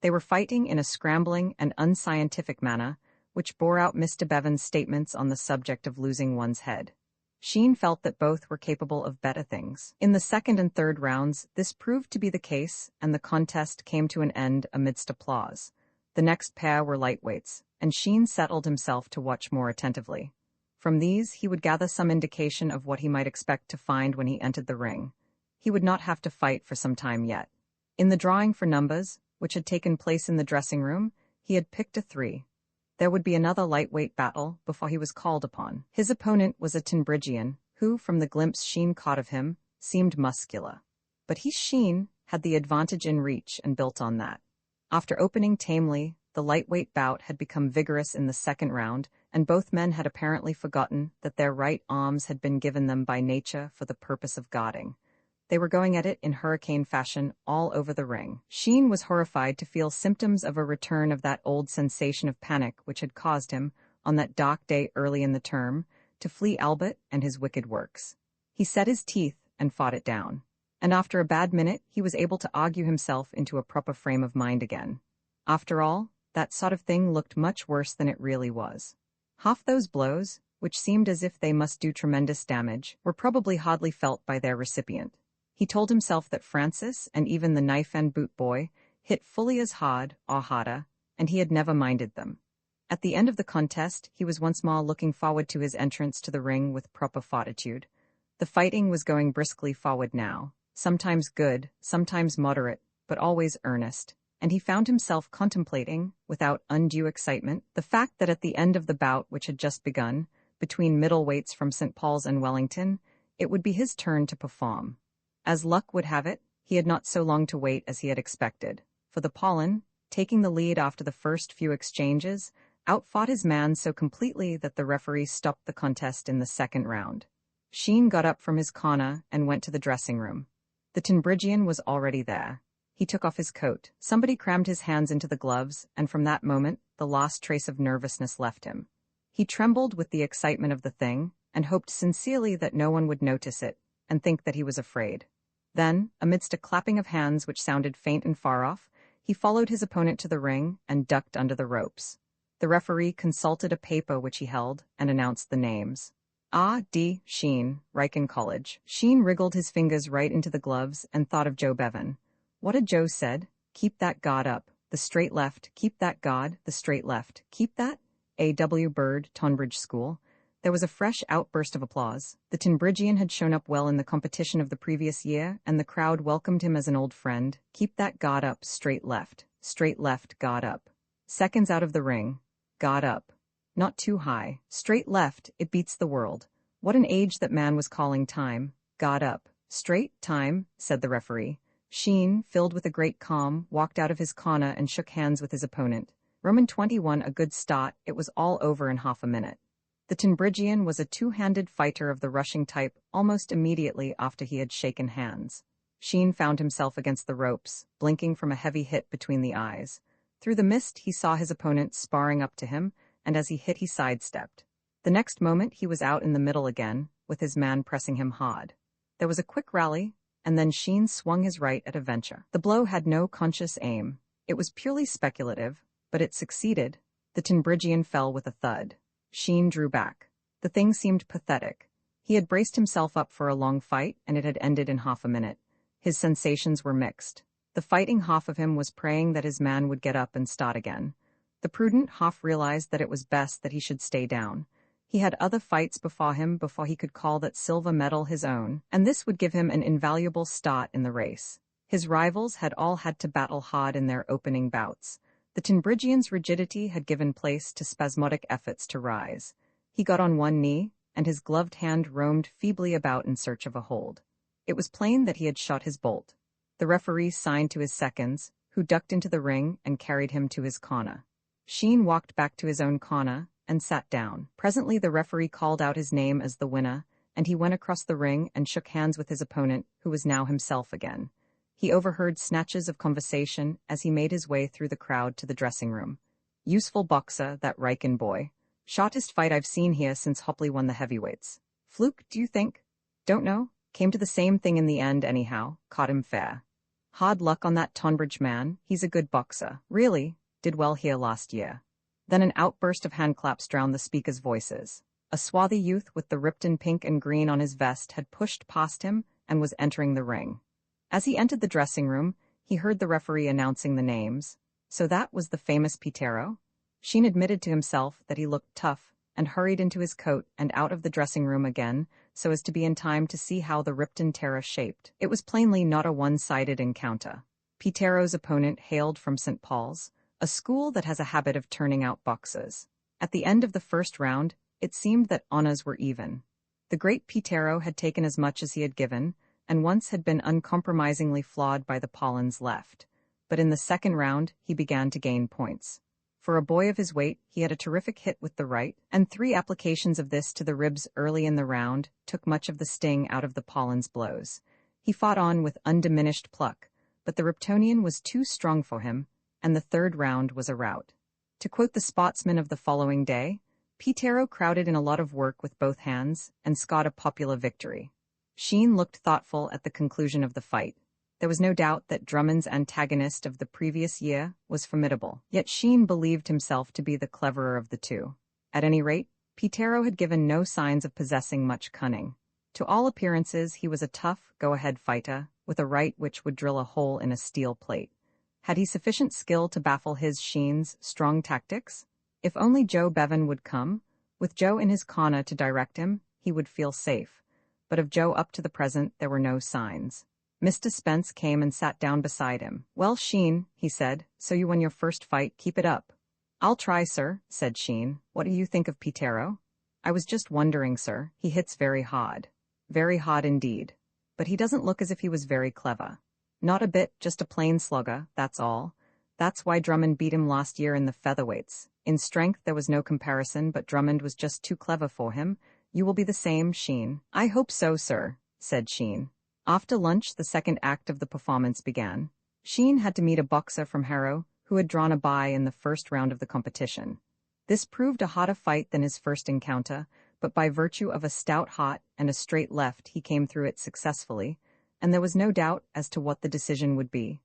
They were fighting in a scrambling and unscientific manner, which bore out Mr. Bevan's statements on the subject of losing one's head. Sheen felt that both were capable of better things. In the 2nd and 3rd rounds, this proved to be the case, and the contest came to an end amidst applause. The next pair were lightweights, and Sheen settled himself to watch more attentively. From these, he would gather some indication of what he might expect to find when he entered the ring. He would not have to fight for some time yet. In the drawing for numbers, which had taken place in the dressing room, he had picked a 3. There would be another lightweight battle before he was called upon. His opponent was a Tunbridgian, who, from the glimpse Sheen caught of him, seemed muscular. But Sheen had the advantage in reach and built on that. After opening tamely, the lightweight bout had become vigorous in the 2nd round, and both men had apparently forgotten that their right arms had been given them by nature for the purpose of guarding. They were going at it in hurricane fashion all over the ring. Sheen was horrified to feel symptoms of a return of that old sensation of panic which had caused him, on that dark day early in the term, to flee Albert and his wicked works. He set his teeth and fought it down. And after a bad minute, he was able to argue himself into a proper frame of mind again. After all, that sort of thing looked much worse than it really was. Half those blows, which seemed as if they must do tremendous damage, were probably hardly felt by their recipient. He told himself that Francis, and even the knife and boot boy, hit fully as hard, or harder, and he had never minded them. At the end of the contest, he was once more looking forward to his entrance to the ring with proper fortitude. The fighting was going briskly forward now, sometimes good, sometimes moderate, but always earnest, and he found himself contemplating, without undue excitement, the fact that at the end of the bout which had just begun, between middleweights from St. Paul's and Wellington, it would be his turn to perform. As luck would have it, he had not so long to wait as he had expected, for the Pollen, taking the lead after the first few exchanges, outfought his man so completely that the referee stopped the contest in the second round. Sheen got up from his corner and went to the dressing room. The Tunbridgian was already there. He took off his coat. Somebody crammed his hands into the gloves, and from that moment, the last trace of nervousness left him. He trembled with the excitement of the thing, and hoped sincerely that no one would notice it, and think that he was afraid. Then, amidst a clapping of hands which sounded faint and far off, he followed his opponent to the ring and ducked under the ropes. The referee consulted a paper which he held and announced the names. A.D. Sheen, Riken College. Sheen wriggled his fingers right into the gloves and thought of Joe Bevan. What had Joe said? Keep that guard up. The straight left. Keep that guard. The straight left. Keep that? A.W. Bird, Tonbridge School. There was a fresh outburst of applause. The Tunbridgian had shown up well in the competition of the previous year, and the crowd welcomed him as an old friend. Keep that guard up, straight left, guard up. Seconds out of the ring. Guard up. Not too high. Straight left, it beats the world. What an age that man was calling time. Guard up. Straight, time, said the referee. Sheen, filled with a great calm, walked out of his corner and shook hands with his opponent. Roman 21 a good start, it was all over in half a minute. The Tunbridgian was a two-handed fighter of the rushing type almost immediately after he had shaken hands. Sheen found himself against the ropes, blinking from a heavy hit between the eyes. Through the mist he saw his opponent sparring up to him, and as he hit he sidestepped. The next moment he was out in the middle again, with his man pressing him hard. There was a quick rally, and then Sheen swung his right at a venture. The blow had no conscious aim. It was purely speculative, but it succeeded. The Tunbridgian fell with a thud. Sheen drew back. The thing seemed pathetic. He had braced himself up for a long fight, and it had ended in half a minute. His sensations were mixed. The fighting half of him was praying that his man would get up and start again. The prudent half realized that it was best that he should stay down. He had other fights before him before he could call that silver medal his own, and this would give him an invaluable start in the race. His rivals had all had to battle hard in their opening bouts. The Tunbridgian's rigidity had given place to spasmodic efforts to rise. He got on one knee, and his gloved hand roamed feebly about in search of a hold. It was plain that he had shot his bolt. The referee signed to his seconds, who ducked into the ring and carried him to his corner. Sheen walked back to his own corner and sat down. Presently the referee called out his name as the winner, and he went across the ring and shook hands with his opponent, who was now himself again. He overheard snatches of conversation as he made his way through the crowd to the dressing room. Useful boxer, that Riken boy. Shortest fight I've seen here since Hopley won the heavyweights. Fluke, do you think? Don't know. Came to the same thing in the end anyhow. Caught him fair. Hard luck on that Tonbridge man. He's a good boxer. Really. Did well here last year. Then an outburst of handclaps drowned the speakers' voices. A swarthy youth with the Ripton pink and green on his vest had pushed past him and was entering the ring. As he entered the dressing room, he heard the referee announcing the names. So that was the famous Pitero? Sheen admitted to himself that he looked tough, and hurried into his coat and out of the dressing room again, so as to be in time to see how the Ripton terror shaped. It was plainly not a one-sided encounter. Pitero's opponent hailed from St. Paul's, a school that has a habit of turning out boxers. At the end of the first round, it seemed that honors were even. The great Pitero had taken as much as he had given, and once had been uncompromisingly flawed by the Pollen's left. But in the second round, he began to gain points. For a boy of his weight, he had a terrific hit with the right, and 3 applications of this to the ribs early in the round took much of the sting out of the Pollen's blows. He fought on with undiminished pluck, but the Riptonian was too strong for him, and the 3rd round was a rout. To quote the sportsman of the following day, Pitero crowded in a lot of work with both hands and scored a popular victory. Sheen looked thoughtful at the conclusion of the fight. There was no doubt that Drummond's antagonist of the previous year was formidable, yet Sheen believed himself to be the cleverer of the two. At any rate, Pitero had given no signs of possessing much cunning. To all appearances, he was a tough, go-ahead fighter, with a right which would drill a hole in a steel plate. Had he sufficient skill to baffle Sheen's strong tactics? If only Joe Bevan would come, with Joe in his corner to direct him, he would feel safe. But of Joe up to the present there were no signs. Mr. Spence came and sat down beside him. "Well, Sheen," he said, "so you won your first fight, keep it up." "I'll try, sir," said Sheen. "What do you think of Pitero?" "I was just wondering, sir. He hits very hard." "Very hard indeed. But he doesn't look as if he was very clever." "Not a bit, just a plain slugger, that's all. That's why Drummond beat him last year in the featherweights. In strength there was no comparison, but Drummond was just too clever for him. You will be the same, Sheen." "I hope so, sir," said Sheen. After lunch, the second act of the performance began. Sheen had to meet a boxer from Harrow who had drawn a bye in the first round of the competition. This proved a harder fight than his first encounter, but by virtue of a stout heart and a straight left he came through it successfully, and there was no doubt as to what the decision would be.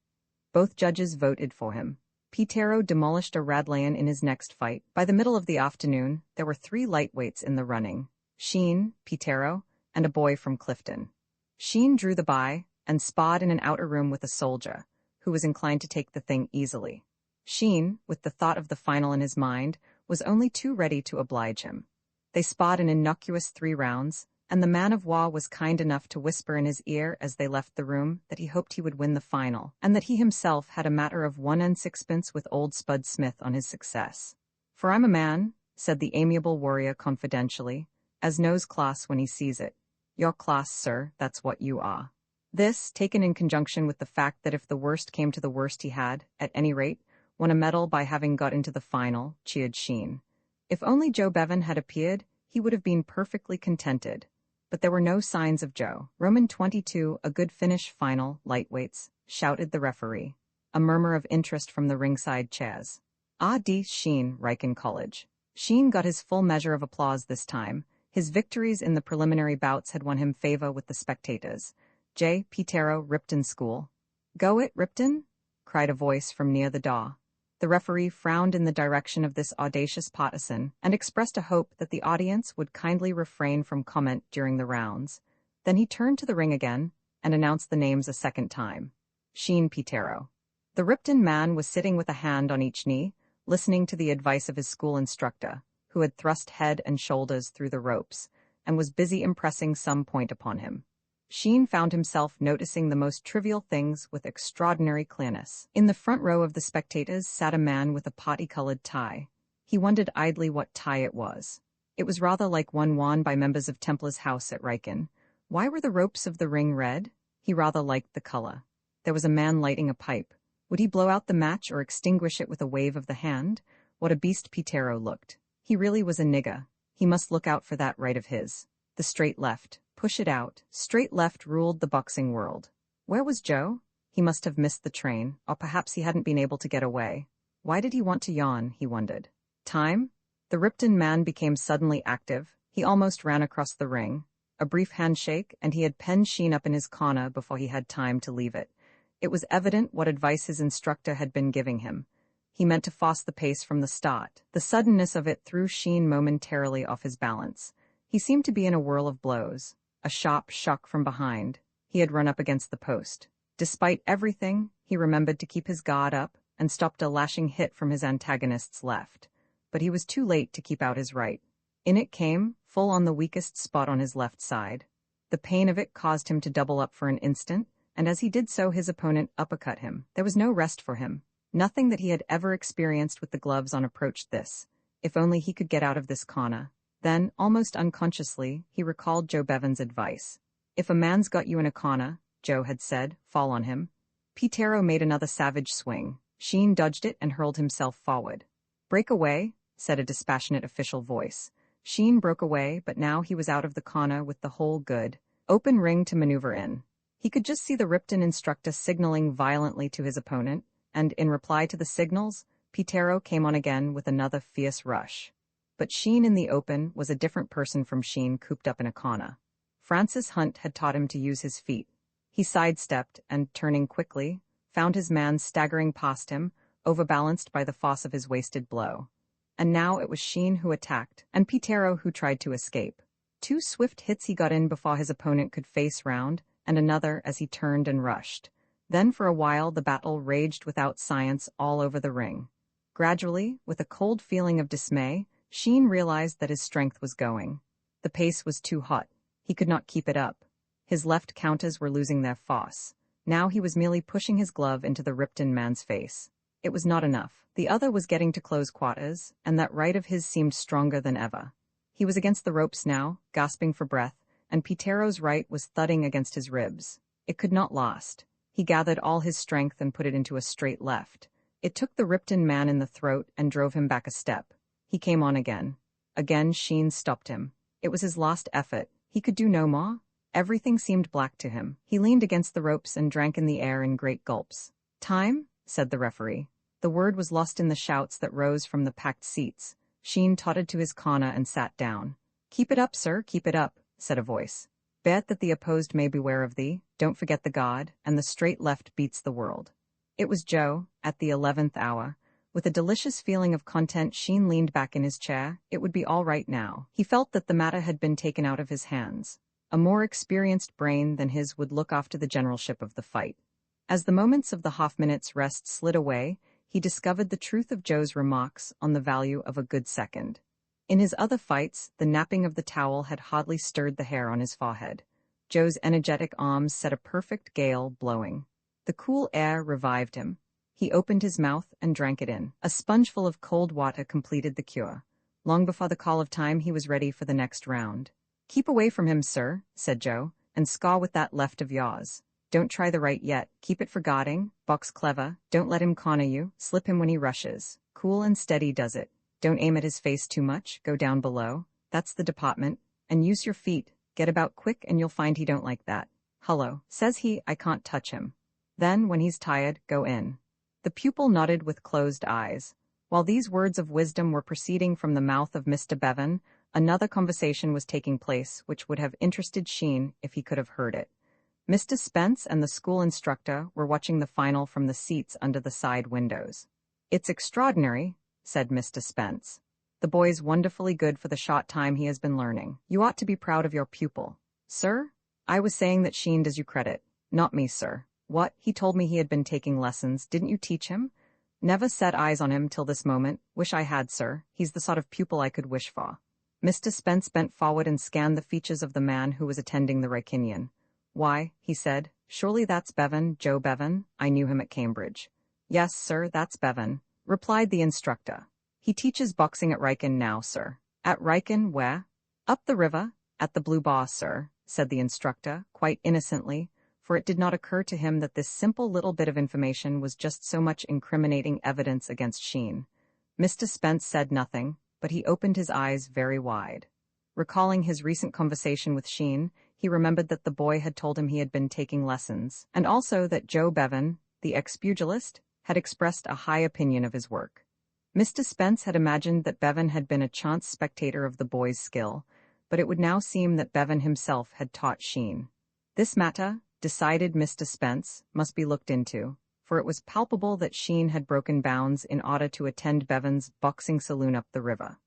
Both judges voted for him. Pitero demolished a Radlayan in his next fight. By the middle of the afternoon, there were 3 lightweights in the running: Sheen, Pitero, and a boy from Clifton. Sheen drew the bye and sparred in an outer room with a soldier, who was inclined to take the thing easily. Sheen, with the thought of the final in his mind, was only too ready to oblige him. They sparred an innocuous 3 rounds, and the man of war was kind enough to whisper in his ear as they left the room that he hoped he would win the final, and that he himself had a matter of 1 and 6pence with old Spud Smith on his success. "For I'm a man," said the amiable warrior confidentially, "as knows class when he sees it. Your class, sir, that's what you are." This, taken in conjunction with the fact that if the worst came to the worst he had, at any rate, won a medal by having got into the final, cheered Sheen. If only Joe Bevan had appeared, he would have been perfectly contented. But there were no signs of Joe. Roman 22, a good finish final, lightweights, shouted the referee. A murmur of interest from the ringside chairs. D. Sheen, Riken College. Sheen got his full measure of applause this time. His victories in the preliminary bouts had won him favor with the spectators. J. Pitero, Ripton School. "Go it, Ripton?" cried a voice from near the door. The referee frowned in the direction of this audacious partisan and expressed a hope that the audience would kindly refrain from comment during the rounds. Then he turned to the ring again and announced the names a second time. Sheen Pitero. The Ripton man was sitting with a hand on each knee, listening to the advice of his school instructor, who had thrust head and shoulders through the ropes, and was busy impressing some point upon him. Sheen found himself noticing the most trivial things with extraordinary clearness. In the front row of the spectators sat a man with a party-colored tie. He wondered idly what tie it was. It was rather like one worn by members of Templar's house at Riken. Why were the ropes of the ring red? He rather liked the color. There was a man lighting a pipe. Would he blow out the match or extinguish it with a wave of the hand? What a beast Pitero looked. He really was a nigger. He must look out for that right of his. The straight left. Push it out. Straight left ruled the boxing world. Where was Joe? He must have missed the train, or perhaps he hadn't been able to get away. Why did he want to yawn, he wondered. Time? The Ripton man became suddenly active. He almost ran across the ring. A brief handshake, and he had penned Sheen up in his corner before he had time to leave it. It was evident what advice his instructor had been giving him. He meant to force the pace from the start. The suddenness of it threw Sheen momentarily off his balance. He seemed to be in a whirl of blows. A sharp shock from behind. He had run up against the post. Despite everything, he remembered to keep his guard up and stopped a lashing hit from his antagonist's left. But he was too late to keep out his right. In it came, full on the weakest spot on his left side. The pain of it caused him to double up for an instant, and as he did so his opponent uppercut him. There was no rest for him. Nothing that he had ever experienced with the gloves on approached this. If only he could get out of this corner. Then, almost unconsciously, he recalled Joe Bevan's advice. If a man's got you in a corner, Joe had said, fall on him. Pitero made another savage swing. Sheen dodged it and hurled himself forward. "Break away," said a dispassionate official voice. Sheen broke away, but now he was out of the corner with the whole good, open ring to maneuver in. He could just see the Ripton instructor signaling violently to his opponent, and in reply to the signals, Pitero came on again with another fierce rush. But Sheen in the open was a different person from Sheen cooped up in a corner. Francis Hunt had taught him to use his feet. He sidestepped and, turning quickly, found his man staggering past him, overbalanced by the force of his wasted blow. And now it was Sheen who attacked, and Pitero who tried to escape. 2 swift hits he got in before his opponent could face round, and another as he turned and rushed. Then for a while the battle raged without science all over the ring. Gradually, with a cold feeling of dismay, Sheen realized that his strength was going. The pace was too hot. He could not keep it up. His left counters were losing their force. Now he was merely pushing his glove into the Ripton man's face. It was not enough. The other was getting to close quarters, and that right of his seemed stronger than ever. He was against the ropes now, gasping for breath, and Pitero's right was thudding against his ribs. It could not last. He gathered all his strength and put it into a straight left. It took the Ripton man in the throat and drove him back a step. He came on again. Again Sheen stopped him. It was his last effort. He could do no more. Everything seemed black to him. He leaned against the ropes and drank in the air in great gulps. "Time?" said the referee. The word was lost in the shouts that rose from the packed seats. Sheen tottered to his corner and sat down. "Keep it up, sir, keep it up," said a voice. "Bet that the opposed may beware of thee, don't forget the God, and the straight left beats the world." It was Joe, at the 11th hour. With a delicious feeling of content, Sheen leaned back in his chair. It would be all right now. He felt that the matter had been taken out of his hands. A more experienced brain than his would look after the generalship of the fight. As the moments of the half-minute's rest slid away, he discovered the truth of Joe's remarks on the value of a good second. In his other fights, the napping of the towel had hardly stirred the hair on his forehead. Joe's energetic arms set a perfect gale blowing. The cool air revived him. He opened his mouth and drank it in. A spongeful of cold water completed the cure. Long before the call of time, he was ready for the next round. "Keep away from him, sir," said Joe, "and scaw with that left of yours. Don't try the right yet. Keep it for guarding. Box clever. Don't let him corner you. Slip him when he rushes. Cool and steady does it. Don't aim at his face too much. Go down below. That's the department. And use your feet. Get about quick and you'll find he don't like that. Hullo, says he, I can't touch him. Then, when he's tired, go in." The pupil nodded with closed eyes. While these words of wisdom were proceeding from the mouth of Mr. Bevan, another conversation was taking place which would have interested Sheen if he could have heard it. Mr. Spence and the school instructor were watching the final from the seats under the side windows. "It's extraordinary," said Mr. Spence. "The boy's wonderfully good for the short time he has been learning. You ought to be proud of your pupil." "Sir? I was saying that Sheen does you credit." "Not me, sir." "What? He told me he had been taking lessons. Didn't you teach him?" "Never set eyes on him till this moment. Wish I had, sir. He's the sort of pupil I could wish for." Mr. Spence bent forward and scanned the features of the man who was attending the Rykinian. "Why," he said, "surely that's Bevan, Joe Bevan. I knew him at Cambridge." "Yes, sir, that's Bevan," replied the instructor. "He teaches boxing at Rykin now, sir." "At Rykin, where?" "Up the river, at the Blue Bar, sir," said the instructor, quite innocently, for it did not occur to him that this simple little bit of information was just so much incriminating evidence against Sheen. Mr. Spence said nothing, but he opened his eyes very wide. Recalling his recent conversation with Sheen, he remembered that the boy had told him he had been taking lessons, and also that Joe Bevan, the ex-pugilist, had expressed a high opinion of his work. Mr. Spence had imagined that Bevan had been a chance spectator of the boy's skill, but it would now seem that Bevan himself had taught Sheen. This matter, decided Mr. Spence, must be looked into, for it was palpable that Sheen had broken bounds in order to attend Bevan's boxing saloon up the river.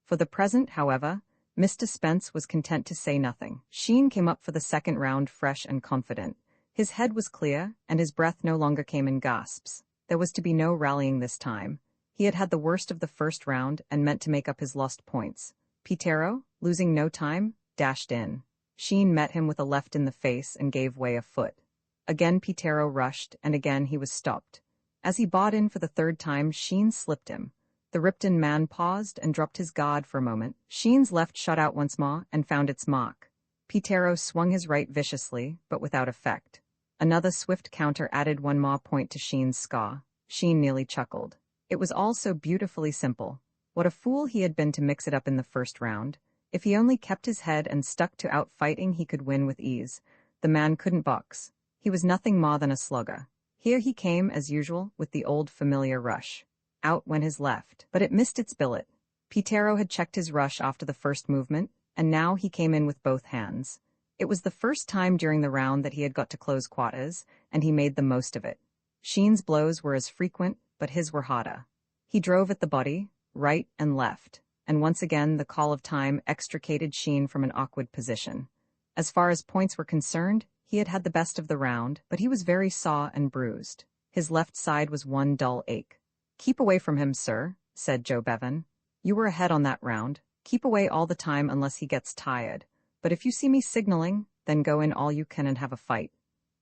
For the present, however, Mr. Spence was content to say nothing. Sheen came up for the second round fresh and confident. His head was clear, and his breath no longer came in gasps. There was to be no rallying this time. He had had the worst of the first round and meant to make up his lost points. Pitero, losing no time, dashed in. Sheen met him with a left in the face and gave way a foot. Again Pitero rushed, and again he was stopped. As he bought in for the third time, Sheen slipped him. The Ripton man paused and dropped his guard for a moment. Sheen's left shot out once more and found its mark. Pitero swung his right viciously, but without effect. Another swift counter added one more point to Sheen's score. Sheen nearly chuckled. It was all so beautifully simple. What a fool he had been to mix it up in the first round. If he only kept his head and stuck to out-fighting, he could win with ease. The man couldn't box. He was nothing more than a slugger. Here he came, as usual, with the old familiar rush. Out went his left, but it missed its billet. Pitero had checked his rush after the first movement, and now he came in with both hands. It was the first time during the round that he had got to close quarters, and he made the most of it. Sheen's blows were as frequent, but his were harder. He drove at the body, right and left, and once again the call of time extricated Sheen from an awkward position. As far as points were concerned, he had had the best of the round, but he was very sore and bruised. His left side was one dull ache. "Keep away from him, sir," said Joe Bevan. "You were ahead on that round. Keep away all the time unless he gets tired. But if you see me signaling, then go in all you can and have a fight."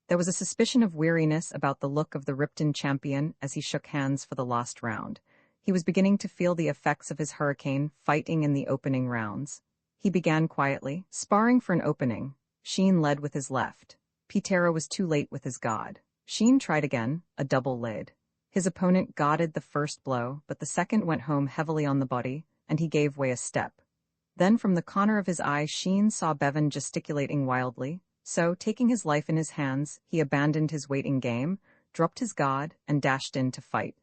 There was a suspicion of weariness about the look of the Ripton champion as he shook hands for the last round. He was beginning to feel the effects of his hurricane fighting in the opening rounds. He began quietly, sparring for an opening. Sheen led with his left. Pitero was too late with his guard. Sheen tried again, a double lead. His opponent guarded the first blow, but the second went home heavily on the body, and he gave way a step. Then from the corner of his eye Sheen saw Bevan gesticulating wildly, so, taking his life in his hands, he abandoned his waiting game, dropped his guard, and dashed in to fight.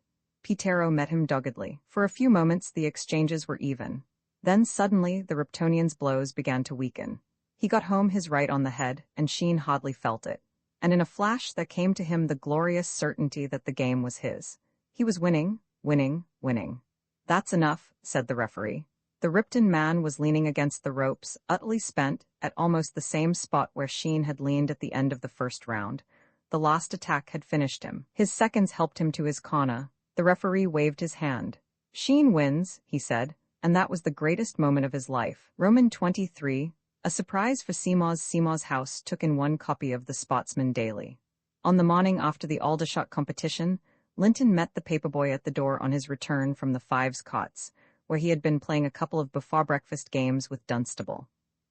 Pitero met him doggedly. For a few moments the exchanges were even. Then suddenly the Riptonian's blows began to weaken. He got home his right on the head, and Sheen hardly felt it. And in a flash there came to him the glorious certainty that the game was his. He was winning, winning, winning. "That's enough," said the referee. The Ripton man was leaning against the ropes, utterly spent, at almost the same spot where Sheen had leaned at the end of the first round. The last attack had finished him. His seconds helped him to his corner. The referee waved his hand. "Sheen wins," he said, and that was the greatest moment of his life. Roman 23. A surprise for Seymour's house took in one copy of the Spotsman Daily. On the morning after the Aldershot competition, Linton met the paperboy at the door on his return from the Fives Cots, where he had been playing a couple of before-breakfast games with Dunstable.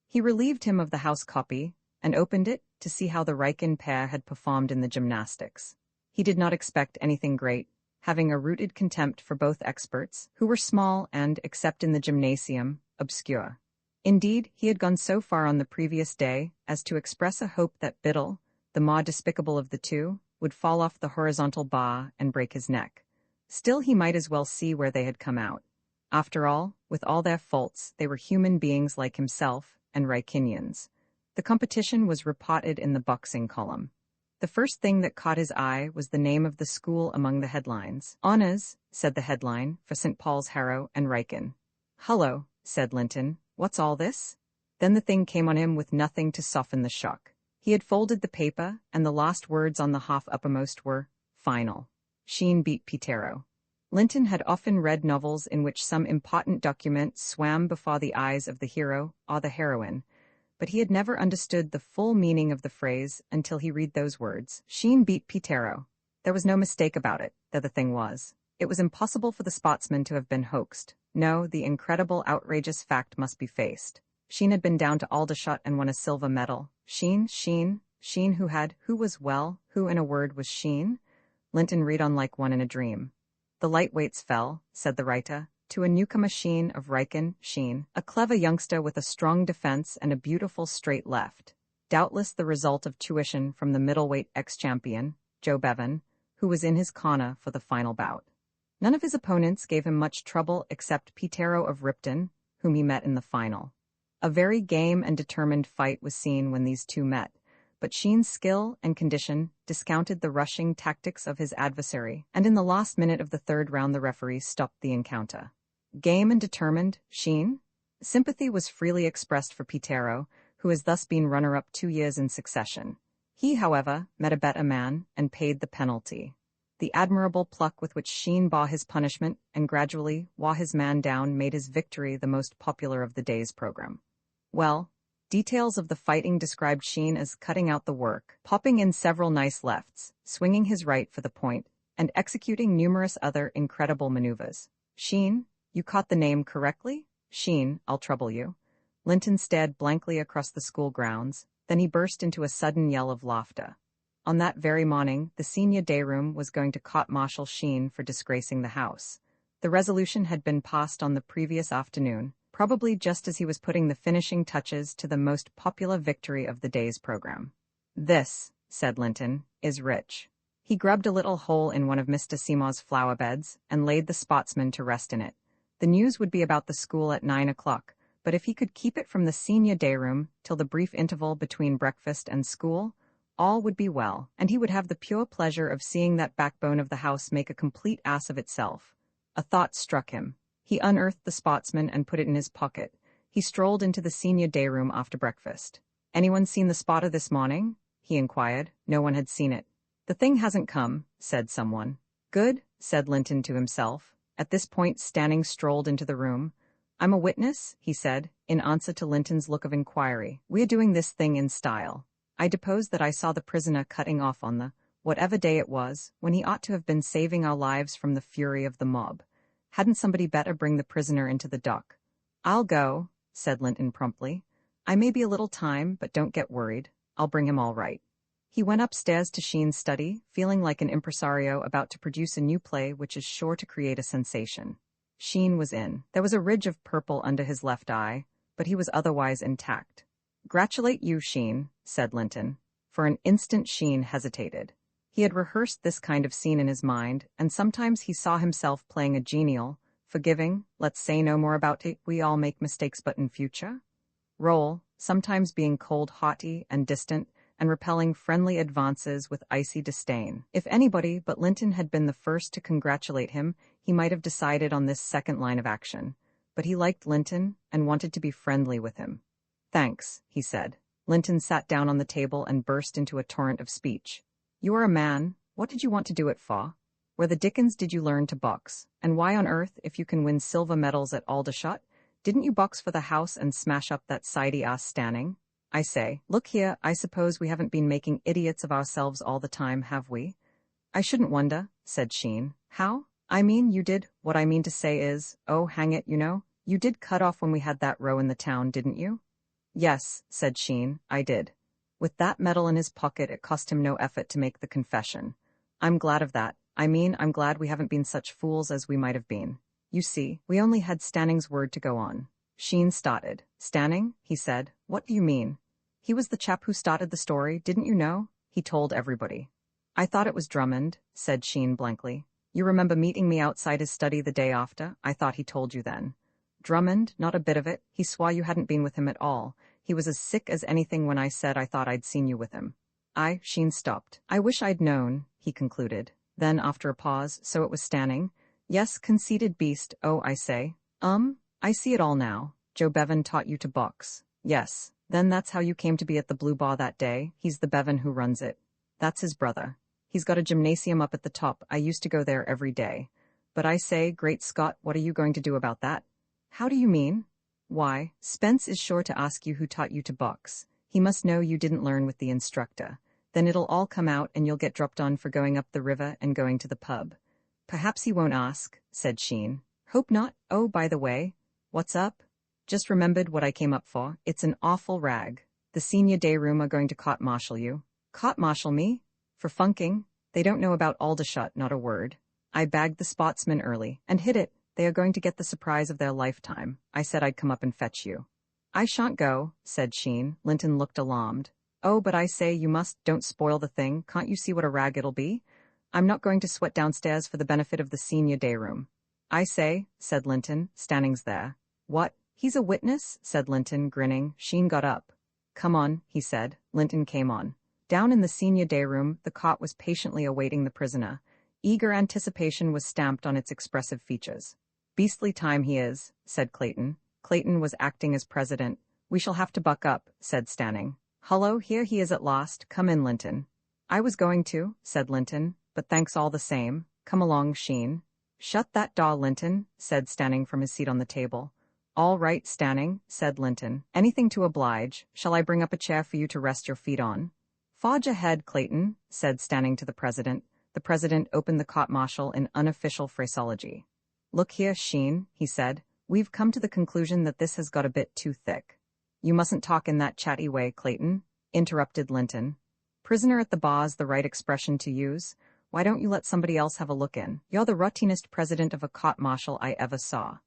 He relieved him of the house copy, and opened it to see how the Riken pair had performed in the gymnastics. He did not expect anything great, having a rooted contempt for both experts, who were small and, except in the gymnasium, obscure. Indeed, he had gone so far on the previous day as to express a hope that Biddle, the more despicable of the two, would fall off the horizontal bar and break his neck. Still, he might as well see where they had come out. After all, with all their faults, they were human beings like himself and Rykinians. The competition was reported in the boxing column. The first thing that caught his eye was the name of the school among the headlines. "Honours," said the headline, "for St. Paul's Harrow and Ryken." "Hullo," said Linton, "what's all this?" Then the thing came on him with nothing to soften the shock. He had folded the paper, and the last words on the half uppermost were, "Final." Sheen beat Pitero. Linton had often read novels in which some important document swam before the eyes of the hero or the heroine, but he had never understood the full meaning of the phrase until he read those words. Sheen beat Pitero. There was no mistake about it, there the thing was. It was impossible for the Spotsman to have been hoaxed. No, the incredible, outrageous fact must be faced. Sheen had been down to Aldershot and won a silver medal. Sheen who was well, who in a word was Sheen? Linton read on like one in a dream. "The lightweights fell," said the writer, "to a newcomer Sheen of Ryken, Sheen, a clever youngster with a strong defense and a beautiful straight left. Doubtless the result of tuition from the middleweight ex-champion, Joe Bevan, who was in his corner for the final bout." None of his opponents gave him much trouble except Pitero of Ripton, whom he met in the final. A very game and determined fight was seen when these two met, but Sheen's skill and condition discounted the rushing tactics of his adversary, and in the last minute of the third round the referee stopped the encounter. Game and determined, Sheen? Sympathy was freely expressed for Pitero, who has thus been runner-up 2 years in succession. He, however, met a better man and paid the penalty. The admirable pluck with which Sheen bore his punishment and gradually wore his man down made his victory the most popular of the day's program. Well, details of the fighting described Sheen as cutting out the work, popping in several nice lefts, swinging his right for the point, and executing numerous other incredible maneuvers. "Sheen, you caught the name correctly?" "Sheen, I'll trouble you." Linton stared blankly across the school grounds, then he burst into a sudden yell of laughter. On that very morning, the senior day room was going to court-martial Sheen for disgracing the house. The resolution had been passed on the previous afternoon, probably just as he was putting the finishing touches to the most popular victory of the day's program. "This," said Linton, "is rich." He grubbed a little hole in one of Mr. Seymour's flower beds and laid the spotsman to rest in it. The news would be about the school at 9 o'clock, but if he could keep it from the senior day room till the brief interval between breakfast and school, all would be well, and he would have the pure pleasure of seeing that backbone of the house make a complete ass of itself. A thought struck him. He unearthed the spotsman and put it in his pocket. He strolled into the senior day room after breakfast. "Anyone seen the spotter this morning?" he inquired. No one had seen it. "The thing hasn't come," said someone. "Good," said Linton to himself. At this point Stanning strolled into the room. "I'm a witness," he said, in answer to Linton's look of inquiry. "We are doing this thing in style. I depose that I saw the prisoner cutting off on the, whatever day it was, when he ought to have been saving our lives from the fury of the mob. Hadn't somebody better bring the prisoner into the dock?" "I'll go," said Linton promptly. "I may be a little time, but don't get worried. I'll bring him all right." He went upstairs to Sheen's study, feeling like an impresario about to produce a new play which is sure to create a sensation. Sheen was in. There was a ridge of purple under his left eye, but he was otherwise intact. "Gratulate you, Sheen," said Linton. For an instant Sheen hesitated. He had rehearsed this kind of scene in his mind, and sometimes he saw himself playing a genial, forgiving, let's say no more about it, we all make mistakes but in future role, sometimes being cold, haughty, and distant, and repelling friendly advances with icy disdain. If anybody but Linton had been the first to congratulate him, he might have decided on this second line of action. But he liked Linton and wanted to be friendly with him. "Thanks," he said. Linton sat down on the table and burst into a torrent of speech. "You are a man. What did you want to do it for? Where the dickens did you learn to box? And why on earth, if you can win silver medals at Aldershot, didn't you box for the house and smash up that sidey-ass Stanning? I say, look here, I suppose we haven't been making idiots of ourselves all the time, have we?" "I shouldn't wonder," said Sheen. "How? I mean, you did. What I mean to say is, oh, hang it, you did cut off when we had that row in the town, didn't you?" "Yes," said Sheen, "I did." With that medal in his pocket, it cost him no effort to make the confession. "I'm glad of that. I'm glad we haven't been such fools as we might have been. You see, we only had Stanning's word to go on." Sheen started. "Stanning?" he said. "What do you mean?" "He was the chap who started the story, didn't you know? He told everybody." "I thought it was Drummond," said Sheen blankly. "You remember meeting me outside his study the day after? I thought he told you then." "Drummond? Not a bit of it. He swore you hadn't been with him at all. He was as sick as anything when I said I thought I'd seen you with him." Sheen stopped. "I wish I'd known," he concluded. Then, after a pause, "So it was Stanning?" "Yes, conceited beast. Oh, I say. I see it all now. Joe Bevan taught you to box." "Yes. Then that's how you came to be at the Blue Bar that day. He's the Bevan who runs it." "That's his brother. He's got a gymnasium up at the top. I used to go there every day. But I say, great Scott, what are you going to do about that?" "How do you mean?" "Why, Spence is sure to ask you who taught you to box. He must know you didn't learn with the instructor. Then it'll all come out and you'll get dropped on for going up the river and going to the pub." "Perhaps he won't ask," said Sheen. "Hope not. Oh, by the way, what's up?" "Just remembered what I came up for. It's an awful rag. The senior day room are going to court-martial you." "Court-martial me? For funking? They don't know about Aldershot, not a word. I bagged the spotsman early, and hit it. They are going to get the surprise of their lifetime. I said I'd come up and fetch you." "I shan't go," said Sheen. Linton looked alarmed. "Oh, but I say, you don't spoil the thing. Can't you see what a rag it'll be? I'm not going to sweat downstairs for the benefit of the senior day room." "I say," said Linton, "Stanning's there." "What? He's a witness?" said Linton, grinning. Sheen got up. "Come on," he said. Linton came on. Down in the senior day room, the cot was patiently awaiting the prisoner. Eager anticipation was stamped on its expressive features. "Beastly time he is," said Clayton. Clayton was acting as president. "We shall have to buck up," said Stanning. "Hullo, here he is at last. Come in, Linton." "I was going to," said Linton, "but thanks all the same. Come along, Sheen." "Shut that door, Linton," said Stanning from his seat on the table. "All right, Stanning," said Linton. "Anything to oblige. Shall I bring up a chair for you to rest your feet on?" "Forge ahead, Clayton," said Stanning to the president. The president opened the court-martial in unofficial phraseology. "Look here, Sheen," he said. "We've come to the conclusion that this has got a bit too thick." "You mustn't talk in that chatty way, Clayton," interrupted Linton. Prisoner at the bar's the right expression to use. Why don't you let somebody else have a look in? You're the rottenest president of a court-martial I ever saw.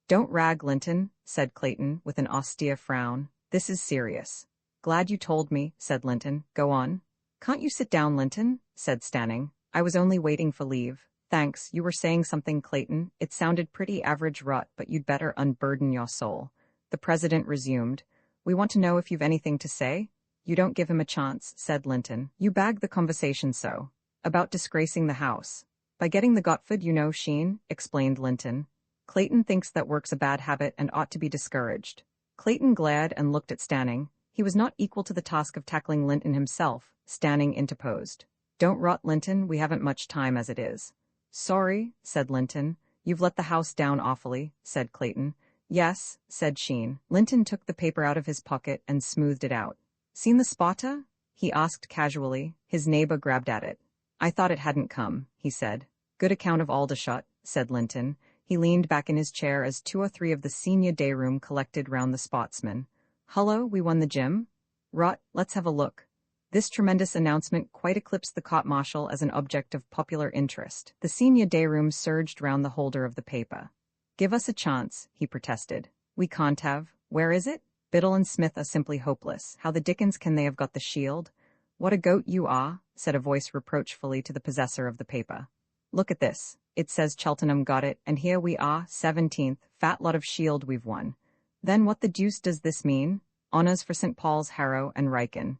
Don't rag, Linton, said Clayton, with an austere frown. This is serious. Glad you told me, said Linton. Go on. Can't you sit down, Linton? Said Stanning. I was only waiting for leave. Thanks, you were saying something, Clayton. It sounded pretty average rot, but you'd better unburden your soul. The president resumed. We want to know if you've anything to say. You don't give him a chance, said Linton. You bagged the conversation so. About disgracing the house. By getting the Gotford, you know, Sheen, explained Linton. Clayton thinks that work's a bad habit and ought to be discouraged. Clayton glared and looked at Stanning. He was not equal to the task of tackling Linton himself. Stanning interposed. Don't rot, Linton, we haven't much time as it is. Sorry, said Linton. You've let the house down awfully, said Clayton. Yes, said Sheen. Linton took the paper out of his pocket and smoothed it out. Seen the spotter? He asked casually. His neighbor grabbed at it. I thought it hadn't come, he said. Good account of Aldershot, said Linton. He leaned back in his chair as 2 or 3 of the senior day room collected round the spotsman. Hullo, we won the gym? Rot, let's have a look. This tremendous announcement quite eclipsed the court-martial as an object of popular interest. The senior day room surged round the holder of the paper. Give us a chance, he protested. We can't have. Where is it? Biddle and Smith are simply hopeless. How the dickens can they have got the shield? What a goat you are, said a voice reproachfully to the possessor of the paper. Look at this. It says Cheltenham got it, and here we are, 17th, fat lot of shield we've won. Then what the deuce does this mean? Honours for St. Paul's, Harrow, and Riken.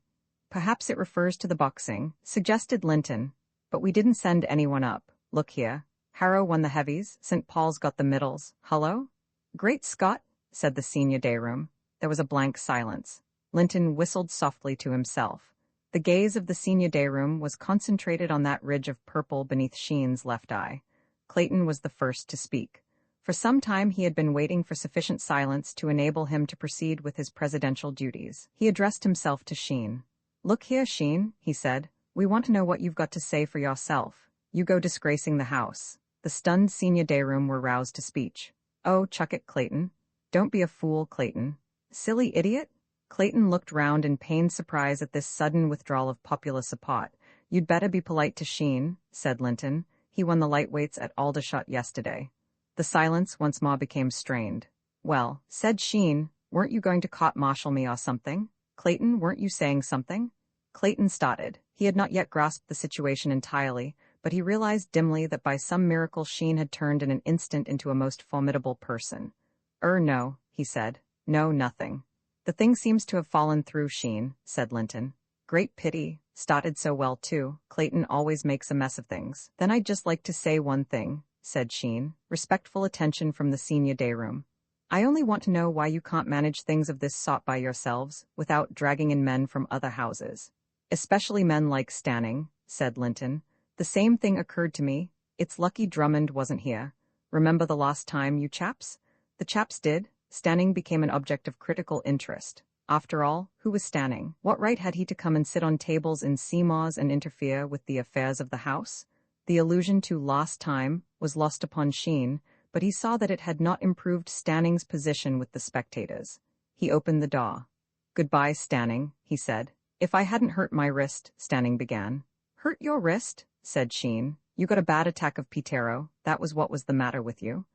Perhaps it refers to the boxing, suggested Linton. But we didn't send anyone up. Look here. Harrow won the heavies, St. Paul's got the middles. Hullo? Great Scott, said the senior day room. There was a blank silence. Linton whistled softly to himself. The gaze of the senior day room was concentrated on that ridge of purple beneath Sheen's left eye. Clayton was the first to speak. For some time he had been waiting for sufficient silence to enable him to proceed with his presidential duties. He addressed himself to Sheen. Look here, Sheen, he said. We want to know what you've got to say for yourself. You go disgracing the house. The stunned senior day room were roused to speech. Oh, chuck it, Clayton. Don't be a fool, Clayton. Silly idiot? Clayton looked round in pained surprise at this sudden withdrawal of popular support. You'd better be polite to Sheen, said Linton. He won the lightweights at Aldershot yesterday. The silence once more became strained. Well, said Sheen, weren't you going to court-martial me or something? Clayton, weren't you saying something? Clayton started. He had not yet grasped the situation entirely, but he realized dimly that by some miracle Sheen had turned in an instant into a most formidable person. No, he said. No, nothing. The thing seems to have fallen through, Sheen, said Linton. Great pity. Started so well, too. Clayton always makes a mess of things. Then I'd just like to say one thing, said Sheen. Respectful attention from the senior day room. I only want to know why you can't manage things of this sort by yourselves, without dragging in men from other houses. Especially men like Stanning, said Linton. The same thing occurred to me. It's lucky Drummond wasn't here. Remember the last time, you chaps? The chaps did. Stanning became an object of critical interest. After all, who was Stanning? What right had he to come and sit on tables in Seymour's and interfere with the affairs of the house? The allusion to last time was lost upon Sheen, but he saw that it had not improved Stanning's position with the spectators. He opened the door. Goodbye, Stanning, he said. If I hadn't hurt my wrist, Stanning began. Hurt your wrist? Said Sheen. You got a bad attack of Pitero. That was what was the matter with you.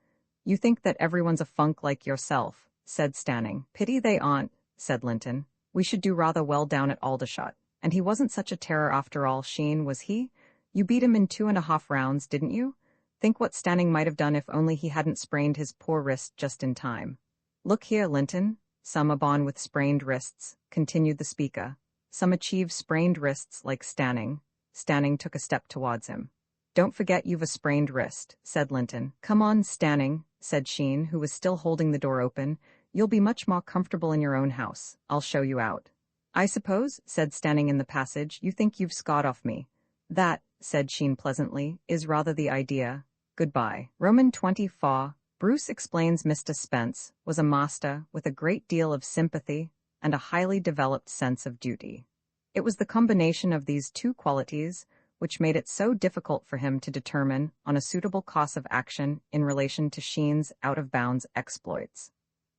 You think that everyone's a funk like yourself, said Stanning. Pity they aren't, said Linton. We should do rather well down at Aldershot. And he wasn't such a terror after all, Sheen, was he? You beat him in 2.5 rounds, didn't you? Think what Stanning might have done if only he hadn't sprained his poor wrist just in time. Look here, Linton. Some are born with sprained wrists, continued the speaker. Some achieve sprained wrists like Stanning. Stanning took a step towards him. Don't forget you've a sprained wrist, said Linton. Come on, Stanning, said Sheen, who was still holding the door open. You'll be much more comfortable in your own house. I'll show you out. I suppose, said Stanning in the passage, you think you've scored off me. That, said Sheen pleasantly, is rather the idea. Goodbye. Roman 24. Bruce explains Mr. Spence was a master with a great deal of sympathy and a highly developed sense of duty. It was the combination of these two qualities which made it so difficult for him to determine on a suitable course of action in relation to Sheen's out-of-bounds exploits.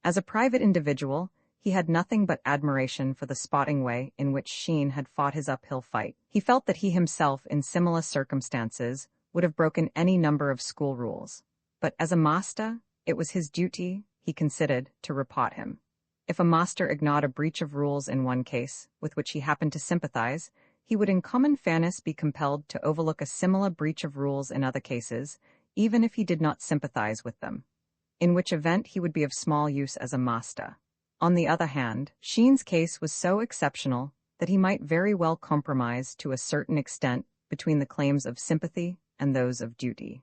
As a private individual, He had nothing but admiration for the sporting way in which Sheen had fought his uphill fight. He felt that he himself, in similar circumstances, would have broken any number of school rules. But as a master, it was his duty, he considered, to report him. If a master ignored a breach of rules in one case, with which he happened to sympathize, he would in common fairness be compelled to overlook a similar breach of rules in other cases, even if he did not sympathize with them, in which event he would be of small use as a master. On the other hand, Sheen's case was so exceptional that he might very well compromise to a certain extent between the claims of sympathy and those of duty.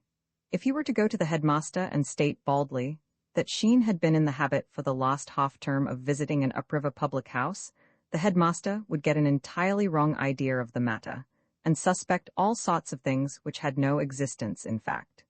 If he were to go to the headmaster and state baldly that Sheen had been in the habit for the last half-term of visiting an upriver public house, the headmaster would get an entirely wrong idea of the matter, and suspect all sorts of things which had no existence in fact.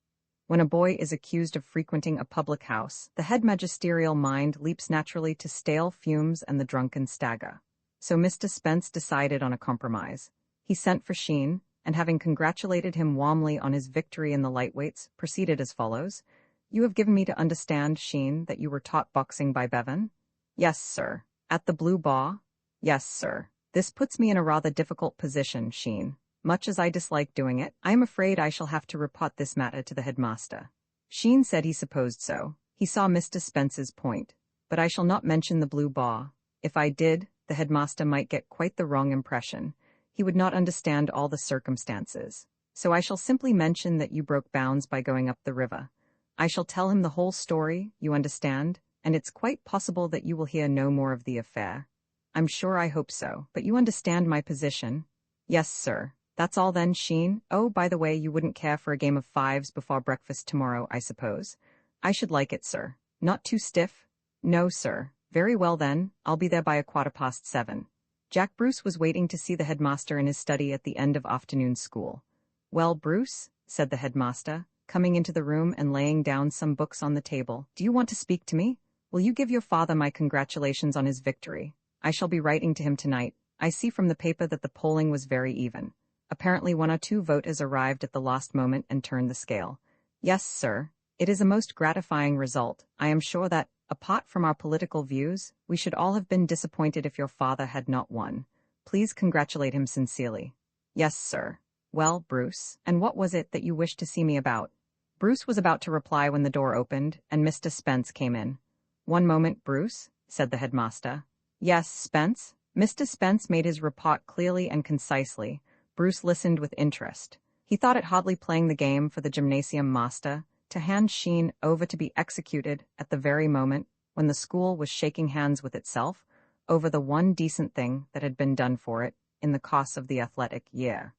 When a boy is accused of frequenting a public house, the head magisterial mind leaps naturally to stale fumes and the drunken stagger. So Mr. Spence decided on a compromise. He sent for Sheen, and having congratulated him warmly on his victory in the lightweights, proceeded as follows. "You have given me to understand, Sheen, that you were taught boxing by Bevan?" "Yes, sir." "At the Blue Bar?" "Yes, sir." "This puts me in a rather difficult position, Sheen. Much as I dislike doing it, I am afraid I shall have to report this matter to the headmaster." Sheen said he supposed so. He saw Mr. Spence's point. "But I shall not mention the Blue Bar. If I did, the headmaster might get quite the wrong impression. He would not understand all the circumstances. So I shall simply mention that you broke bounds by going up the river. I shall tell him the whole story, you understand, and it's quite possible that you will hear no more of the affair." "I'm sure I hope so, but you understand my position." "Yes, sir." "That's all then, Sheen. Oh, by the way, you wouldn't care for a game of fives before breakfast tomorrow, I suppose?" "I should like it, sir." "Not too stiff?" "No, sir." "Very well then, I'll be there by 7:15. Jack Bruce was waiting to see the headmaster in his study at the end of afternoon school. "Well, Bruce," said the headmaster, coming into the room and laying down some books on the table, "do you want to speak to me? Will you give your father my congratulations on his victory? I shall be writing to him tonight. I see from the paper that the polling was very even. Apparently 1 or 2 voters arrived at the last moment and turned the scale." "Yes, sir. It is a most gratifying result. I am sure that, apart from our political views, we should all have been disappointed if your father had not won. Please congratulate him sincerely." "Yes, sir." "Well, Bruce, and what was it that you wished to see me about?" Bruce was about to reply when the door opened, and Mr. Spence came in. "One moment, Bruce," said the headmaster. "Yes, Spence?" Mr. Spence made his report clearly and concisely. Bruce listened with interest. He thought it hardly playing the game for the gymnasium master to hand Sheen over to be executed at the very moment when the school was shaking hands with itself over the one decent thing that had been done for it in the course of the athletic year.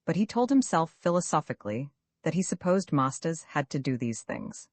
But he told himself philosophically that he supposed masters had to do these things.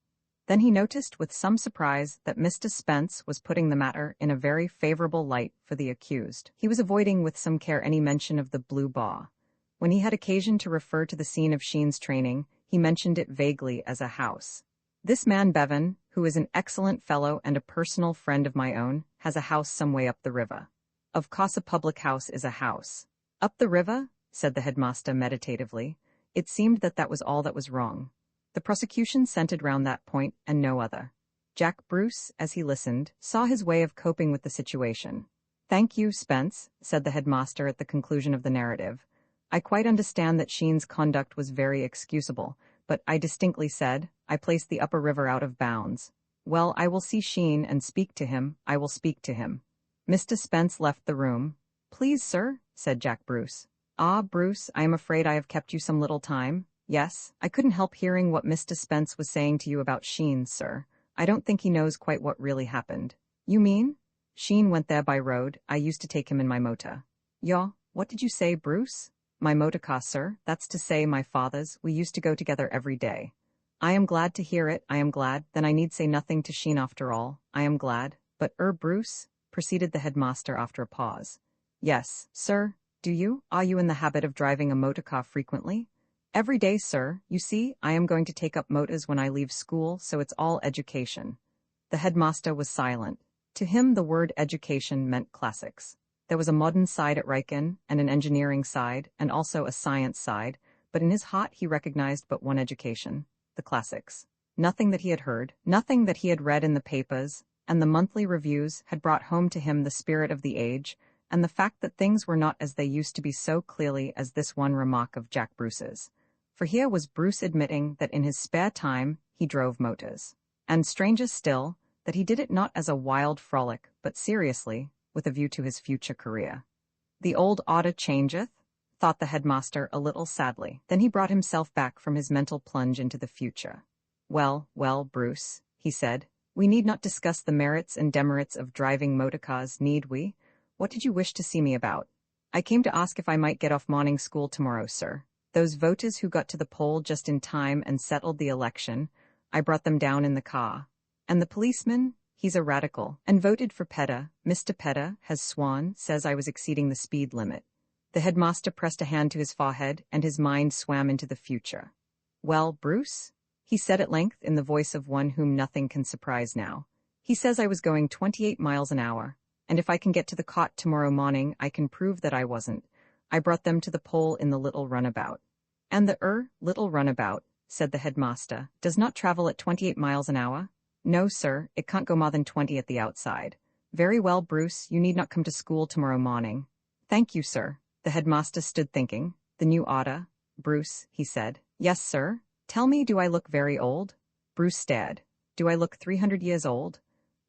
Then he noticed with some surprise that Mr. Spence was putting the matter in a very favorable light for the accused. He was avoiding with some care any mention of the Blue Bar. When he had occasion to refer to the scene of Sheen's training, he mentioned it vaguely as a house. "This man Bevan, who is an excellent fellow and a personal friend of my own, has a house some way up the river." "Of course a public house is a house." "Up the river?" said the headmaster meditatively. It seemed that that was all that was wrong. The prosecution centered round that point and no other. Jack Bruce, as he listened, saw his way of coping with the situation. "Thank you, Spence," said the headmaster at the conclusion of the narrative. "I quite understand that Sheen's conduct was very excusable, but I distinctly said, I placed the upper river out of bounds. Well, I will see Sheen and speak to him. I will speak to him." Mr. Spence left the room. "Please, sir," said Jack Bruce. "Ah, Bruce, I am afraid I have kept you some little time." "Yes, I couldn't help hearing what Mr. Spence was saying to you about Sheen, sir. I don't think he knows quite what really happened." "You mean?" "Sheen went there by road. I used to take him in my motor." "Yo, what did you say, Bruce?" "My motor car, sir. That's to say, my father's. We used to go together every day." "I am glad to hear it. I am glad. Then I need say nothing to Sheen after all. I am glad. But, Bruce," proceeded the headmaster after a pause. "Yes, sir. Do you? Are you in the habit of driving a motor car frequently?" "Every day, sir. You see, I am going to take up motors when I leave school, so it's all education." The headmaster was silent. To him the word education meant classics. There was a modern side at Riken, and an engineering side, and also a science side, but in his heart he recognized but one education, the classics. Nothing that he had heard, nothing that he had read in the papers, and the monthly reviews had brought home to him the spirit of the age, and the fact that things were not as they used to be so clearly as this one remark of Jack Bruce's. For here was Bruce admitting that in his spare time he drove motors. And stranger still, that he did it not as a wild frolic, but seriously, with a view to his future career. The old order changeth, thought the headmaster a little sadly. Then he brought himself back from his mental plunge into the future. Well, Bruce, he said, we need not discuss the merits and demerits of driving motorcars, need we? What did you wish to see me about? I came to ask if I might get off morning school tomorrow, sir. Those voters who got to the poll just in time and settled the election, I brought them down in the car. And the policeman, he's a radical, and voted for Petta. Mr. Petta has sworn, says I was exceeding the speed limit. The headmaster pressed a hand to his forehead, and his mind swam into the future. Well, Bruce? He said at length in the voice of one whom nothing can surprise now. He says I was going 28 miles an hour, and if I can get to the cot tomorrow morning I can prove that I wasn't. I brought them to the poll in the little runabout. And the little runabout, said the headmaster, does not travel at 28 miles an hour? No, sir, it can't go more than 20 at the outside. Very well, Bruce, you need not come to school tomorrow morning. Thank you, sir. The headmaster stood thinking. The new order. Bruce, he said. Yes, sir. Tell me, do I look very old? Bruce stared. Do I look 300 years old?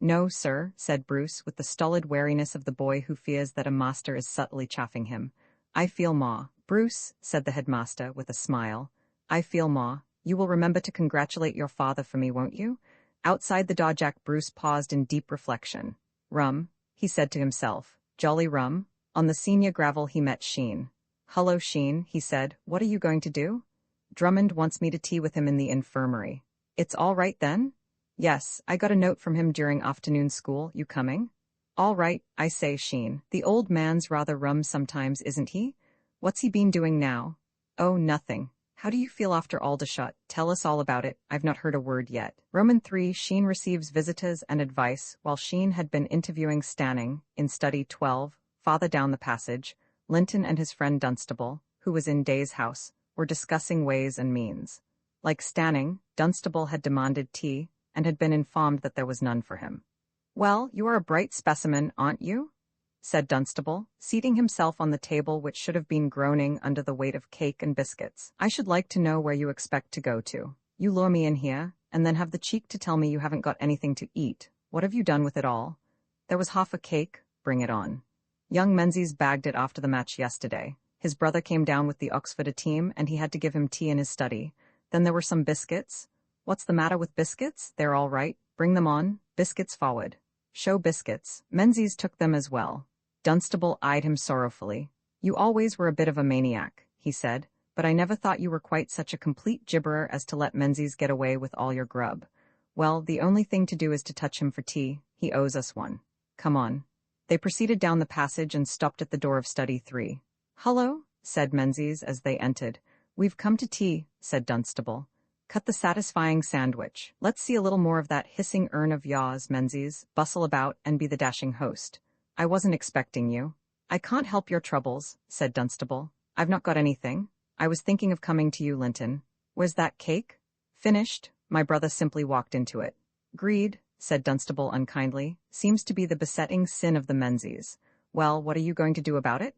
No, sir, said Bruce, with the stolid wariness of the boy who fears that a master is subtly chaffing him. I feel more. Bruce, said the headmaster with a smile. I feel more. You will remember to congratulate your father for me, won't you? Outside the door Jack Bruce paused in deep reflection. Rum, he said to himself. Jolly rum. On the senior gravel he met Sheen. Hullo, Sheen, he said. What are you going to do? Drummond wants me to tea with him in the infirmary. It's all right then? Yes, I got a note from him during afternoon school. You coming? All right, I say, Sheen. The old man's rather rum sometimes, isn't he? What's he been doing now? Oh, nothing. How do you feel after Aldershot? Tell us all about it. I've not heard a word yet. Roman 3. Sheen receives visitors and advice. While Sheen had been interviewing Stanning, in study 12, farther down the passage, Linton and his friend Dunstable, who was in Day's house, were discussing ways and means. Like Stanning, Dunstable had demanded tea, and had been informed that there was none for him. Well, you are a bright specimen, aren't you? Said Dunstable, seating himself on the table which should have been groaning under the weight of cake and biscuits. I should like to know where you expect to go to. You lure me in here, and then have the cheek to tell me you haven't got anything to eat. What have you done with it all? There was half a cake, bring it on. Young Menzies bagged it after the match yesterday. His brother came down with the Oxford team, and he had to give him tea in his study. Then there were some biscuits. What's the matter with biscuits? They're all right. Bring them on. Biscuits forward. Show biscuits. Menzies took them as well. Dunstable eyed him sorrowfully. You always were a bit of a maniac, he said, but I never thought you were quite such a complete gibberer as to let Menzies get away with all your grub. Well, the only thing to do is to touch him for tea. He owes us one. Come on. They proceeded down the passage and stopped at the door of study 3. Hullo, said Menzies as they entered. We've come to tea, said Dunstable. Cut the satisfying sandwich. Let's see a little more of that hissing urn of yours, Menzies. Bustle about and be the dashing host. I wasn't expecting you. I can't help your troubles, said Dunstable. I've not got anything. I was thinking of coming to you, Linton. Where's that cake? Finished. My brother simply walked into it. Greed, said Dunstable unkindly, seems to be the besetting sin of the Menzies. Well, what are you going to do about it?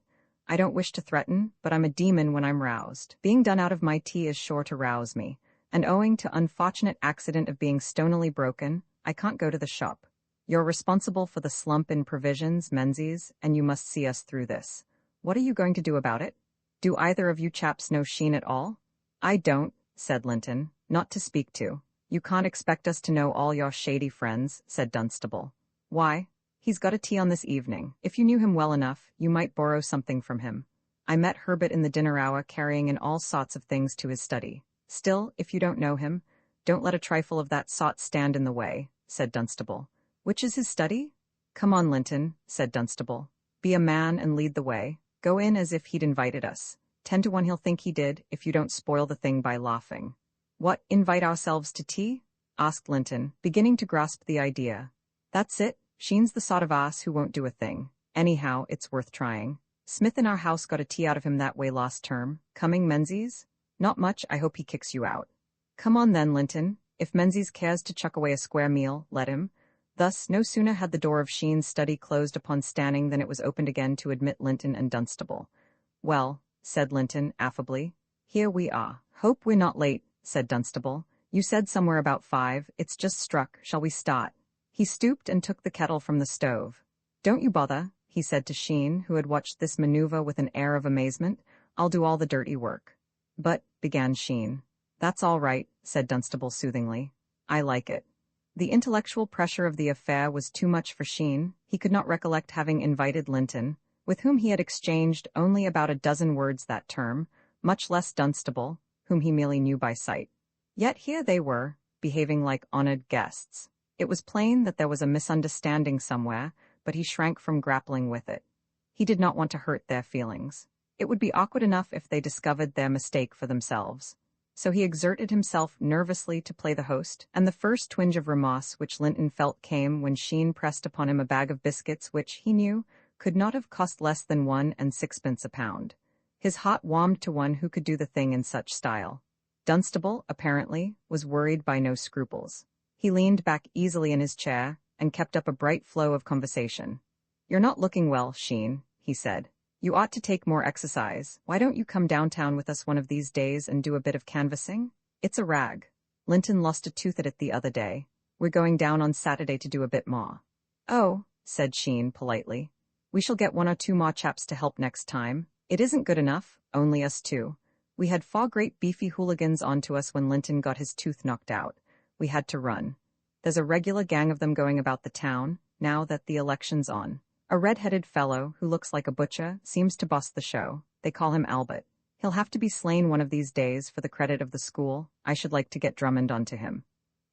I don't wish to threaten, but I'm a demon when I'm roused. Being done out of my tea is sure to rouse me, and owing to unfortunate accident of being stonily broken, I can't go to the shop. You're responsible for the slump in provisions, Menzies, and you must see us through this. What are you going to do about it? Do either of you chaps know Sheen at all? I don't, said Linton, not to speak to. You can't expect us to know all your shady friends, said Dunstable. Why? He's got a tea on this evening. If you knew him well enough, you might borrow something from him. I met Herbert in the dinner hour carrying in all sorts of things to his study. Still, if you don't know him, don't let a trifle of that sort stand in the way, said Dunstable. Which is his study? Come on, Linton, said Dunstable. Be a man and lead the way. Go in as if he'd invited us. 10 to 1 he'll think he did, if you don't spoil the thing by laughing. What, invite ourselves to tea? Asked Linton, beginning to grasp the idea. That's it. Sheen's the sort of ass who won't do a thing. Anyhow, it's worth trying. Smith in our house got a tea out of him that way last term. Coming, Menzies? Not much, I hope he kicks you out. Come on then, Linton. If Menzies cares to chuck away a square meal, let him. Thus, no sooner had the door of Sheen's study closed upon Stanning than it was opened again to admit Linton and Dunstable. "Well," said Linton, affably, "here we are. Hope we're not late," said Dunstable. "You said somewhere about 5, it's just struck, shall we start?" He stooped and took the kettle from the stove. "Don't you bother," he said to Sheen, who had watched this maneuver with an air of amazement. "I'll do all the dirty work." "But," began Sheen. "That's all right," said Dunstable soothingly. "I like it." The intellectual pressure of the affair was too much for Sheen. He could not recollect having invited Linton, with whom he had exchanged only about a dozen words that term, much less Dunstable, whom he merely knew by sight. Yet here they were, behaving like honored guests. It was plain that there was a misunderstanding somewhere, but he shrank from grappling with it. He did not want to hurt their feelings. It would be awkward enough if they discovered their mistake for themselves. So he exerted himself nervously to play the host, and the first twinge of remorse which Linton felt came when Sheen pressed upon him a bag of biscuits which, he knew, could not have cost less than 1 and 6pence a pound. His heart warmed to one who could do the thing in such style. Dunstable, apparently, was worried by no scruples. He leaned back easily in his chair, and kept up a bright flow of conversation. "You're not looking well, Sheen," he said. "You ought to take more exercise. Why don't you come downtown with us one of these days and do a bit of canvassing? It's a rag. Linton lost a tooth at it the other day. We're going down on Saturday to do a bit more." "Oh," said Sheen politely. "We shall get 1 or 2 more chaps to help next time. It isn't good enough, only us 2. We had 4 great beefy hooligans on to us when Linton got his tooth knocked out. We had to run. There's a regular gang of them going about the town, now that the election's on. A red-headed fellow, who looks like a butcher, seems to boss the show. They call him Albert. He'll have to be slain one of these days for the credit of the school. I should like to get Drummond onto him."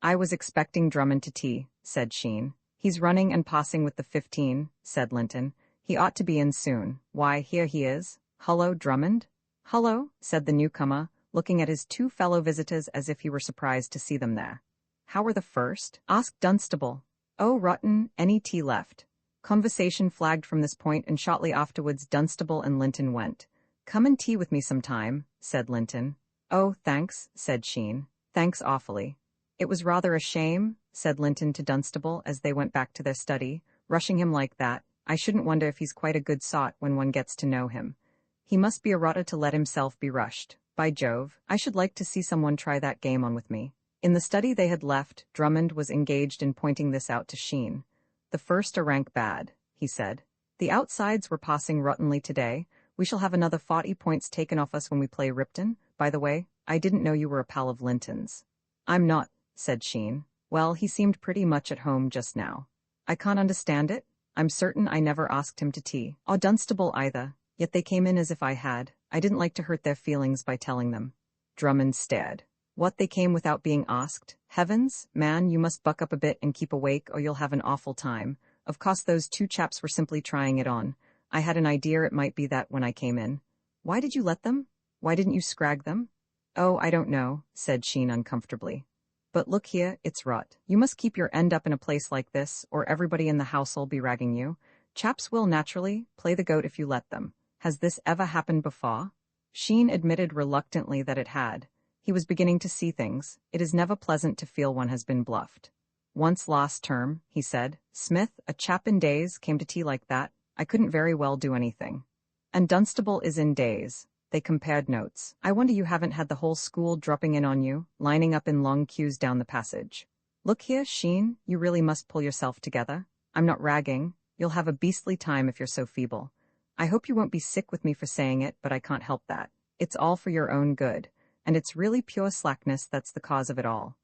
"I was expecting Drummond to tea," said Sheen. "He's running and passing with the 15, said Linton. "He ought to be in soon. Why, here he is. Hullo, Drummond?" "Hullo," said the newcomer, looking at his 2 fellow visitors as if he were surprised to see them there. "How were the first?" asked Dunstable. "Oh, rotten, any tea left." Conversation flagged from this point, and shortly afterwards Dunstable and Linton went. "Come and tea with me sometime," said Linton. "Oh, thanks," said Sheen. "Thanks awfully." "It was rather a shame," said Linton to Dunstable as they went back to their study, "rushing him like that. I shouldn't wonder if he's quite a good sort when one gets to know him. He must be a rotter to let himself be rushed. By Jove, I should like to see someone try that game on with me." In the study they had left, Drummond was engaged in pointing this out to Sheen. "The first are rank bad," he said. "The outsides were passing rottenly today. We shall have another 40 points taken off us when we play Ripton. By the way, I didn't know you were a pal of Linton's." "I'm not," said Sheen. "Well, he seemed pretty much at home just now." "I can't understand it. I'm certain I never asked him to tea, or Dunstable either, yet they came in as if I had. I didn't like to hurt their feelings by telling them." Drummond stared. "What, they came without being asked? Heavens, man, you must buck up a bit and keep awake or you'll have an awful time. Of course those 2 chaps were simply trying it on. I had an idea it might be that when I came in." "Why did you let them? Why didn't you scrag them?" "Oh, I don't know," said Sheen uncomfortably. "But look here, it's rot. You must keep your end up in a place like this, or everybody in the house'll be ragging you. Chaps will, naturally, play the goat if you let them. Has this ever happened before?" Sheen admitted reluctantly that it had. He was beginning to see things. It is never pleasant to feel one has been bluffed. "Once last term," he said, "Smith, a chap in days, came to tea like that. I couldn't very well do anything. And Dunstable is in days." They compared notes. "I wonder you haven't had the whole school dropping in on you, lining up in long queues down the passage." "Look here, Sheen, you really must pull yourself together. I'm not ragging. You'll have a beastly time if you're so feeble. I hope you won't be sick with me for saying it, but I can't help that. It's all for your own good. And it's really pure slackness that's the cause of it all."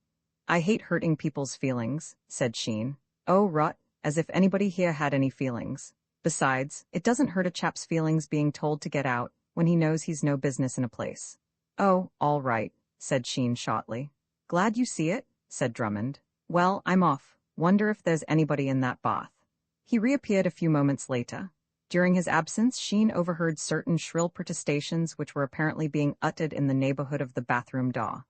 "I hate hurting people's feelings," said Sheen. "Oh, rot, as if anybody here had any feelings. Besides, it doesn't hurt a chap's feelings being told to get out when he knows he's no business in a place." "Oh, all right," said Sheen shortly. "Glad you see it," said Drummond. "Well, I'm off. Wonder if there's anybody in that bath." He reappeared a few moments later. During his absence, Sheen overheard certain shrill protestations which were apparently being uttered in the neighborhood of the bathroom door.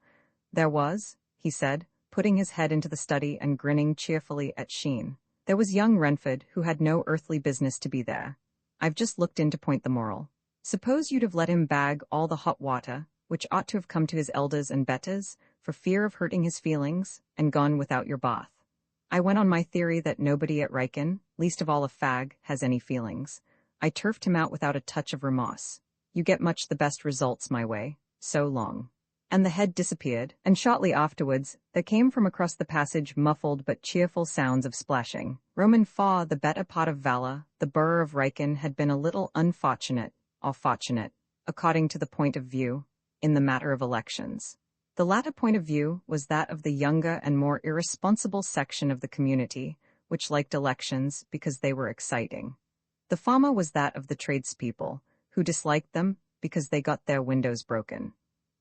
"There was," he said, putting his head into the study and grinning cheerfully at Sheen. "There was young Renford, who had no earthly business to be there. I've just looked in to point the moral. Suppose you'd have let him bag all the hot water, which ought to have come to his elders and betters, for fear of hurting his feelings, and gone without your bath. I went on my theory that nobody at Riken, least of all a fag, has any feelings. I turfed him out without a touch of remorse. You get much the best results my way. So long. And the head disappeared, and shortly afterwards, there came from across the passage muffled but cheerful sounds of splashing. Roman Fa, the better part of valor, the borough of Riken had been a little unfortunate, or fortunate, according to the point of view, in the matter of elections. The latter point of view was that of the younger and more irresponsible section of the community, which liked elections because they were exciting. The former was that of the tradespeople, who disliked them because they got their windows broken.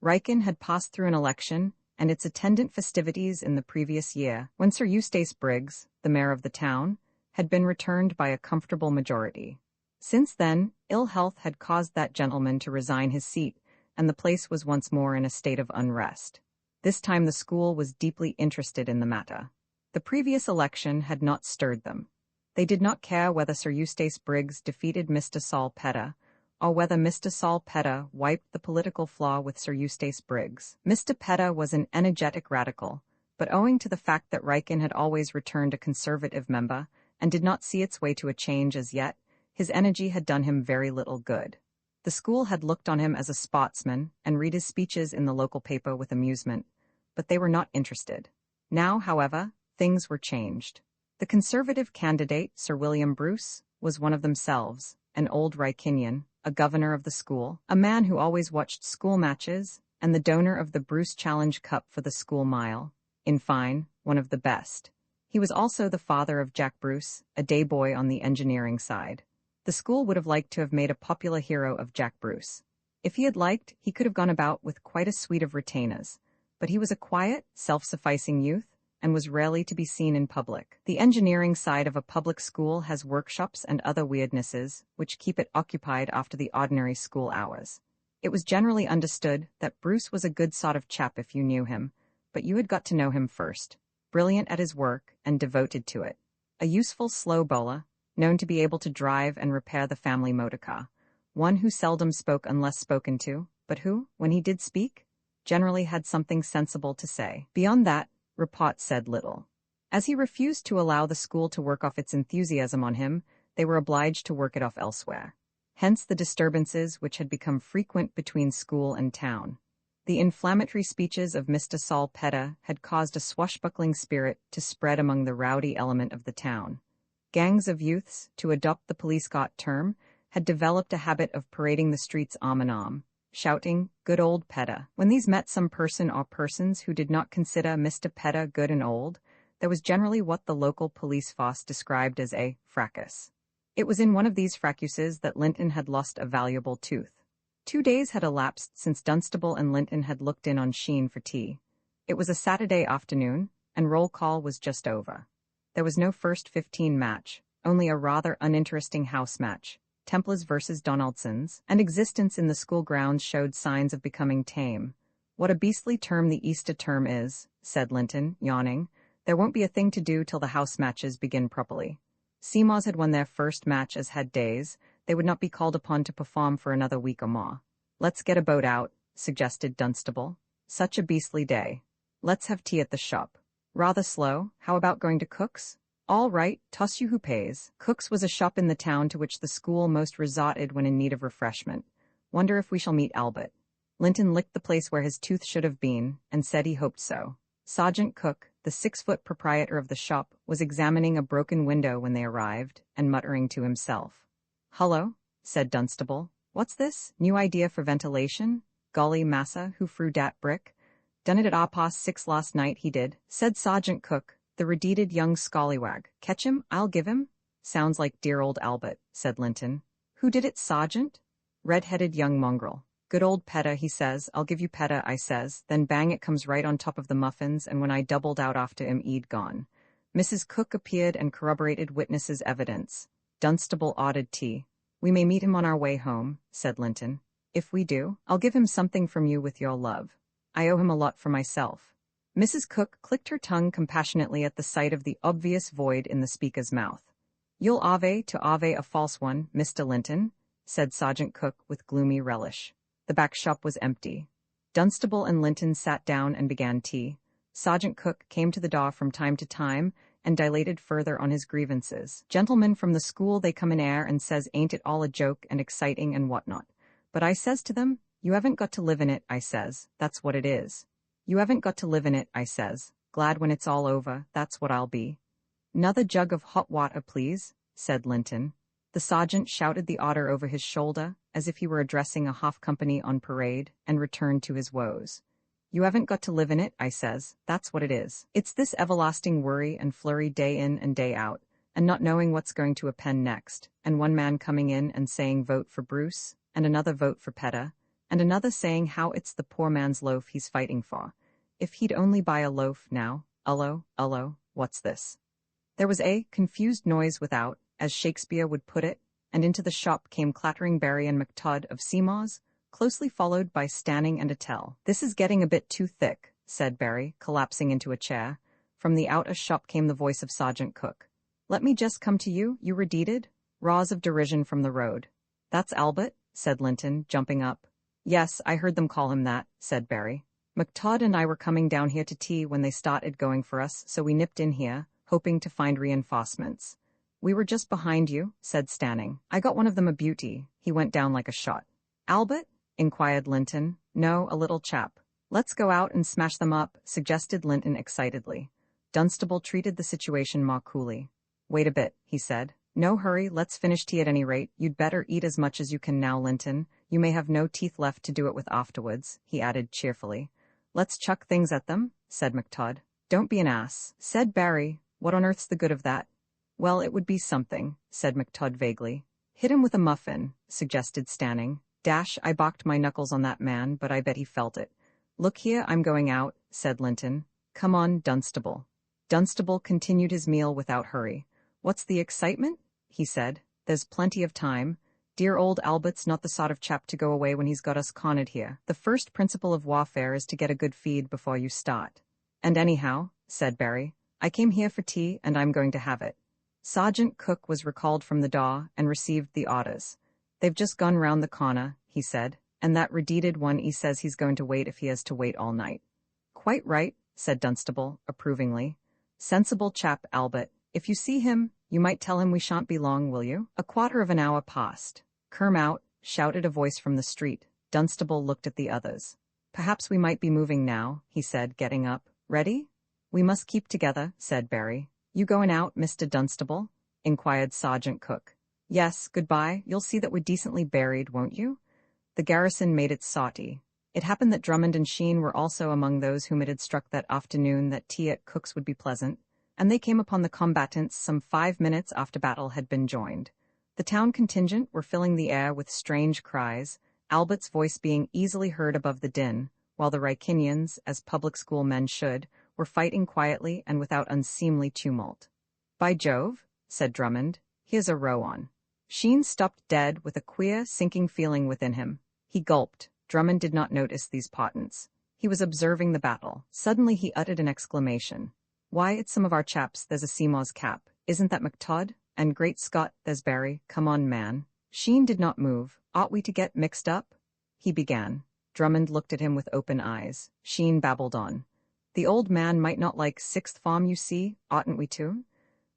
Riken had passed through an election and its attendant festivities in the previous year, when Sir Eustace Briggs, the mayor of the town, had been returned by a comfortable majority. Since then, ill health had caused that gentleman to resign his seat, and the place was once more in a state of unrest. This time the school was deeply interested in the matter. The previous election had not stirred them. They did not care whether Sir Eustace Briggs defeated Mr. Saul Petta, or whether Mr. Saul Petta wiped the political flaw with Sir Eustace Briggs. Mr. Petta was an energetic radical, but owing to the fact that Riken had always returned a conservative member and did not see its way to a change as yet, his energy had done him very little good. The school had looked on him as a sportsman and read his speeches in the local paper with amusement, but they were not interested. Now, however, things were changed. The conservative candidate, Sir William Bruce, was one of themselves, an old Rikenian, a governor of the school, a man who always watched school matches, and the donor of the Bruce Challenge Cup for the school mile. In fine, one of the best. He was also the father of Jack Bruce, a day boy on the engineering side. The school would have liked to have made a popular hero of Jack Bruce. If he had liked, he could have gone about with quite a suite of retainers, but he was a quiet, self-sufficing youth, and was rarely to be seen in public. The engineering side of a public school has workshops and other weirdnesses, which keep it occupied after the ordinary school hours. It was generally understood that Bruce was a good sort of chap if you knew him, but you had got to know him first. Brilliant at his work and devoted to it. A useful slow bowler, known to be able to drive and repair the family motor car. One who seldom spoke unless spoken to, but who, when he did speak, generally had something sensible to say. Beyond that, Repot said little. As he refused to allow the school to work off its enthusiasm on him, they were obliged to work it off elsewhere. Hence the disturbances which had become frequent between school and town. The inflammatory speeches of Mr. Saul Petta had caused a swashbuckling spirit to spread among the rowdy element of the town. Gangs of youths, to adopt the police-got term, had developed a habit of parading the streets arm in arm, shouting, "Good old Petta." When these met some person or persons who did not consider Mr. Petta good and old, there was generally what the local police force described as a fracas. It was in one of these fracases that Linton had lost a valuable tooth. 2 days had elapsed since Dunstable and Linton had looked in on Sheen for tea. It was a Saturday afternoon, and roll call was just over. There was no first 15 match, only a rather uninteresting house match, Templars versus Donaldsons, and existence in the school grounds showed signs of becoming tame. "What a beastly term the Easter term is," said Linton, yawning. "There won't be a thing to do till the house matches begin properly. Seymour's had won their first match as head days. They would not be called upon to perform for another week or more." "Let's get a boat out," suggested Dunstable. "Such a beastly day. Let's have tea at the shop." "Rather slow. How about going to Cook's?" "All right, toss you who pays." Cook's was a shop in the town to which the school most resorted when in need of refreshment. "Wonder if we shall meet Albert." Linton licked the place where his tooth should have been, and said he hoped so. Sergeant Cook, the 6-foot proprietor of the shop, was examining a broken window when they arrived, and muttering to himself. "Hullo," said Dunstable. "What's this? New idea for ventilation? Golly massa, who threw dat brick? Done it at 6:30 last night, he did," said Sergeant Cook, the redeeted young scallywag. "Catch him, I'll give him." "Sounds like dear old Albert," said Linton. "Who did it, Sergeant?" "Red-headed young mongrel. Good old Petta, he says, 'I'll give you Petta,' I says, then bang it comes right on top of the muffins, and when I doubled out after him, he'd gone." Mrs. Cook appeared and corroborated witnesses' evidence. Dunstable ordered tea. "We may meet him on our way home," said Linton. "If we do, I'll give him something from you with your love. I owe him a lot for myself." Mrs. Cook clicked her tongue compassionately at the sight of the obvious void in the speaker's mouth. "You'll ave to ave a false one, Mr. Linton," said Sergeant Cook with gloomy relish. The back shop was empty. Dunstable and Linton sat down and began tea. Sergeant Cook came to the door from time to time and dilated further on his grievances. Gentlemen from the school they come in air and says ain't it all a joke and exciting and whatnot. But I says to them, you haven't got to live in it, I says, that's what it is. You haven't got to live in it, I says, glad when it's all over, that's what I'll be. "'Nother jug of hot water, please," said Linton. The sergeant shouted the order over his shoulder, as if he were addressing a half company on parade, and returned to his woes. "You haven't got to live in it," I says, "that's what it is. It's this everlasting worry and flurry day in and day out, and not knowing what's going to append next, and one man coming in and saying vote for Bruce, and another vote for Petta, and another saying how it's the poor man's loaf he's fighting for. If he'd only buy a loaf now, ullo, what's this?" There was a confused noise without, as Shakespeare would put it, and into the shop came clattering Barry and McTodd of Seymour's, closely followed by Stanning and Attell. "This is getting a bit too thick," said Barry, collapsing into a chair. From the outer shop came the voice of Sergeant Cook. "Let me just come to you, you redeeded?" Roars of derision from the road. "That's Albert," said Linton, jumping up. "Yes, I heard them call him that," said Barry. "McTodd and I were coming down here to tea when they started going for us, so we nipped in here, hoping to find reinforcements." "We were just behind you," said Stanning. "I got one of them a beauty. He went down like a shot." "Albert?" inquired Linton. "No, a little chap." "Let's go out and smash them up," suggested Linton excitedly. Dunstable treated the situation more coolly. "Wait a bit," he said. "No hurry, let's finish tea at any rate. You'd better eat as much as you can now, Linton. You may have no teeth left to do it with afterwards," he added cheerfully. "Let's chuck things at them," said McTodd. "Don't be an ass," said Barry. "What on earth's the good of that?" "Well, it would be something," said McTodd vaguely. "Hit him with a muffin," suggested Stanning. "Dash, I barked my knuckles on that man, but I bet he felt it." "Look here, I'm going out," said Linton. "Come on, Dunstable." Dunstable continued his meal without hurry. "What's the excitement?" he said. "There's plenty of time. Dear old Albert's not the sort of chap to go away when he's got us cornered here. The first principle of warfare is to get a good feed before you start." "And anyhow," said Barry, "I came here for tea, and I'm going to have it." Sergeant Cook was recalled from the door and received the orders. "They've just gone round the corner," he said, "and that redeeded one he says he's going to wait if he has to wait all night." "Quite right," said Dunstable, approvingly. "Sensible chap, Albert. If you see him, you might tell him we shan't be long, will you?" A quarter of an hour passed. "Kerm out," shouted a voice from the street. Dunstable looked at the others. "Perhaps we might be moving now," he said, getting up. "Ready?" "We must keep together," said Barry. "You going out, Mr. Dunstable?" inquired Sergeant Cook. "Yes, goodbye. You'll see that we're decently buried, won't you?" The garrison made its sortie. It happened that Drummond and Sheen were also among those whom it had struck that afternoon that tea at Cook's would be pleasant, and they came upon the combatants some 5 minutes after battle had been joined. The town contingent were filling the air with strange cries, Albert's voice being easily heard above the din, while the Rykinians, as public school men should, were fighting quietly and without unseemly tumult. "By Jove," said Drummond, "here's a row on." Sheen stopped dead with a queer, sinking feeling within him. He gulped. Drummond did not notice these portents. He was observing the battle. Suddenly he uttered an exclamation. "Why, it's some of our chaps. There's a Seymour's cap. Isn't that McTodd? And great Scott, there's Barry. Come on, man." Sheen did not move. "Ought we to get mixed up?" he began. Drummond looked at him with open eyes. Sheen babbled on. "The old man might not like sixth form, you see, oughtn't we to?"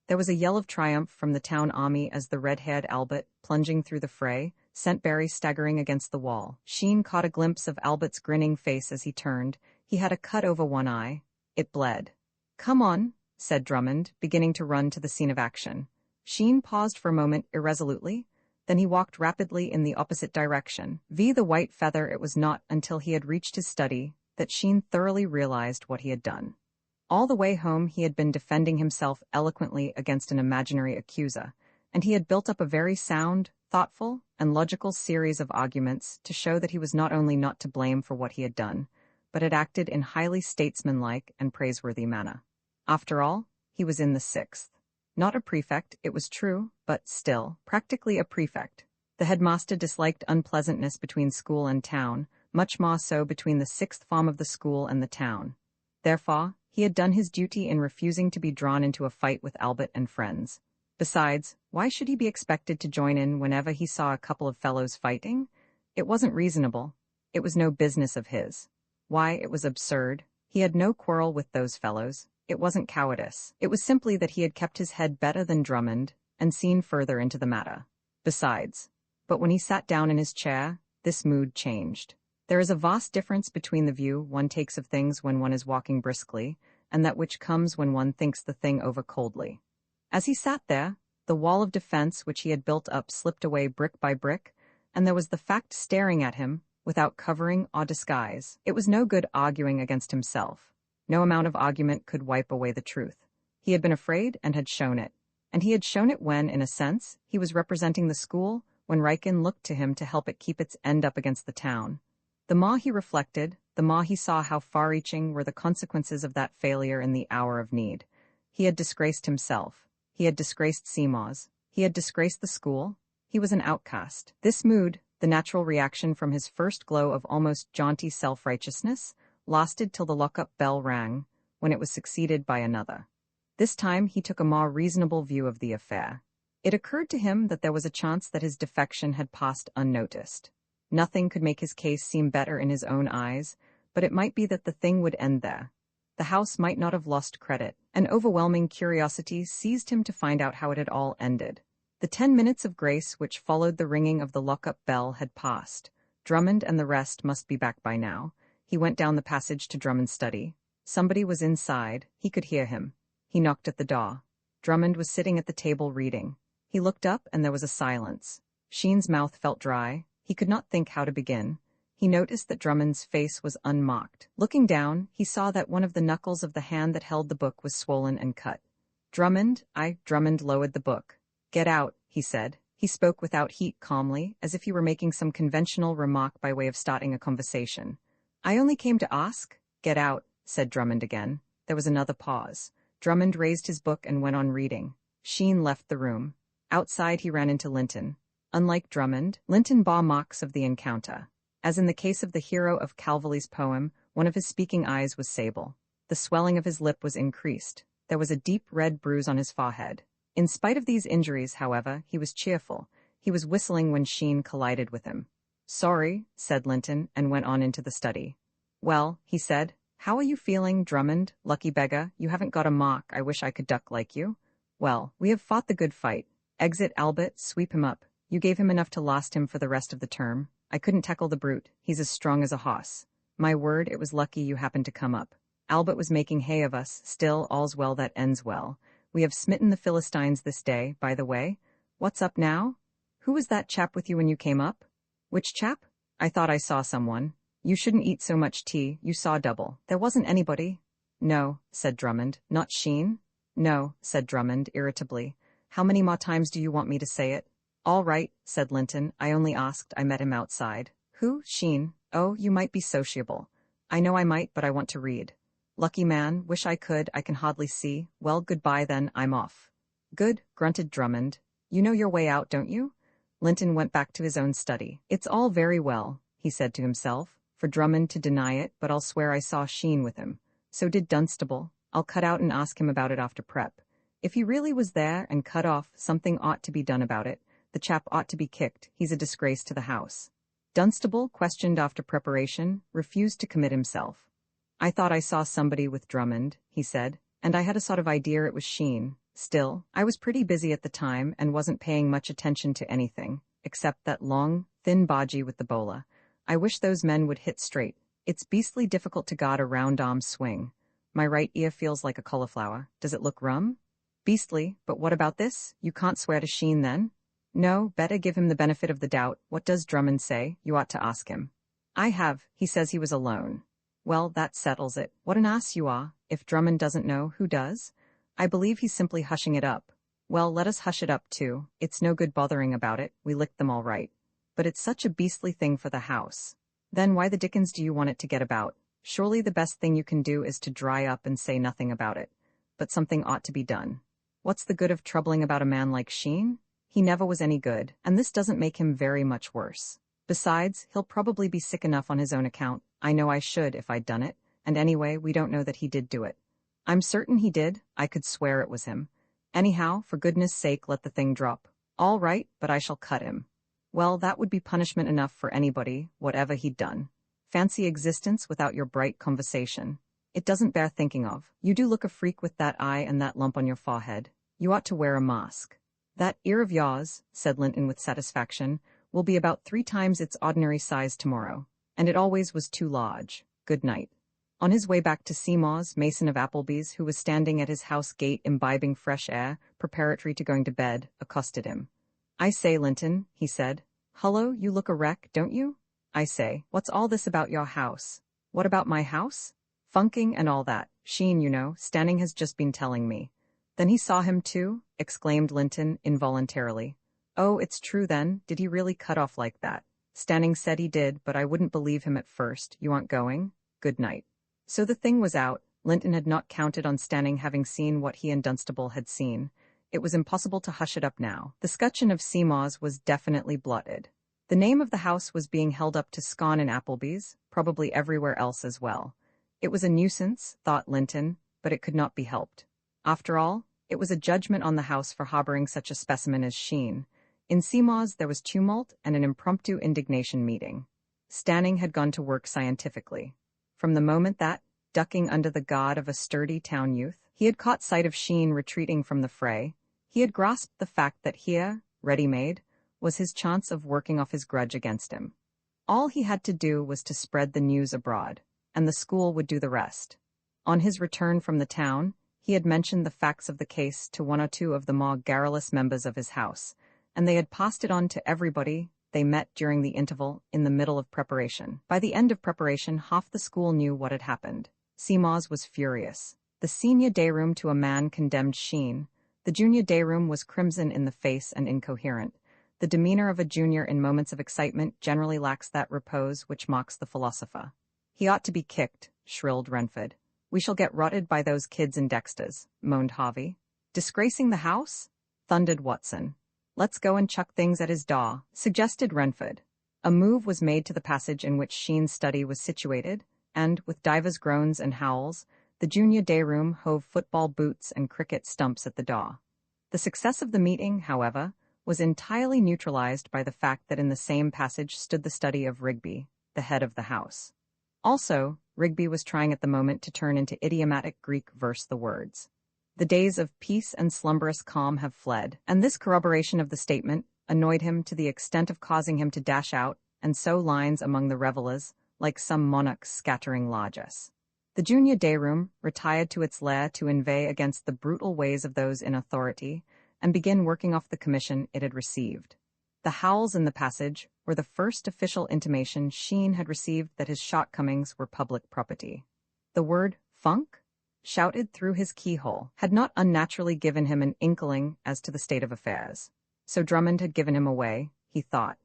There was a yell of triumph from the town army as the red-haired Albert, plunging through the fray, sent Barry staggering against the wall. Sheen caught a glimpse of Albert's grinning face as he turned. He had a cut over one eye. It bled. "Come on," said Drummond, beginning to run to the scene of action. Sheen paused for a moment irresolutely. Then he walked rapidly in the opposite direction. The white feather, it was not until he had reached his study that Sheen thoroughly realized what he had done. All the way home he had been defending himself eloquently against an imaginary accuser, and he had built up a very sound, thoughtful, and logical series of arguments to show that he was not only not to blame for what he had done, but had acted in highly statesmanlike and praiseworthy manner. After all, he was in the 6th. Not a prefect, it was true, but still, practically a prefect. The headmaster disliked unpleasantness between school and town, much more so between the 6th form of the school and the town. Therefore, he had done his duty in refusing to be drawn into a fight with Albert and friends. Besides, why should he be expected to join in whenever he saw a couple of fellows fighting? It wasn't reasonable. It was no business of his. Why, it was absurd. He had no quarrel with those fellows. It wasn't cowardice. It was simply that he had kept his head better than Drummond and seen further into the matter. Besides, but when he sat down in his chair, this mood changed. There is a vast difference between the view one takes of things when one is walking briskly, and that which comes when one thinks the thing over coldly. As he sat there, the wall of defense which he had built up slipped away brick by brick, and there was the fact staring at him, without covering or disguise. It was no good arguing against himself. No amount of argument could wipe away the truth. He had been afraid and had shown it. And he had shown it when, in a sense, he was representing the school, when Riken looked to him to help it keep its end up against the town. The more he reflected, the more he saw how far-reaching were the consequences of that failure in the hour of need. He had disgraced himself. He had disgraced Seymour's. He had disgraced the school. He was an outcast. This mood, the natural reaction from his first glow of almost jaunty self-righteousness, lasted till the lock-up bell rang, when it was succeeded by another. This time he took a more reasonable view of the affair. It occurred to him that there was a chance that his defection had passed unnoticed. Nothing could make his case seem better in his own eyes, but it might be that the thing would end there. The house might not have lost credit. An overwhelming curiosity seized him to find out how it had all ended. The 10 minutes of grace which followed the ringing of the lock-up bell had passed. Drummond and the rest must be back by now. He went down the passage to Drummond's study. Somebody was inside. He could hear him. He knocked at the door. Drummond was sitting at the table reading. He looked up and there was a silence. Sheen's mouth felt dry. He could not think how to begin. He noticed that Drummond's face was unmarked. Looking down, he saw that one of the knuckles of the hand that held the book was swollen and cut. Drummond lowered the book. "Get out," he said. He spoke without heat, calmly, as if he were making some conventional remark by way of starting a conversation. "I only came to ask." "Get out," said Drummond again. There was another pause. Drummond raised his book and went on reading. Sheen left the room. Outside he ran into Linton. Unlike Drummond, Linton bore marks of the encounter. As in the case of the hero of Calverley's poem, one of his speaking eyes was sable. The swelling of his lip was increased. There was a deep red bruise on his forehead. In spite of these injuries, however, he was cheerful. He was whistling when Sheen collided with him. "Sorry," said Linton, and went on into the study. "Well," he said, "how are you feeling, Drummond? Lucky beggar, you haven't got a mark. I wish I could duck like you." "Well, we have fought the good fight. Exit Albert, sweep him up. You gave him enough to last him for the rest of the term. I couldn't tackle the brute. He's as strong as a hoss. My word, it was lucky you happened to come up. Albert was making hay of us. Still, all's well that ends well. We have smitten the Philistines this day, by the way. What's up now? Who was that chap with you when you came up?" "Which chap? I thought I saw someone." "You shouldn't eat so much tea. You saw double." "There wasn't anybody." "No," said Drummond. "Not Sheen?" "No," said Drummond, irritably. "How many more times do you want me to say it?" "All right," said Linton. "I only asked. I met him outside." "Who? Sheen? Oh, you might be sociable." "I know I might, but I want to read." "Lucky man. Wish I could. I can hardly see. Well, goodbye then. I'm off." "Good," grunted Drummond. "You know your way out, don't you?" Linton went back to his own study. "It's all very well," he said to himself, "for Drummond to deny it, but I'll swear I saw Sheen with him. So did Dunstable. I'll cut out and ask him about it after prep. If he really was there and cut off, something ought to be done about it. The chap ought to be kicked. He's a disgrace to the house." Dunstable, questioned after preparation, refused to commit himself. "I thought I saw somebody with Drummond," he said, "and I had a sort of idea it was Sheen. Still, I was pretty busy at the time and wasn't paying much attention to anything, except that long, thin bodgy with the bowler. I wish those men would hit straight. It's beastly difficult to guard a round-arm swing. My right ear feels like a cauliflower. Does it look rum?" "Beastly, but what about this? You can't swear to Sheen then?" "No, better give him the benefit of the doubt. What does Drummond say? You ought to ask him." "I have. He says he was alone." "Well, that settles it. What an ass you are. If Drummond doesn't know, who does? I believe he's simply hushing it up." "Well, let us hush it up too. It's no good bothering about it. We licked them all right. But it's such a beastly thing for the house." "Then why the dickens do you want it to get about? Surely the best thing you can do is to dry up and say nothing about it. But something ought to be done. What's the good of troubling about a man like Sheen? He never was any good, and this doesn't make him very much worse. Besides, he'll probably be sick enough on his own account. I know I should if I'd done it, and anyway, we don't know that he did do it." "I'm certain he did. I could swear it was him. Anyhow, for goodness sake, let the thing drop." "All right, but I shall cut him." "Well, that would be punishment enough for anybody, whatever he'd done. Fancy existence without your bright conversation. It doesn't bear thinking of. You do look a freak with that eye and that lump on your forehead. You ought to wear a mask. That ear of yours, said Linton with satisfaction, will be about 3 times its ordinary size tomorrow. And it always was too large. Good night. On his way back to Seymour's, Mason of Appleby's, who was standing at his house gate imbibing fresh air, preparatory to going to bed, accosted him. I say, Linton, he said. Hullo, you look a wreck, don't you? I say, what's all this about your house? What about my house? Funking and all that. Sheen, you know, Stanning has just been telling me. Then he saw him too? Exclaimed Linton involuntarily. Oh, it's true then, did he really cut off like that? Stanning said he did, but I wouldn't believe him at first. You aren't going? Good night. So the thing was out. Linton had not counted on Stanning having seen what he and Dunstable had seen. It was impossible to hush it up now. The scutcheon of Seymour's was definitely blotted. The name of the house was being held up to Scone and Appleby's, probably everywhere else as well. It was a nuisance, thought Linton, but it could not be helped. After all, it was a judgment on the house for harboring such a specimen as Sheen. In Seymour's there was tumult and an impromptu indignation meeting. Stanning had gone to work scientifically. From the moment that, ducking under the guard of a sturdy town youth, he had caught sight of Sheen retreating from the fray, he had grasped the fact that here, ready-made, was his chance of working off his grudge against him. All he had to do was to spread the news abroad, and the school would do the rest. On his return from the town, he had mentioned the facts of the case to 1 or 2 of the more garrulous members of his house, and they had passed it on to everybody they met during the interval in the middle of preparation. By the end of preparation, half the school knew what had happened. Seymour's was furious. The senior day-room to a man condemned Sheen. The junior day-room was crimson in the face and incoherent. The demeanor of a junior in moments of excitement generally lacks that repose which mocks the philosopher. He ought to be kicked, shrilled Renford. We shall get rotted by those kids in Dexter's, moaned Harvey. Disgracing the house? Thundered Watson. Let's go and chuck things at his door, suggested Renford. A move was made to the passage in which Sheen's study was situated, and, with divers groans and howls, the junior day-room hove football boots and cricket stumps at the door. The success of the meeting, however, was entirely neutralized by the fact that in the same passage stood the study of Rigby, the head of the house. Also, Rigby was trying at the moment to turn into idiomatic Greek verse the words. The days of peace and slumberous calm have fled, and this corroboration of the statement annoyed him to the extent of causing him to dash out and sow lines among the revellers, like some monarch scattering largesse. The junior day-room retired to its lair to inveigh against the brutal ways of those in authority and begin working off the commission it had received. The howls in the passage were the first official intimation Sheen had received that his shortcomings were public property. The word funk, shouted through his keyhole, had not unnaturally given him an inkling as to the state of affairs. So Drummond had given him away, he thought.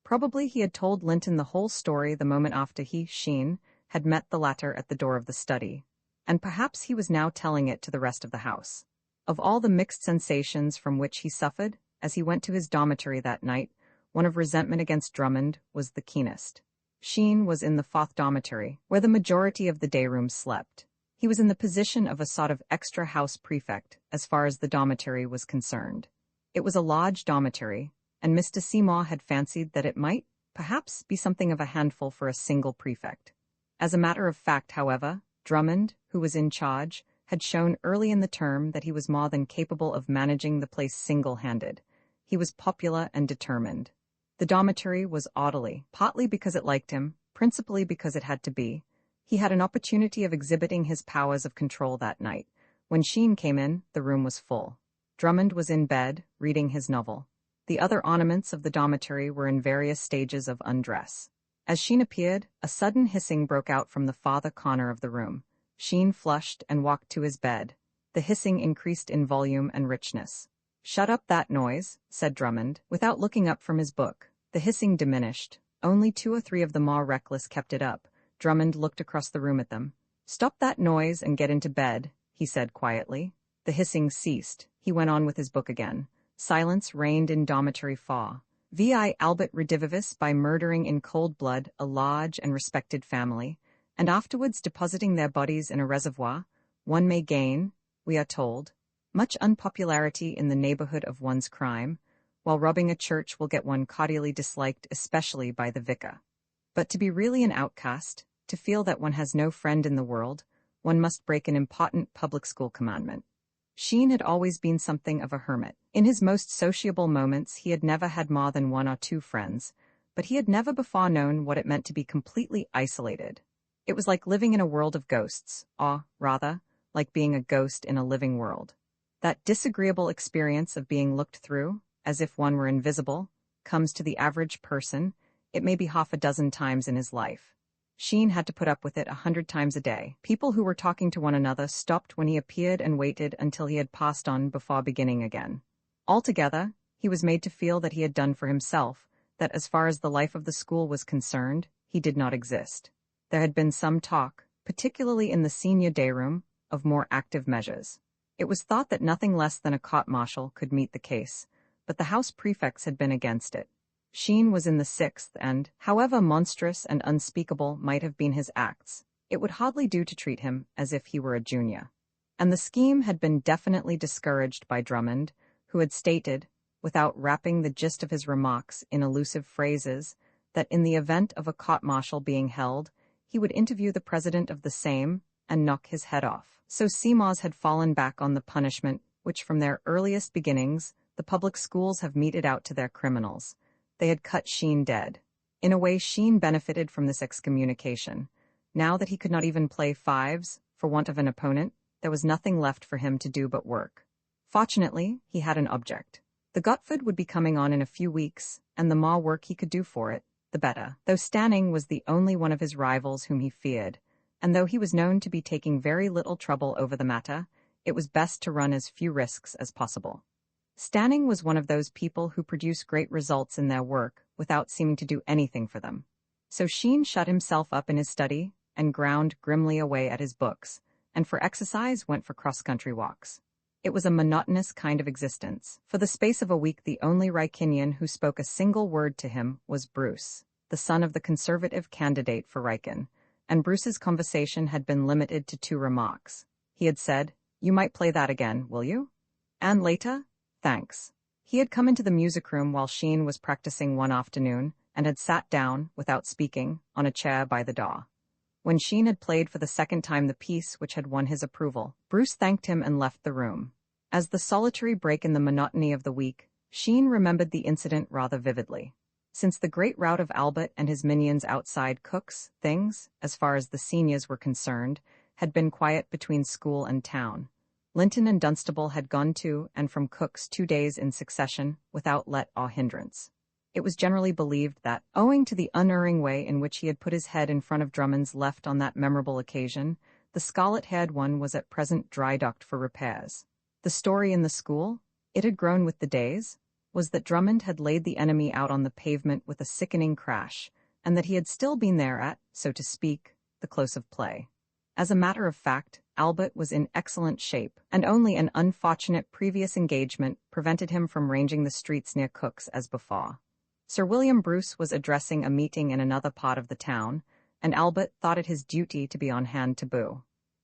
Probably he had told Linton the whole story the moment after he, Sheen, had met the latter at the door of the study, and perhaps he was now telling it to the rest of the house. Of all the mixed sensations from which he suffered, as he went to his dormitory that night, one of resentment against Drummond was the keenest. Sheen was in the 4th dormitory, where the majority of the day-room slept. He was in the position of a sort of extra house prefect, as far as the dormitory was concerned. It was a large dormitory, and Mr. Seymour had fancied that it might, perhaps, be something of a handful for a single prefect. As a matter of fact, however, Drummond, who was in charge, had shown early in the term that he was more than capable of managing the place single-handed. He was popular and determined. The dormitory was orderly, partly because it liked him, principally because it had to be. He had an opportunity of exhibiting his powers of control that night. When Sheen came in, the room was full. Drummond was in bed, reading his novel. The other ornaments of the dormitory were in various stages of undress. As Sheen appeared, a sudden hissing broke out from the farther corner of the room. Sheen flushed and walked to his bed. The hissing increased in volume and richness. "Shut up that noise," said Drummond, without looking up from his book. The hissing diminished. Only 2 or 3 of the more reckless kept it up. Drummond looked across the room at them. "Stop that noise and get into bed," he said quietly. The hissing ceased. He went on with his book again. Silence reigned in dormitory 4. Vi Albert redivivus by murdering in cold blood a large and respected family, and afterwards depositing their bodies in a reservoir, one may gain, we are told, much unpopularity in the neighborhood of one's crime, while robbing a church will get one cordially disliked especially by the vicar. But to be really an outcast, to feel that one has no friend in the world, one must break an important public school commandment. Sheen had always been something of a hermit. In his most sociable moments he had never had more than one or two friends, but he had never before known what it meant to be completely isolated. It was like living in a world of ghosts, or, rather, like being a ghost in a living world. That disagreeable experience of being looked through, as if one were invisible, comes to the average person, it may be half a dozen times in his life. Sheen had to put up with it 100 times a day. People who were talking to one another stopped when he appeared and waited until he had passed on before beginning again. Altogether, he was made to feel that he had done for himself, that as far as the life of the school was concerned, he did not exist. There had been some talk, particularly in the senior day room, of more active measures. It was thought that nothing less than a court-martial could meet the case, but the house prefects had been against it. Sheen was in the sixth and, however monstrous and unspeakable might have been his acts, it would hardly do to treat him as if he were a junior. And the scheme had been definitely discouraged by Drummond, who had stated, without wrapping the gist of his remarks in elusive phrases, that in the event of a court-martial being held, he would interview the president of the same and knock his head off. So Seymour's had fallen back on the punishment which from their earliest beginnings the public schools have meted out to their criminals. They had cut Sheen dead. In a way, Sheen benefited from this excommunication. Now that he could not even play fives, for want of an opponent, there was nothing left for him to do but work. Fortunately, he had an object. The Gotford would be coming on in a few weeks, and the more work he could do for it, the better. Though Stanning was the only one of his rivals whom he feared, and though he was known to be taking very little trouble over the matter, it was best to run as few risks as possible. Stanning was one of those people who produce great results in their work without seeming to do anything for them. So Sheen shut himself up in his study and ground grimly away at his books, and for exercise went for cross-country walks. It was a monotonous kind of existence. For the space of a week the only Wrykinian who spoke a single word to him was Bruce, the son of the Conservative candidate for Wrykin, and Bruce's conversation had been limited to 2 remarks. He had said, "You might play that again, will you?" And later, "Thanks." He had come into the music room while Sheen was practicing one afternoon, and had sat down, without speaking, on a chair by the door. When Sheen had played for the second time the piece which had won his approval, Bruce thanked him and left the room. As the solitary break in the monotony of the week, Sheen remembered the incident rather vividly. Since the great rout of Albert and his minions outside Cook's, things, as far as the seniors were concerned, had been quiet between school and town. Linton and Dunstable had gone to and from Cook's 2 days in succession, without let or hindrance. It was generally believed that, owing to the unerring way in which he had put his head in front of Drummond's left on that memorable occasion, the scarlet-haired one was at present dry-docked for repairs. The story in the school, it had grown with the days, was that Drummond had laid the enemy out on the pavement with a sickening crash, and that he had still been there at, so to speak, the close of play. As a matter of fact, Albert was in excellent shape, and only an unfortunate previous engagement prevented him from ranging the streets near Cook's as before. Sir William Bruce was addressing a meeting in another part of the town, and Albert thought it his duty to be on hand to boo.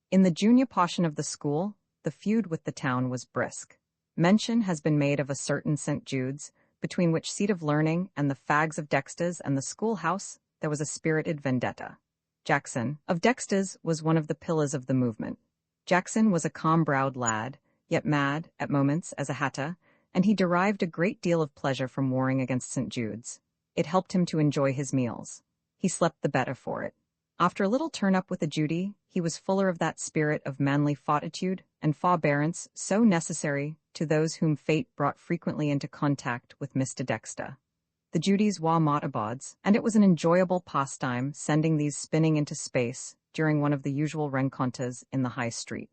In the junior portion of the school, the feud with the town was brisk. Mention has been made of a certain St. Jude's, between which seat of learning and the fags of Dexter's and the schoolhouse there was a spirited vendetta. Jackson, of Dexter's, was one of the pillars of the movement. Jackson was a calm-browed lad, yet mad, at moments, as a hatter, and he derived a great deal of pleasure from warring against St. Jude's. It helped him to enjoy his meals. He slept the better for it. After a little turn-up with a Judy, he was fuller of that spirit of manly fortitude and forbearance so necessary to those whom fate brought frequently into contact with Mr. Dexter. The Judys were mortarboards, and it was an enjoyable pastime sending these spinning into space during one of the usual rencontres in the High Street.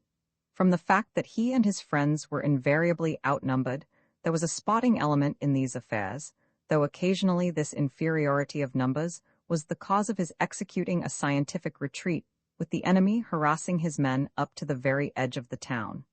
From the fact that he and his friends were invariably outnumbered, there was a spotting element in these affairs, though occasionally this inferiority of numbers was the cause of his executing a scientific retreat, with the enemy harassing his men up to the very edge of the town.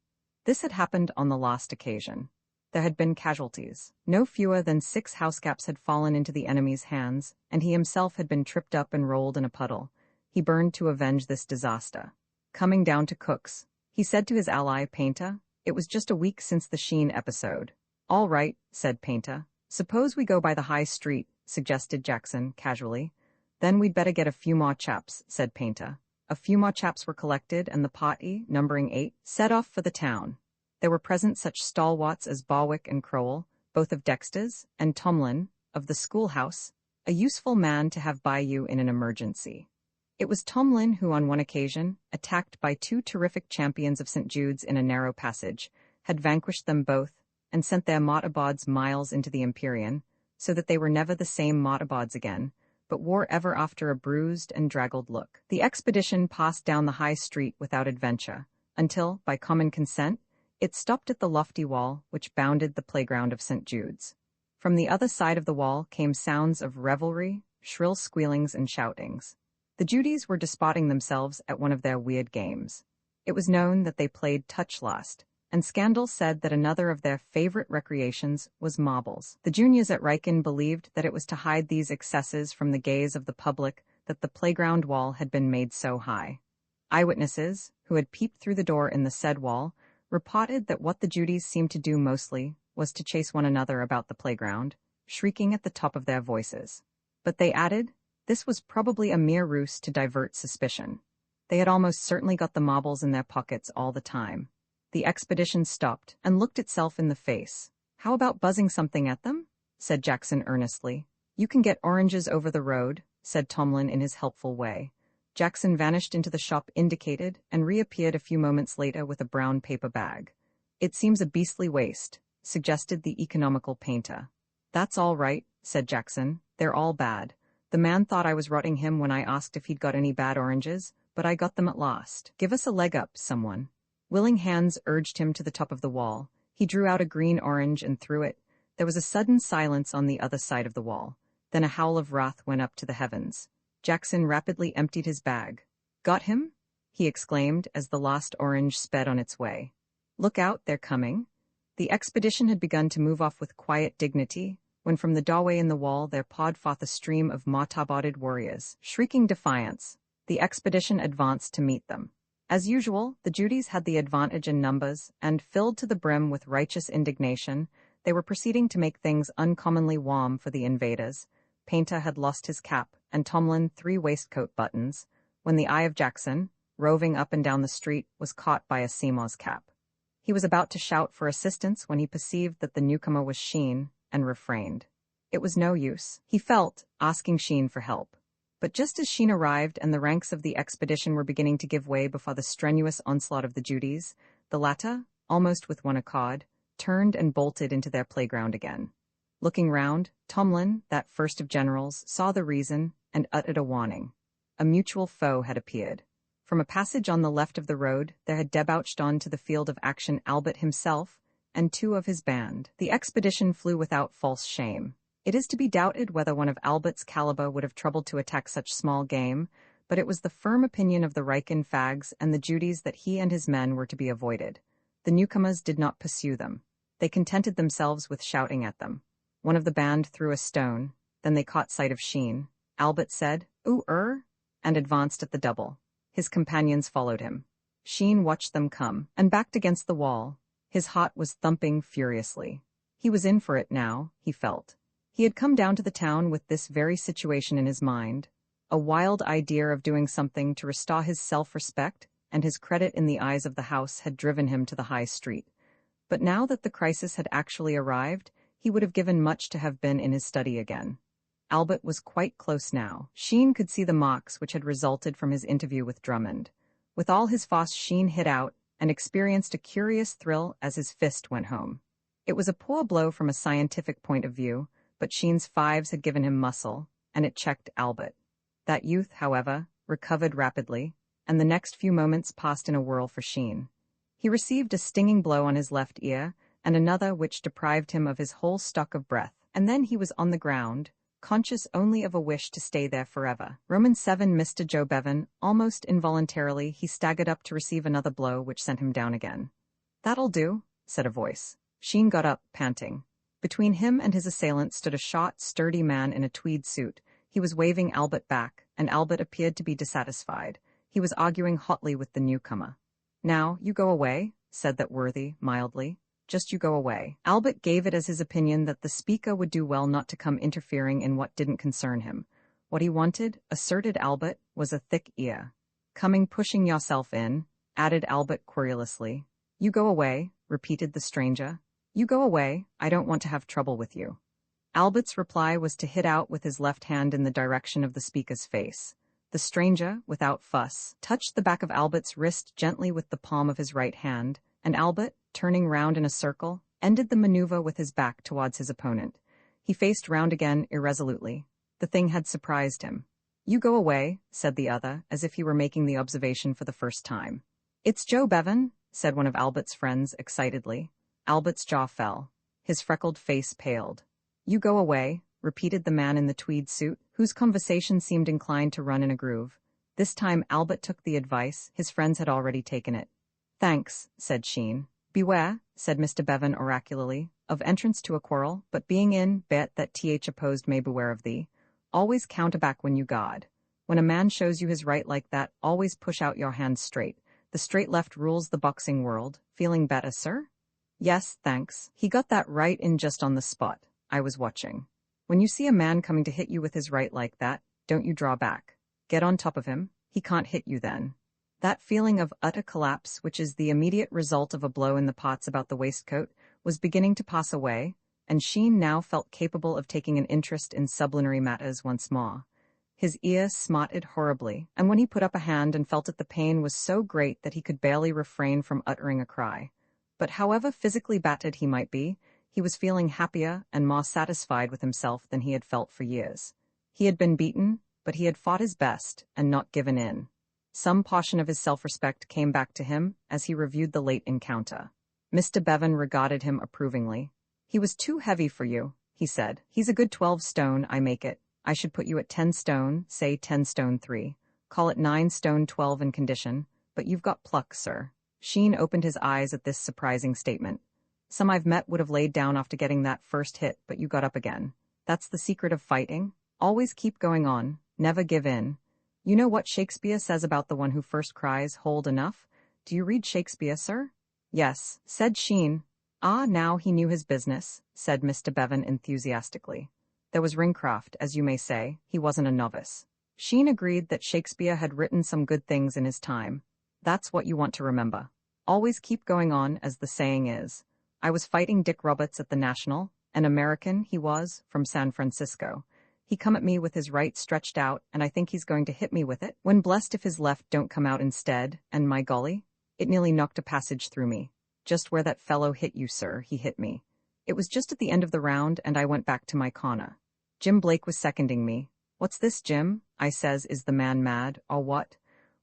This had happened on the last occasion. There had been casualties. No fewer than 6 housecaps had fallen into the enemy's hands, and he himself had been tripped up and rolled in a puddle. He burned to avenge this disaster. Coming down to Cook's, he said to his ally, Painter, "It was just a week since the Sheen episode." "All right," said Painter. "Suppose we go by the High Street," suggested Jackson, casually. "Then we'd better get a few more chaps," said Painter. A few more chaps were collected, and the party, numbering 8, set off for the town. There were present such stalwarts as Barwick and Crowell, both of Dexter's, and Tomlin, of the schoolhouse, a useful man to have by you in an emergency. It was Tomlin who, on one occasion, attacked by 2 terrific champions of St. Jude's in a narrow passage, had vanquished them both, and sent their martabods miles into the Empyrean, so that they were never the same martabods again, but wore ever after a bruised and draggled look. The expedition passed down the high street without adventure, until, by common consent, it stopped at the lofty wall which bounded the playground of St. Jude's. From the other side of the wall came sounds of revelry, shrill squealings and shoutings. The Judies were disporting themselves at one of their weird games. It was known that they played touch last, and scandal said that another of their favorite recreations was marbles. The juniors at Riken believed that it was to hide these excesses from the gaze of the public that the playground wall had been made so high. Eyewitnesses, who had peeped through the door in the said wall, reported that what the Judies seemed to do mostly was to chase one another about the playground, shrieking at the top of their voices. But they added, this was probably a mere ruse to divert suspicion. They had almost certainly got the marbles in their pockets all the time. The expedition stopped and looked itself in the face. How about buzzing something at them? Said Jackson earnestly. You can get oranges over the road, said Tomlin in his helpful way. Jackson vanished into the shop indicated and reappeared a few moments later with a brown paper bag. It seems a beastly waste, suggested the economical painter. That's all right, said Jackson. They're all bad. The man thought I was rotting him when I asked if he'd got any bad oranges, but I got them at last. Give us a leg up, someone. Willing hands urged him to the top of the wall. He drew out a green orange and threw it. There was a sudden silence on the other side of the wall. Then a howl of wrath went up to the heavens. Jackson rapidly emptied his bag. Got him? He exclaimed as the last orange sped on its way. Look out, they're coming. The expedition had begun to move off with quiet dignity, when from the doorway in the wall there poured forth a stream of martabodded warriors, shrieking defiance. The expedition advanced to meet them. As usual, the Judies had the advantage in numbers, and, filled to the brim with righteous indignation, they were proceeding to make things uncommonly warm for the invaders. Painter had lost his cap, and Tomlin 3 waistcoat buttons, when the eye of Jackson, roving up and down the street, was caught by a Seymour's cap. He was about to shout for assistance when he perceived that the newcomer was Sheen, and refrained. It was no use, he felt, asking Sheen for help. But just as Sheen arrived and the ranks of the expedition were beginning to give way before the strenuous onslaught of the Judies, the latter, almost with one accord, turned and bolted into their playground again. Looking round, Tomlin, that first of generals, saw the reason and uttered a warning. A mutual foe had appeared. From a passage on the left of the road, there had debouched on to the field of action Albert himself and 2 of his band. The expedition flew without false shame. It is to be doubted whether one of Albert's caliber would have troubled to attack such small game, but it was the firm opinion of the Riken fags and the Judies that he and his men were to be avoided. The newcomers did not pursue them. They contented themselves with shouting at them. One of the band threw a stone, then they caught sight of Sheen. Albert said, "Ooh, and advanced at the double. His companions followed him. Sheen watched them come, and backed against the wall. His heart was thumping furiously. He was in for it now, he felt. He had come down to the town with this very situation in his mind, a wild idea of doing something to restore his self-respect, and his credit in the eyes of the house had driven him to the high street. But now that the crisis had actually arrived, he would have given much to have been in his study again. Albert was quite close now. Sheen could see the marks which had resulted from his interview with Drummond. With all his force, Sheen hit out, and experienced a curious thrill as his fist went home. It was a poor blow from a scientific point of view, but Sheen's 5s had given him muscle, and it checked Albert. That youth, however, recovered rapidly, and the next few moments passed in a whirl for Sheen. He received a stinging blow on his left ear, and another which deprived him of his whole stock of breath, and then he was on the ground, conscious only of a wish to stay there forever. Roman 7 Mr. Joe Bevan, almost involuntarily, he staggered up to receive another blow which sent him down again. "That'll do," said a voice. Sheen got up, panting. Between him and his assailant stood a short, sturdy man in a tweed suit. He was waving Albert back, and Albert appeared to be dissatisfied. He was arguing hotly with the newcomer. "Now, you go away," said that worthy, mildly. "Just you go away." Albert gave it as his opinion that the speaker would do well not to come interfering in what didn't concern him. What he wanted, asserted Albert, was a thick ear. Coming pushing yourself in, added Albert querulously. You go away, repeated the stranger. You go away, I don't want to have trouble with you. Albert's reply was to hit out with his left hand in the direction of the speaker's face. The stranger, without fuss, touched the back of Albert's wrist gently with the palm of his right hand, and Albert, turning round in a circle, ended the maneuver with his back towards his opponent. He faced round again irresolutely. The thing had surprised him. You go away, said the other, as if he were making the observation for the first time. It's Joe Bevan, said one of Albert's friends excitedly. Albert's jaw fell. His freckled face paled. You go away, repeated the man in the tweed suit, whose conversation seemed inclined to run in a groove. This time Albert took the advice, his friends had already taken it. Thanks, said Sheen. Beware, said Mr. Bevan oracularly, of entrance to a quarrel, but being in, bet that th opposed may beware of thee. Always counterback when you guard. When a man shows you his right like that, always push out your hands straight. The straight left rules the boxing world. Feeling better, sir? Yes, thanks. He got that right in just on the spot. I was watching. When you see a man coming to hit you with his right like that, don't you draw back. Get on top of him. He can't hit you then. That feeling of utter collapse, which is the immediate result of a blow in the pots about the waistcoat, was beginning to pass away, and Sheen now felt capable of taking an interest in sublunary matters once more. His ear smarted horribly, and when he put up a hand and felt it, the pain was so great that he could barely refrain from uttering a cry. But however physically battered he might be, he was feeling happier and more satisfied with himself than he had felt for years. He had been beaten, but he had fought his best and not given in. Some portion of his self-respect came back to him as he reviewed the late encounter. Mr. Bevan regarded him approvingly. He was too heavy for you, he said. He's a good 12 stone, I make it. I should put you at 10 stone, say 10 stone 3. Call it 9 stone 12 in condition, but you've got pluck, sir. Sheen opened his eyes at this surprising statement. Some I've met would have laid down after getting that first hit, but you got up again. That's the secret of fighting. Always keep going on, never give in. You know what Shakespeare says about the one who first cries, hold enough? Do you read Shakespeare, sir? Yes, said Sheen. Ah, now he knew his business, said Mr. Bevan enthusiastically. There was Ringcraft, as you may say, he wasn't a novice. Sheen agreed that Shakespeare had written some good things in his time. That's what you want to remember. Always keep going on, as the saying is. I was fighting Dick Roberts at the National, an American he was, from San Francisco. He come at me with his right stretched out, and I think he's going to hit me with it, when blessed if his left don't come out instead, and my golly, it nearly knocked a passage through me. Just where that fellow hit you, sir, he hit me. It was just at the end of the round, and I went back to my corner. Jim Blake was seconding me. What's this, Jim? I says, is the man mad, or what?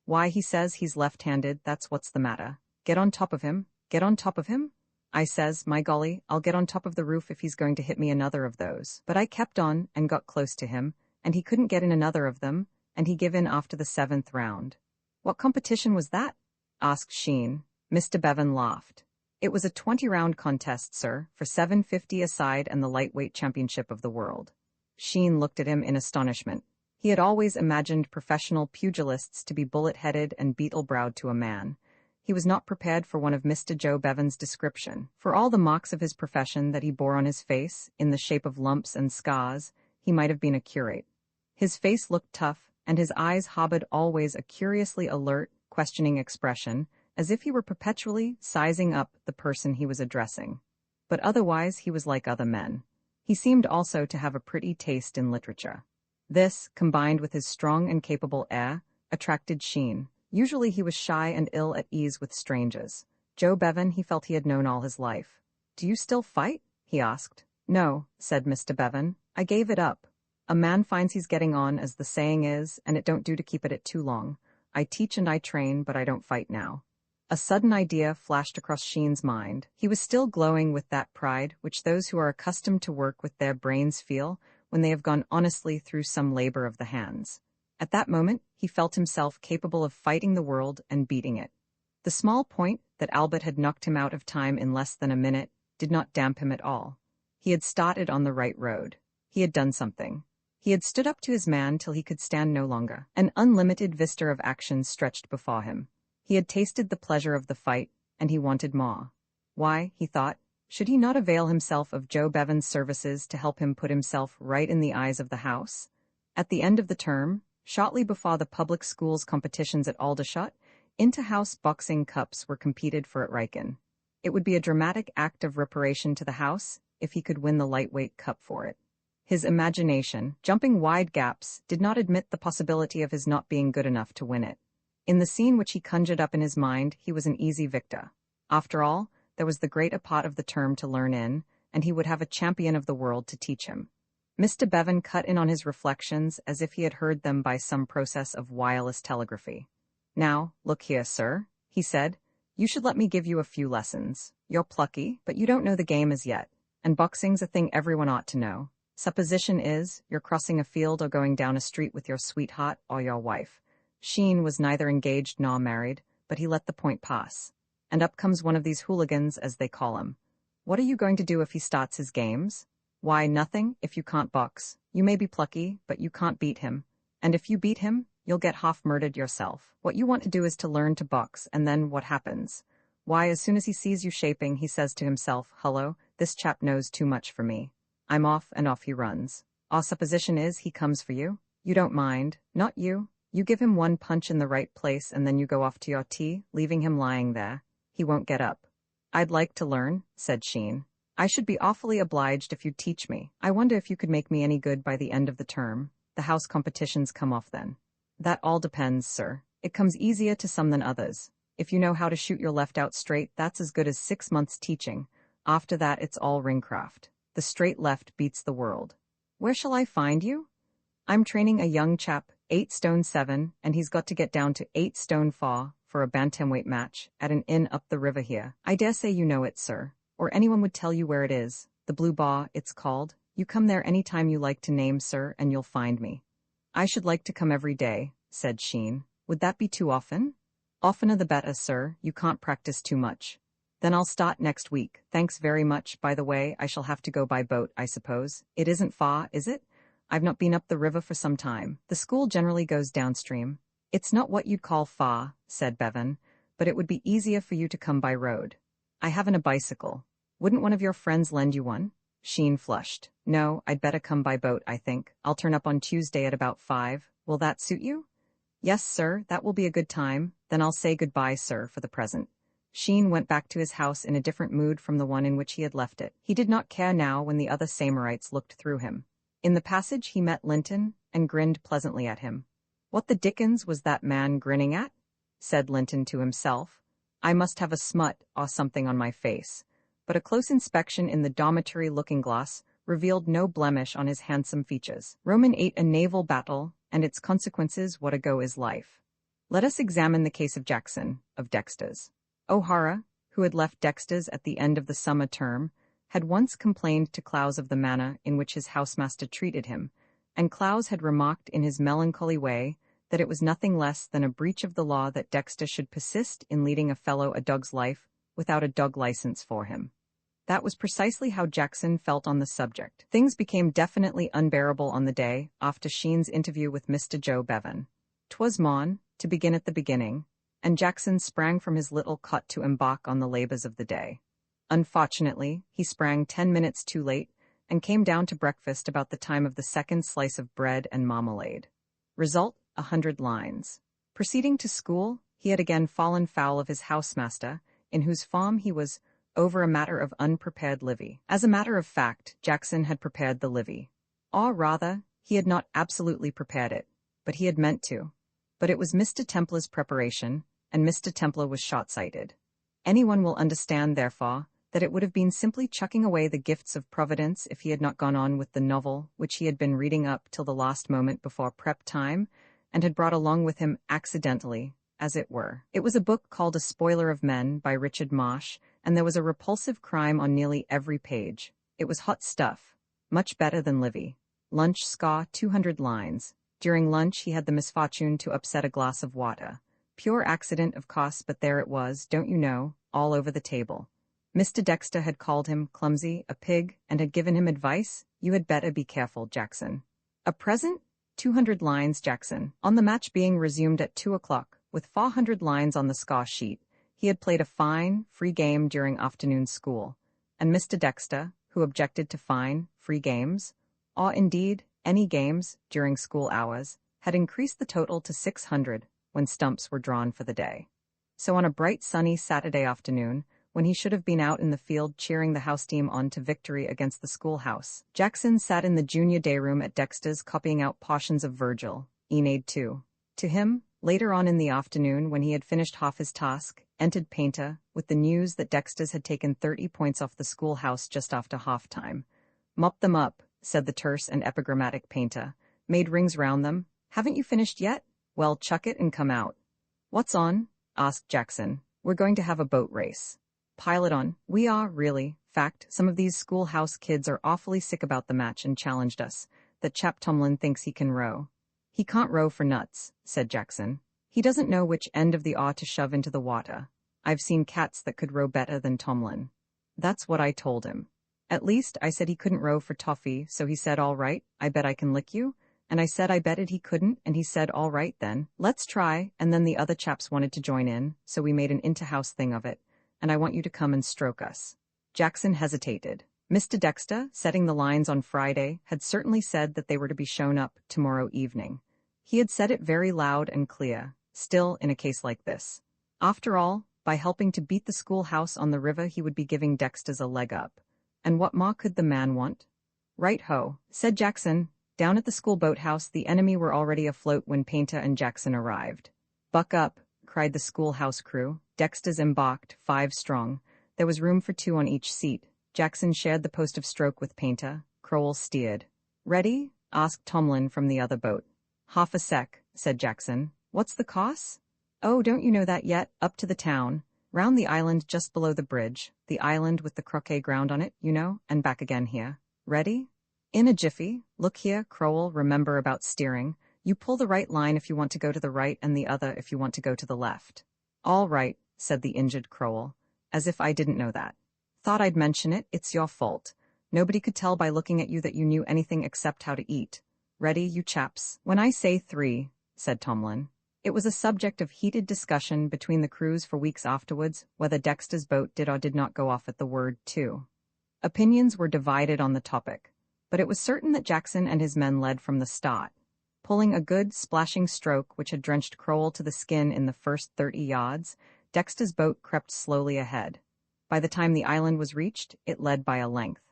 Why, he says he's left-handed, that's what's the matter. Get on top of him. Get on top of him? I says, my golly, I'll get on top of the roof if he's going to hit me another of those. But I kept on and got close to him, and he couldn't get in another of them, and he give in after the 7th round. What competition was that? Asked Sheen. Mr. Bevan laughed. It was a 20-round contest, sir, for $750 a side and the lightweight championship of the world. Sheen looked at him in astonishment. He had always imagined professional pugilists to be bullet-headed and beetle-browed to a man. He was not prepared for one of Mr. Joe Bevan's description. For all the marks of his profession that he bore on his face, in the shape of lumps and scars, he might have been a curate. His face looked tough, and his eyes harbored always a curiously alert, questioning expression, as if he were perpetually sizing up the person he was addressing. But otherwise he was like other men. He seemed also to have a pretty taste in literature. This, combined with his strong and capable air, attracted Sheen. Usually he was shy and ill at ease with strangers. Joe Bevan he felt he had known all his life. Do you still fight? He asked. No, said Mr. Bevan. I gave it up. A man finds he's getting on, as the saying is, and it don't do to keep at it too long. I teach and I train, but I don't fight now. A sudden idea flashed across Sheen's mind. He was still glowing with that pride which those who are accustomed to work with their brains feel when they have gone honestly through some labor of the hands. At that moment, he felt himself capable of fighting the world and beating it. The small point that Albert had knocked him out of time in less than a minute did not damp him at all. He had started on the right road. He had done something. He had stood up to his man till he could stand no longer. An unlimited vista of action stretched before him. He had tasted the pleasure of the fight, and he wanted more. Why, he thought, should he not avail himself of Joe Bevan's services to help him put himself right in the eyes of the house? At the end of the term, Shortly before the public schools competitions at Aldershot, inter-house boxing cups were competed for at Riken. It would be a dramatic act of reparation to the house if he could win the lightweight cup for it. His imagination, jumping wide gaps, did not admit the possibility of his not being good enough to win it. In the scene which he conjured up in his mind, he was an easy victor. After all, there was the greater part of the term to learn in, and he would have a champion of the world to teach him. Mr. Bevan cut in on his reflections as if he had heard them by some process of wireless telegraphy. "Now, look here, sir," he said. "You should let me give you a few lessons. You're plucky, but you don't know the game as yet, and boxing's a thing everyone ought to know. Supposition is, you're crossing a field or going down a street with your sweetheart or your wife." Sheen was neither engaged nor married, but he let the point pass. And up comes one of these hooligans, as they call him. What are you going to do if he starts his games? Why, nothing, if you can't box. You may be plucky, but you can't beat him. And if you beat him, you'll get half-murdered yourself. What you want to do is to learn to box, and then what happens? Why, as soon as he sees you shaping, he says to himself, "Hullo, this chap knows too much for me. I'm off," and off he runs. Our supposition is he comes for you. You don't mind. Not you. You give him one punch in the right place and then you go off to your tea, leaving him lying there. He won't get up. "I'd like to learn," said Sheen. "I should be awfully obliged if you'd teach me. I wonder if you could make me any good by the end of the term. The house competitions come off then." "That all depends, sir. It comes easier to some than others. If you know how to shoot your left out straight, that's as good as 6 months teaching. After that, it's all ringcraft. The straight left beats the world." "Where shall I find you?" "I'm training a young chap, 8 stone 7, and he's got to get down to 8 stone 4 for a bantamweight match at an inn up the river here. I dare say you know it, sir. Or anyone would tell you where it is. The Blue Bar, it's called. You come there any time you like to name, sir, and you'll find me." "I should like to come every day," said Sheen. "Would that be too often?" "Oftener the better, sir. You can't practice too much." "Then I'll start next week. Thanks very much. By the way, I shall have to go by boat, I suppose. It isn't far, is it? I've not been up the river for some time. The school generally goes downstream." "It's not what you'd call far," said Bevan, "but it would be easier for you to come by road." "I haven't a bicycle. Wouldn't one of your friends lend you one?" Sheen flushed. "No, I'd better come by boat, I think. I'll turn up on Tuesday at about 5. Will that suit you?" "Yes, sir, that will be a good time. Then I'll say goodbye, sir, for the present." Sheen went back to his house in a different mood from the one in which he had left it. He did not care now when the other Samarites looked through him. In the passage he met Linton, and grinned pleasantly at him. "What the dickens was that man grinning at?" said Linton to himself. "I must have a smut or something on my face." But a close inspection in the dormitory looking-glass revealed no blemish on his handsome features. Roman 8 A naval battle, and its consequences what a go is life. Let us examine the case of Jackson, of Dexter's. O'Hara, who had left Dexter's at the end of the summer term, had once complained to Clowes of the manner in which his housemaster treated him, and Clowes had remarked in his melancholy way that it was nothing less than a breach of the law that Dexter should persist in leading a fellow a dog's life without a dog license for him. That was precisely how Jackson felt on the subject. Things became definitely unbearable on the day after Sheen's interview with Mr. Joe Bevan. 'Twas morn, to begin at the beginning, and Jackson sprang from his little cot to embark on the labours of the day. Unfortunately, he sprang 10 minutes too late, and came down to breakfast about the time of the second slice of bread and marmalade. Result, 100 lines. Proceeding to school, he had again fallen foul of his housemaster, in whose farm he was, over a matter of unprepared livy. As a matter of fact, Jackson had prepared the livy. Or rather, he had not absolutely prepared it, but he had meant to. But it was Mr. Templar's preparation, and Mr. Templar was short-sighted. Anyone will understand, therefore, that it would have been simply chucking away the gifts of Providence if he had not gone on with the novel which he had been reading up till the last moment before prep time, and had brought along with him accidentally, as it were. It was a book called A Spoiler of Men by Richard Marsh, and there was a repulsive crime on nearly every page. It was hot stuff, much better than Livy. Lunch score 200 lines. During lunch he had the misfortune to upset a glass of water. Pure accident, of course, but there it was, don't you know, all over the table. Mr. Dexter had called him clumsy, a pig, and had given him advice. "You had better be careful, Jackson." A present? 200 lines, Jackson. On the match being resumed at 2 o'clock, with 400 lines on the score sheet, he had played a fine, free game during afternoon school, and Mr. Dexter, who objected to fine, free games, or indeed any games during school hours, had increased the total to 600 when stumps were drawn for the day. So on a bright sunny Saturday afternoon, when he should have been out in the field cheering the house team on to victory against the schoolhouse, Jackson sat in the junior day room at Dexter's copying out portions of Virgil, Aeneid 2. To him, later on in the afternoon when he had finished half his task, entered Painter, with the news that Dexter's had taken 30 points off the schoolhouse just after half-time. "Mop them up," said the terse and epigrammatic Painter. "Made rings round them. Haven't you finished yet? Well, chuck it and come out." "What's on?" asked Jackson. "We're going to have a boat race." "Pile it on." "We are, really. Fact, some of these schoolhouse kids are awfully sick about the match and challenged us. That chap Tomlin thinks he can row." "He can't row for nuts," said Jackson. "He doesn't know which end of the oar to shove into the water. I've seen cats that could row better than Tomlin." "That's what I told him. At least, I said he couldn't row for toffee, so he said, 'All right, I bet I can lick you.' And I said I betted he couldn't, and he said, 'All right then, let's try,' and then the other chaps wanted to join in, so we made an inter-house thing of it, and I want you to come and stroke us." Jackson hesitated. Mr. Dexter, setting the lines on Friday, had certainly said that they were to be shown up tomorrow evening. He had said it very loud and clear, still in a case like this. After all, by helping to beat the schoolhouse on the river he would be giving Dexter's a leg up. And what more could the man want? "Right-ho," said Jackson. Down at the school boathouse the enemy were already afloat when Painter and Jackson arrived. "Buck up," cried the schoolhouse crew. Dexter's embarked, 5 strong. There was room for 2 on each seat. Jackson shared the post of stroke with Painter. Crowell steered. "Ready?" asked Tomlin from the other boat. "Half a sec," said Jackson. "What's the cost?" "Oh, don't you know that yet? Up to the town. Round the island just below the bridge. The island with the croquet ground on it, you know, and back again here. Ready?" "In a jiffy. Look here, Crowell, remember about steering. You pull the right line if you want to go to the right and the other if you want to go to the left." "All right," said the injured Crowell. "As if I didn't know that. Thought I'd mention it, it's your fault. Nobody could tell by looking at you that you knew anything except how to eat. Ready, you chaps?" "When I say 3, said Tomlin. It was a subject of heated discussion between the crews for weeks afterwards whether Dexter's boat did or did not go off at the word 2. Opinions were divided on the topic, but it was certain that Jackson and his men led from the start. Pulling a good, splashing stroke which had drenched Crowell to the skin in the first 30 yards, Dexter's boat crept slowly ahead. By the time the island was reached, it led by a length.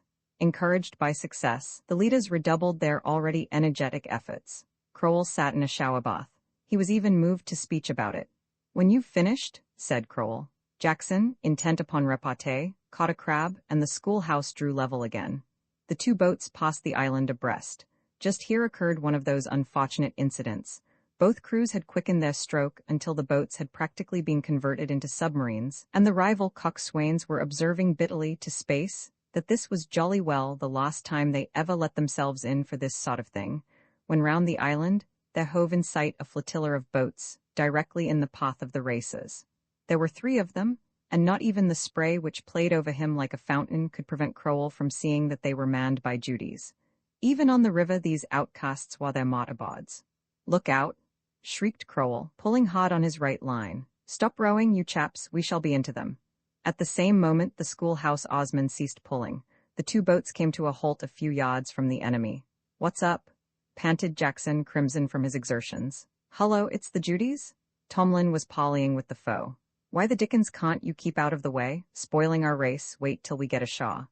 Encouraged by success, the leaders redoubled their already energetic efforts. Crowell sat in a shower bath. He was even moved to speech about it. "When you've finished," said Crowell. Jackson, intent upon repartee, caught a crab, and the schoolhouse drew level again. The 2 boats passed the island abreast. Just here occurred one of those unfortunate incidents. Both crews had quickened their stroke until the boats had practically been converted into submarines, and the rival coxswains were observing bitterly to space that this was jolly well the last time they ever let themselves in for this sort of thing, when round the island there hove in sight a flotilla of boats, directly in the path of the racers. There were 3 of them, and not even the spray which played over him like a fountain could prevent Crowell from seeing that they were manned by Judies. Even on the river these outcasts wore their mortarboards. "Look out!" shrieked Crowell, pulling hard on his right line. "Stop rowing, you chaps, we shall be into them." At the same moment the schoolhouse oarsmen ceased pulling. The 2 boats came to a halt a few yards from the enemy. "What's up?" panted Jackson, crimson from his exertions. "Hullo, it's the Judies?" Tomlin was parleying with the foe. "Why the dickens can't you keep out of the way, spoiling our race, wait till we get ashore?"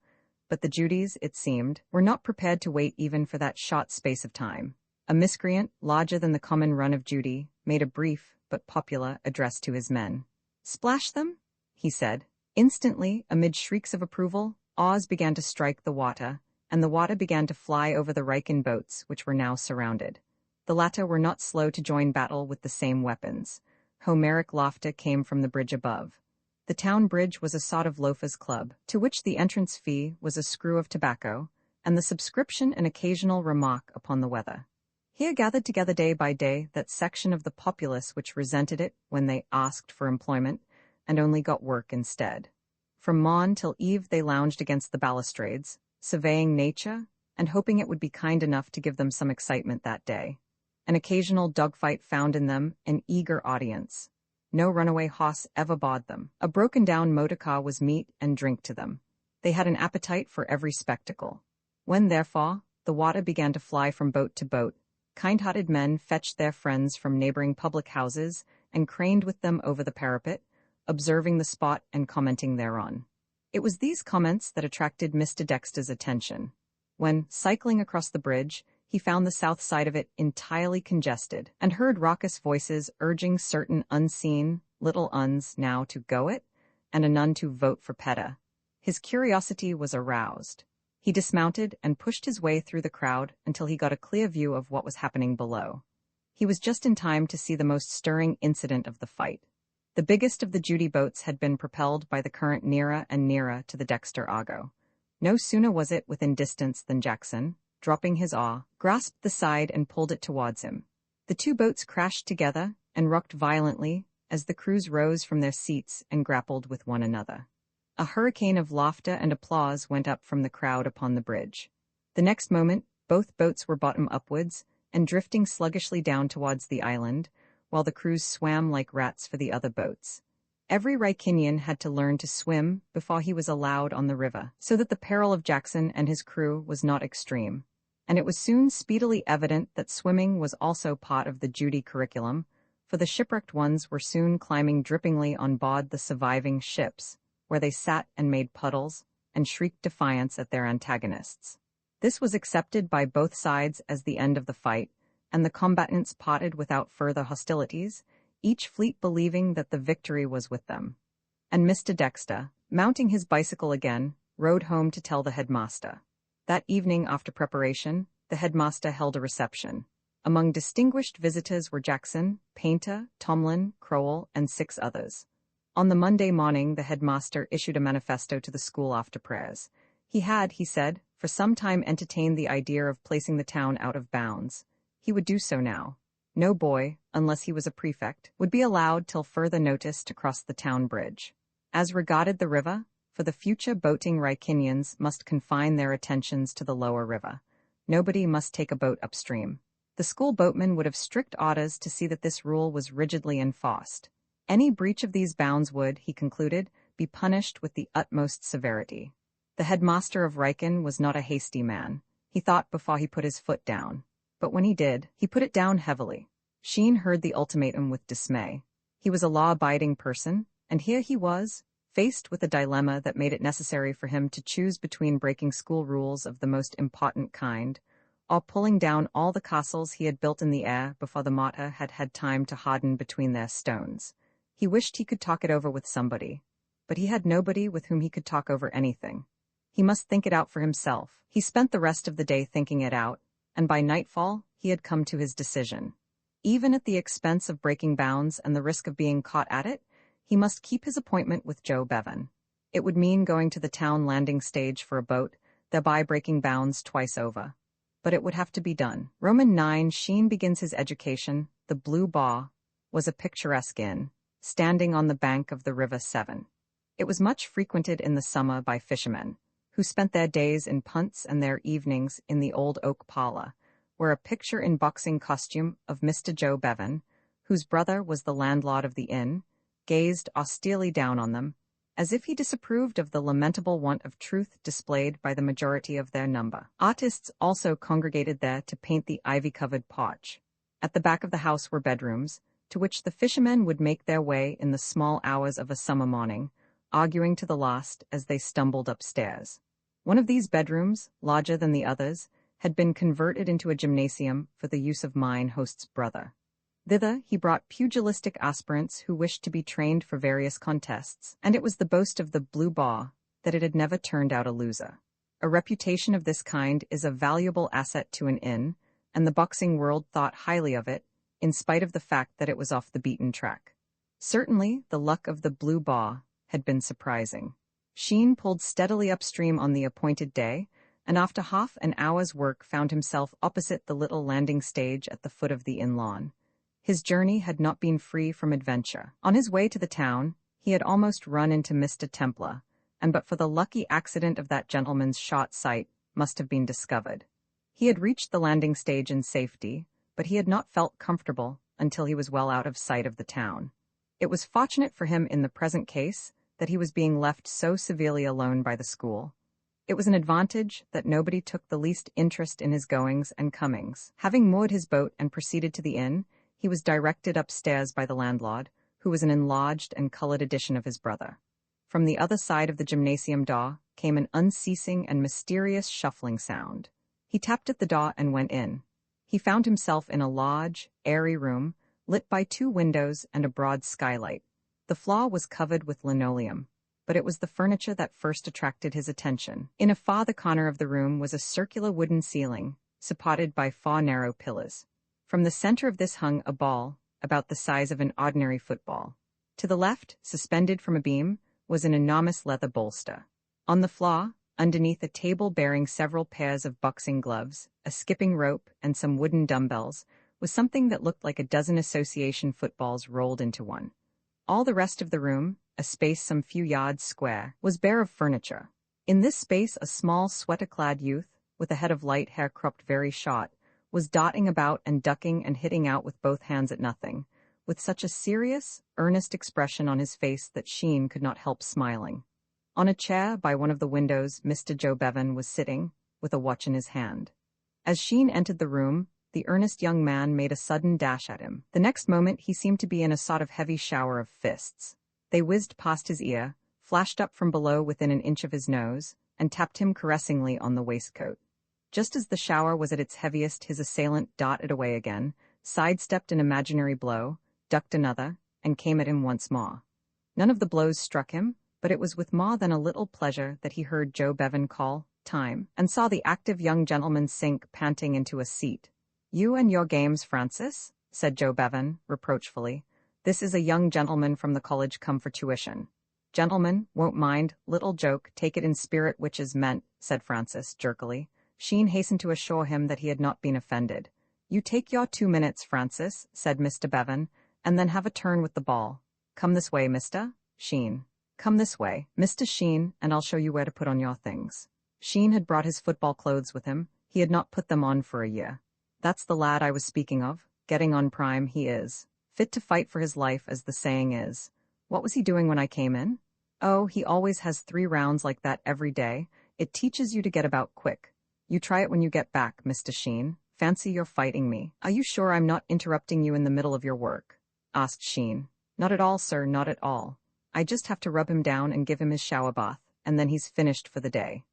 But the Judies, it seemed, were not prepared to wait even for that short space of time. A miscreant, larger than the common run of Judy, made a brief, but popular, address to his men. "Splash them?" he said. Instantly, amid shrieks of approval, oars began to strike the water, and the water began to fly over the Riken boats, which were now surrounded. The latter were not slow to join battle with the same weapons. Homeric laughter came from the bridge above. The town bridge was a sort of loafers' club, to which the entrance fee was a screw of tobacco, and the subscription an occasional remark upon the weather. Here gathered together day by day that section of the populace which resented it when they asked for employment, and only got work instead. From morn till eve they lounged against the balustrades, surveying nature, and hoping it would be kind enough to give them some excitement that day. An occasional dogfight found in them an eager audience. No runaway hoss ever bored them. A broken-down motor car was meat and drink to them. They had an appetite for every spectacle. When, therefore, the water began to fly from boat to boat, kind-hearted men fetched their friends from neighboring public houses and craned with them over the parapet, observing the spot and commenting thereon. It was these comments that attracted Mr. Dexter's attention. When, cycling across the bridge, he found the south side of it entirely congested and heard raucous voices urging certain unseen little uns now to go it and a none to vote for Peta. His curiosity was aroused. He dismounted and pushed his way through the crowd until he got a clear view of what was happening below. He was just in time to see the most stirring incident of the fight. The biggest of the Judy boats had been propelled by the current nearer and nearer to the Dexter Argo. No sooner was it within distance than Jackson, dropping his oar, grasped the side and pulled it towards him. The two boats crashed together and rocked violently as the crews rose from their seats and grappled with one another. A hurricane of laughter and applause went up from the crowd upon the bridge. The next moment, both boats were bottom upwards and drifting sluggishly down towards the island, while the crews swam like rats for the other boats. Every Rykinian had to learn to swim before he was allowed on the river, so that the peril of Jackson and his crew was not extreme. And it was soon speedily evident that swimming was also part of the Judy curriculum, for the shipwrecked ones were soon climbing drippingly on board the surviving ships, where they sat and made puddles and shrieked defiance at their antagonists. This was accepted by both sides as the end of the fight, and the combatants parted without further hostilities, each fleet believing that the victory was with them. And Mr. Dexter, mounting his bicycle again, rode home to tell the headmaster. That evening after preparation, the headmaster held a reception. Among distinguished visitors were Jackson, Painter, Tomlin, Crowell, and 6 others. On the Monday morning, the headmaster issued a manifesto to the school after prayers. He had, he said, for some time entertained the idea of placing the town out of bounds. He would do so now. No boy, unless he was a prefect, would be allowed till further notice to cross the town bridge. As regarded the river, for the future boating Rykinians must confine their attentions to the lower river. Nobody must take a boat upstream. The school boatmen would have strict orders to see that this rule was rigidly enforced. Any breach of these bounds would, he concluded, be punished with the utmost severity. The headmaster of Rykin was not a hasty man. He thought before he put his foot down. But when he did, he put it down heavily. Sheen heard the ultimatum with dismay. He was a law-abiding person, and here he was, faced with a dilemma that made it necessary for him to choose between breaking school rules of the most important kind, or pulling down all the castles he had built in the air before the mortar had had time to harden between their stones. He wished he could talk it over with somebody, but he had nobody with whom he could talk over anything. He must think it out for himself. He spent the rest of the day thinking it out, and by nightfall, he had come to his decision. Even at the expense of breaking bounds and the risk of being caught at it, he must keep his appointment with Joe Bevan. It would mean going to the town landing stage for a boat, thereby breaking bounds twice over. But it would have to be done. Roman 9 Sheen begins his education. The Blue Bar was a picturesque inn, standing on the bank of the River Severn. It was much frequented in the summer by fishermen, who spent their days in punts and their evenings in the old oak parlor, where a picture in boxing costume of Mr. Joe Bevan, whose brother was the landlord of the inn, gazed austerely down on them, as if he disapproved of the lamentable want of truth displayed by the majority of their number. Artists also congregated there to paint the ivy-covered porch. At the back of the house were bedrooms, to which the fishermen would make their way in the small hours of a summer morning, arguing to the last as they stumbled upstairs. One of these bedrooms, larger than the others, had been converted into a gymnasium for the use of mine host's brother. Thither he brought pugilistic aspirants who wished to be trained for various contests, and it was the boast of the Blue Bar that it had never turned out a loser. A reputation of this kind is a valuable asset to an inn, and the boxing world thought highly of it, in spite of the fact that it was off the beaten track. Certainly, the luck of the Blue Bar had been surprising. Sheen pulled steadily upstream on the appointed day, and after half an hour's work found himself opposite the little landing stage at the foot of the inn lawn. His journey had not been free from adventure. On his way to the town, he had almost run into Mr. Templar, and but for the lucky accident of that gentleman's shot sight, must have been discovered. He had reached the landing stage in safety, but he had not felt comfortable until he was well out of sight of the town. It was fortunate for him in the present case that he was being left so severely alone by the school. It was an advantage that nobody took the least interest in his goings and comings. Having moored his boat and proceeded to the inn, he was directed upstairs by the landlord, who was an enlarged and colored edition of his brother. From the other side of the gymnasium door came an unceasing and mysterious shuffling sound. He tapped at the door and went in. He found himself in a large, airy room, lit by 2 windows and a broad skylight. The floor was covered with linoleum, but it was the furniture that first attracted his attention. In a farther corner of the room was a circular wooden ceiling, supported by 4 narrow pillars. From the center of this hung a ball, about the size of an ordinary football. To the left, suspended from a beam, was an enormous leather bolster. On the floor, underneath a table bearing several pairs of boxing gloves, a skipping rope, and some wooden dumbbells, was something that looked like a dozen association footballs rolled into one. All the rest of the room, a space some few yards square, was bare of furniture. In this space a small sweater-clad youth, with a head of light hair cropped very short, was dotting about and ducking and hitting out with both hands at nothing, with such a serious, earnest expression on his face that Sheen could not help smiling. On a chair by one of the windows Mr. Joe Bevan was sitting, with a watch in his hand. As Sheen entered the room, the earnest young man made a sudden dash at him. The next moment he seemed to be in a sort of heavy shower of fists. They whizzed past his ear, flashed up from below within an inch of his nose, and tapped him caressingly on the waistcoat. Just as the shower was at its heaviest, his assailant darted away again, sidestepped an imaginary blow, ducked another, and came at him once more. None of the blows struck him, but it was with more than a little pleasure that he heard Joe Bevan call, "Time," and saw the active young gentleman sink panting into a seat. "You and your games, Francis," said Joe Bevan, reproachfully. "This is a young gentleman from the college come for tuition." "Gentlemen, won't mind, little joke, take it in spirit which is meant," said Francis, jerkily. Sheen hastened to assure him that he had not been offended. "You take your 2 minutes, Francis," said Mr. Bevan, "and then have a turn with the ball. Come this way, Mr. Sheen. Come this way, Mr. Sheen, and I'll show you where to put on your things." Sheen had brought his football clothes with him. He had not put them on for a year. "That's the lad I was speaking of. Getting on prime, he is. Fit to fight for his life, as the saying is. What was he doing when I came in? Oh, he always has 3 rounds like that every day. It teaches you to get about quick. You try it when you get back, Mr. Sheen. Fancy you're fighting me." "Are you sure I'm not interrupting you in the middle of your work?" asked Sheen. "Not at all, sir, not at all. I just have to rub him down and give him his shower bath, and then he's finished for the day."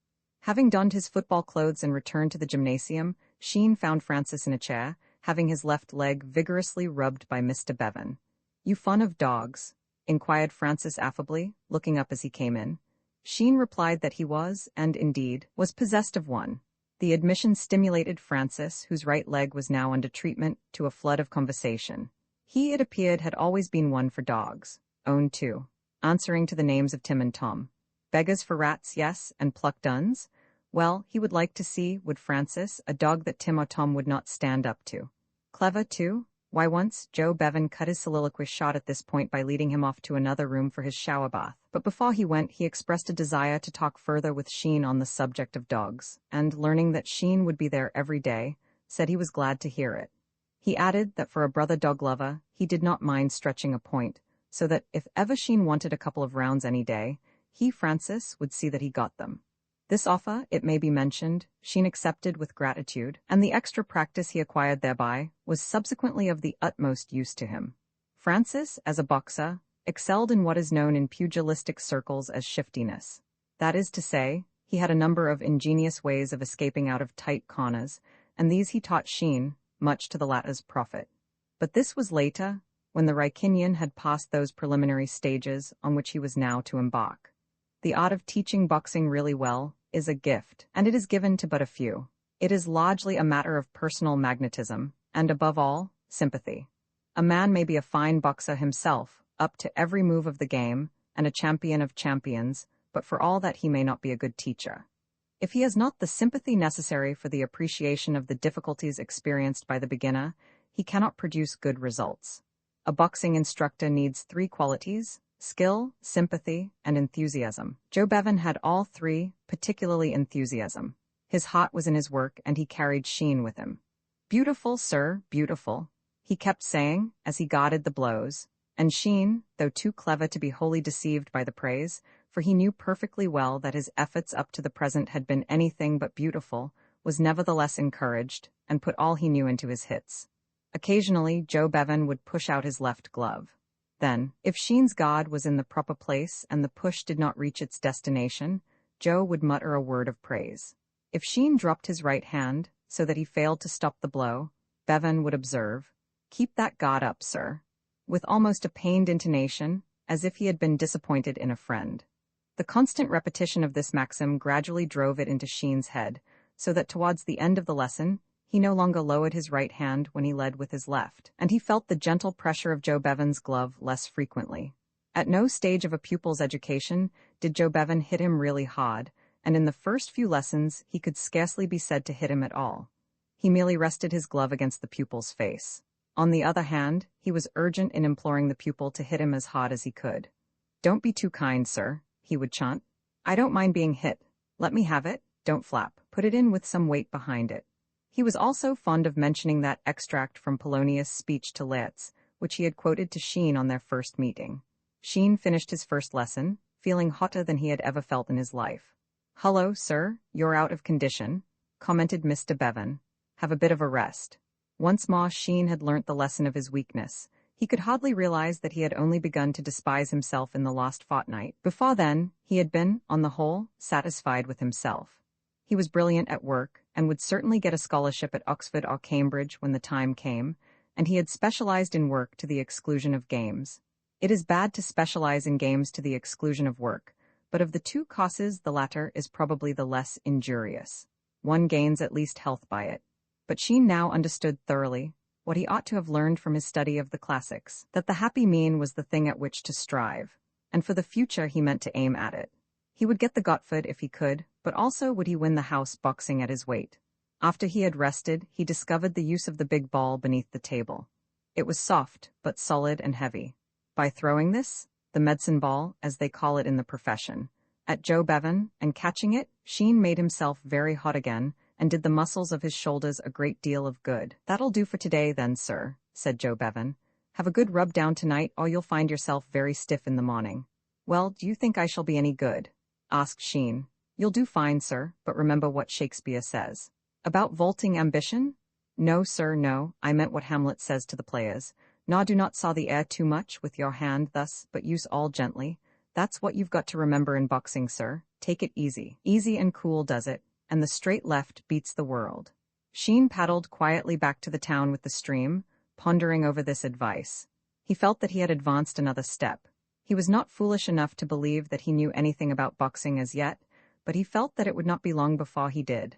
Having donned his football clothes and returned to the gymnasium, Sheen found Francis in a chair, having his left leg vigorously rubbed by Mr. Bevan. "You fond of dogs?" inquired Francis affably, looking up as he came in. Sheen replied that he was, and indeed, was possessed of one. The admission stimulated Francis, whose right leg was now under treatment, to a flood of conversation. He, it appeared, had always been one for dogs. Owned 2. Answering to the names of Tim and Tom. Beggars for rats, yes, and plucked duns? Well, he would like to see, would Francis, a dog that Tim or Tom would not stand up to. Clever, too? Why, once, Joe Bevan cut his soliloquy short at this point by leading him off to another room for his shower bath. But before he went, he expressed a desire to talk further with Sheen on the subject of dogs, and, learning that Sheen would be there every day, said he was glad to hear it. He added that for a brother dog lover, he did not mind stretching a point, so that if ever Sheen wanted a couple of rounds any day, he, Francis, would see that he got them. This offer, it may be mentioned, Sheen accepted with gratitude, and the extra practice he acquired thereby was subsequently of the utmost use to him. Francis, as a boxer, excelled in what is known in pugilistic circles as shiftiness. That is to say, he had a number of ingenious ways of escaping out of tight corners, and these he taught Sheen, much to the latter's profit. But this was later, when the Rykinian had passed those preliminary stages on which he was now to embark. The art of teaching boxing really well is a gift, and it is given to but a few. It is largely a matter of personal magnetism, and above all, sympathy. A man may be a fine boxer himself, up to every move of the game, and a champion of champions, but for all that he may not be a good teacher. If he has not the sympathy necessary for the appreciation of the difficulties experienced by the beginner, he cannot produce good results. A boxing instructor needs 3 qualities: skill, sympathy, and enthusiasm. Joe Bevan had all 3, particularly enthusiasm. His heart was in his work, and he carried Sheen with him. "Beautiful, sir, beautiful," he kept saying, as he guarded the blows, and Sheen, though too clever to be wholly deceived by the praise, for he knew perfectly well that his efforts up to the present had been anything but beautiful, was nevertheless encouraged, and put all he knew into his hits. Occasionally, Joe Bevan would push out his left glove. Then, if Sheen's guard was in the proper place and the push did not reach its destination, Joe would mutter a word of praise. If Sheen dropped his right hand, so that he failed to stop the blow, Bevan would observe, "Keep that guard up, sir," with almost a pained intonation, as if he had been disappointed in a friend. The constant repetition of this maxim gradually drove it into Sheen's head, so that towards the end of the lesson, he no longer lowered his right hand when he led with his left, and he felt the gentle pressure of Joe Bevan's glove less frequently. At no stage of a pupil's education did Joe Bevan hit him really hard, and in the first few lessons he could scarcely be said to hit him at all. He merely rested his glove against the pupil's face. On the other hand, he was urgent in imploring the pupil to hit him as hard as he could. "Don't be too kind, sir," he would chant. "I don't mind being hit. Let me have it, don't flap. Put it in with some weight behind it." He was also fond of mentioning that extract from Polonius' speech to Laertes, which he had quoted to Sheen on their first meeting. Sheen finished his first lesson, feeling hotter than he had ever felt in his life. "Hullo, sir, you're out of condition," commented Mr. Bevan. "Have a bit of a rest." Once more Sheen had learnt the lesson of his weakness. He could hardly realize that he had only begun to despise himself in the last fortnight. Before then, he had been, on the whole, satisfied with himself. He was brilliant at work, and would certainly get a scholarship at Oxford or Cambridge when the time came, and he had specialized in work to the exclusion of games. It is bad to specialize in games to the exclusion of work, but of the two causes the latter is probably the less injurious. One gains at least health by it. But Sheen now understood thoroughly what he ought to have learned from his study of the classics, that the happy mean was the thing at which to strive, and for the future he meant to aim at it. He would get the Gotford if he could, but also would he win the house boxing at his weight. After he had rested, he discovered the use of the big ball beneath the table. It was soft, but solid and heavy. By throwing this, the medicine ball, as they call it in the profession, at Joe Bevan, and catching it, Sheen made himself very hot again, and did the muscles of his shoulders a great deal of good. "That'll do for today then, sir," said Joe Bevan. "Have a good rub down tonight, or you'll find yourself very stiff in the morning." "Well, do you think I shall be any good?" asked Sheen. "You'll do fine, sir, but remember what Shakespeare says." "About vaulting ambition?" "No, sir, no, I meant what Hamlet says to the players. Now do not saw the air too much with your hand thus, but use all gently. That's what you've got to remember in boxing, sir. Take it easy. Easy and cool does it, and the straight left beats the world." Sheen paddled quietly back to the town with the stream, pondering over this advice. He felt that he had advanced another step. He was not foolish enough to believe that he knew anything about boxing as yet, but he felt that it would not be long before he did.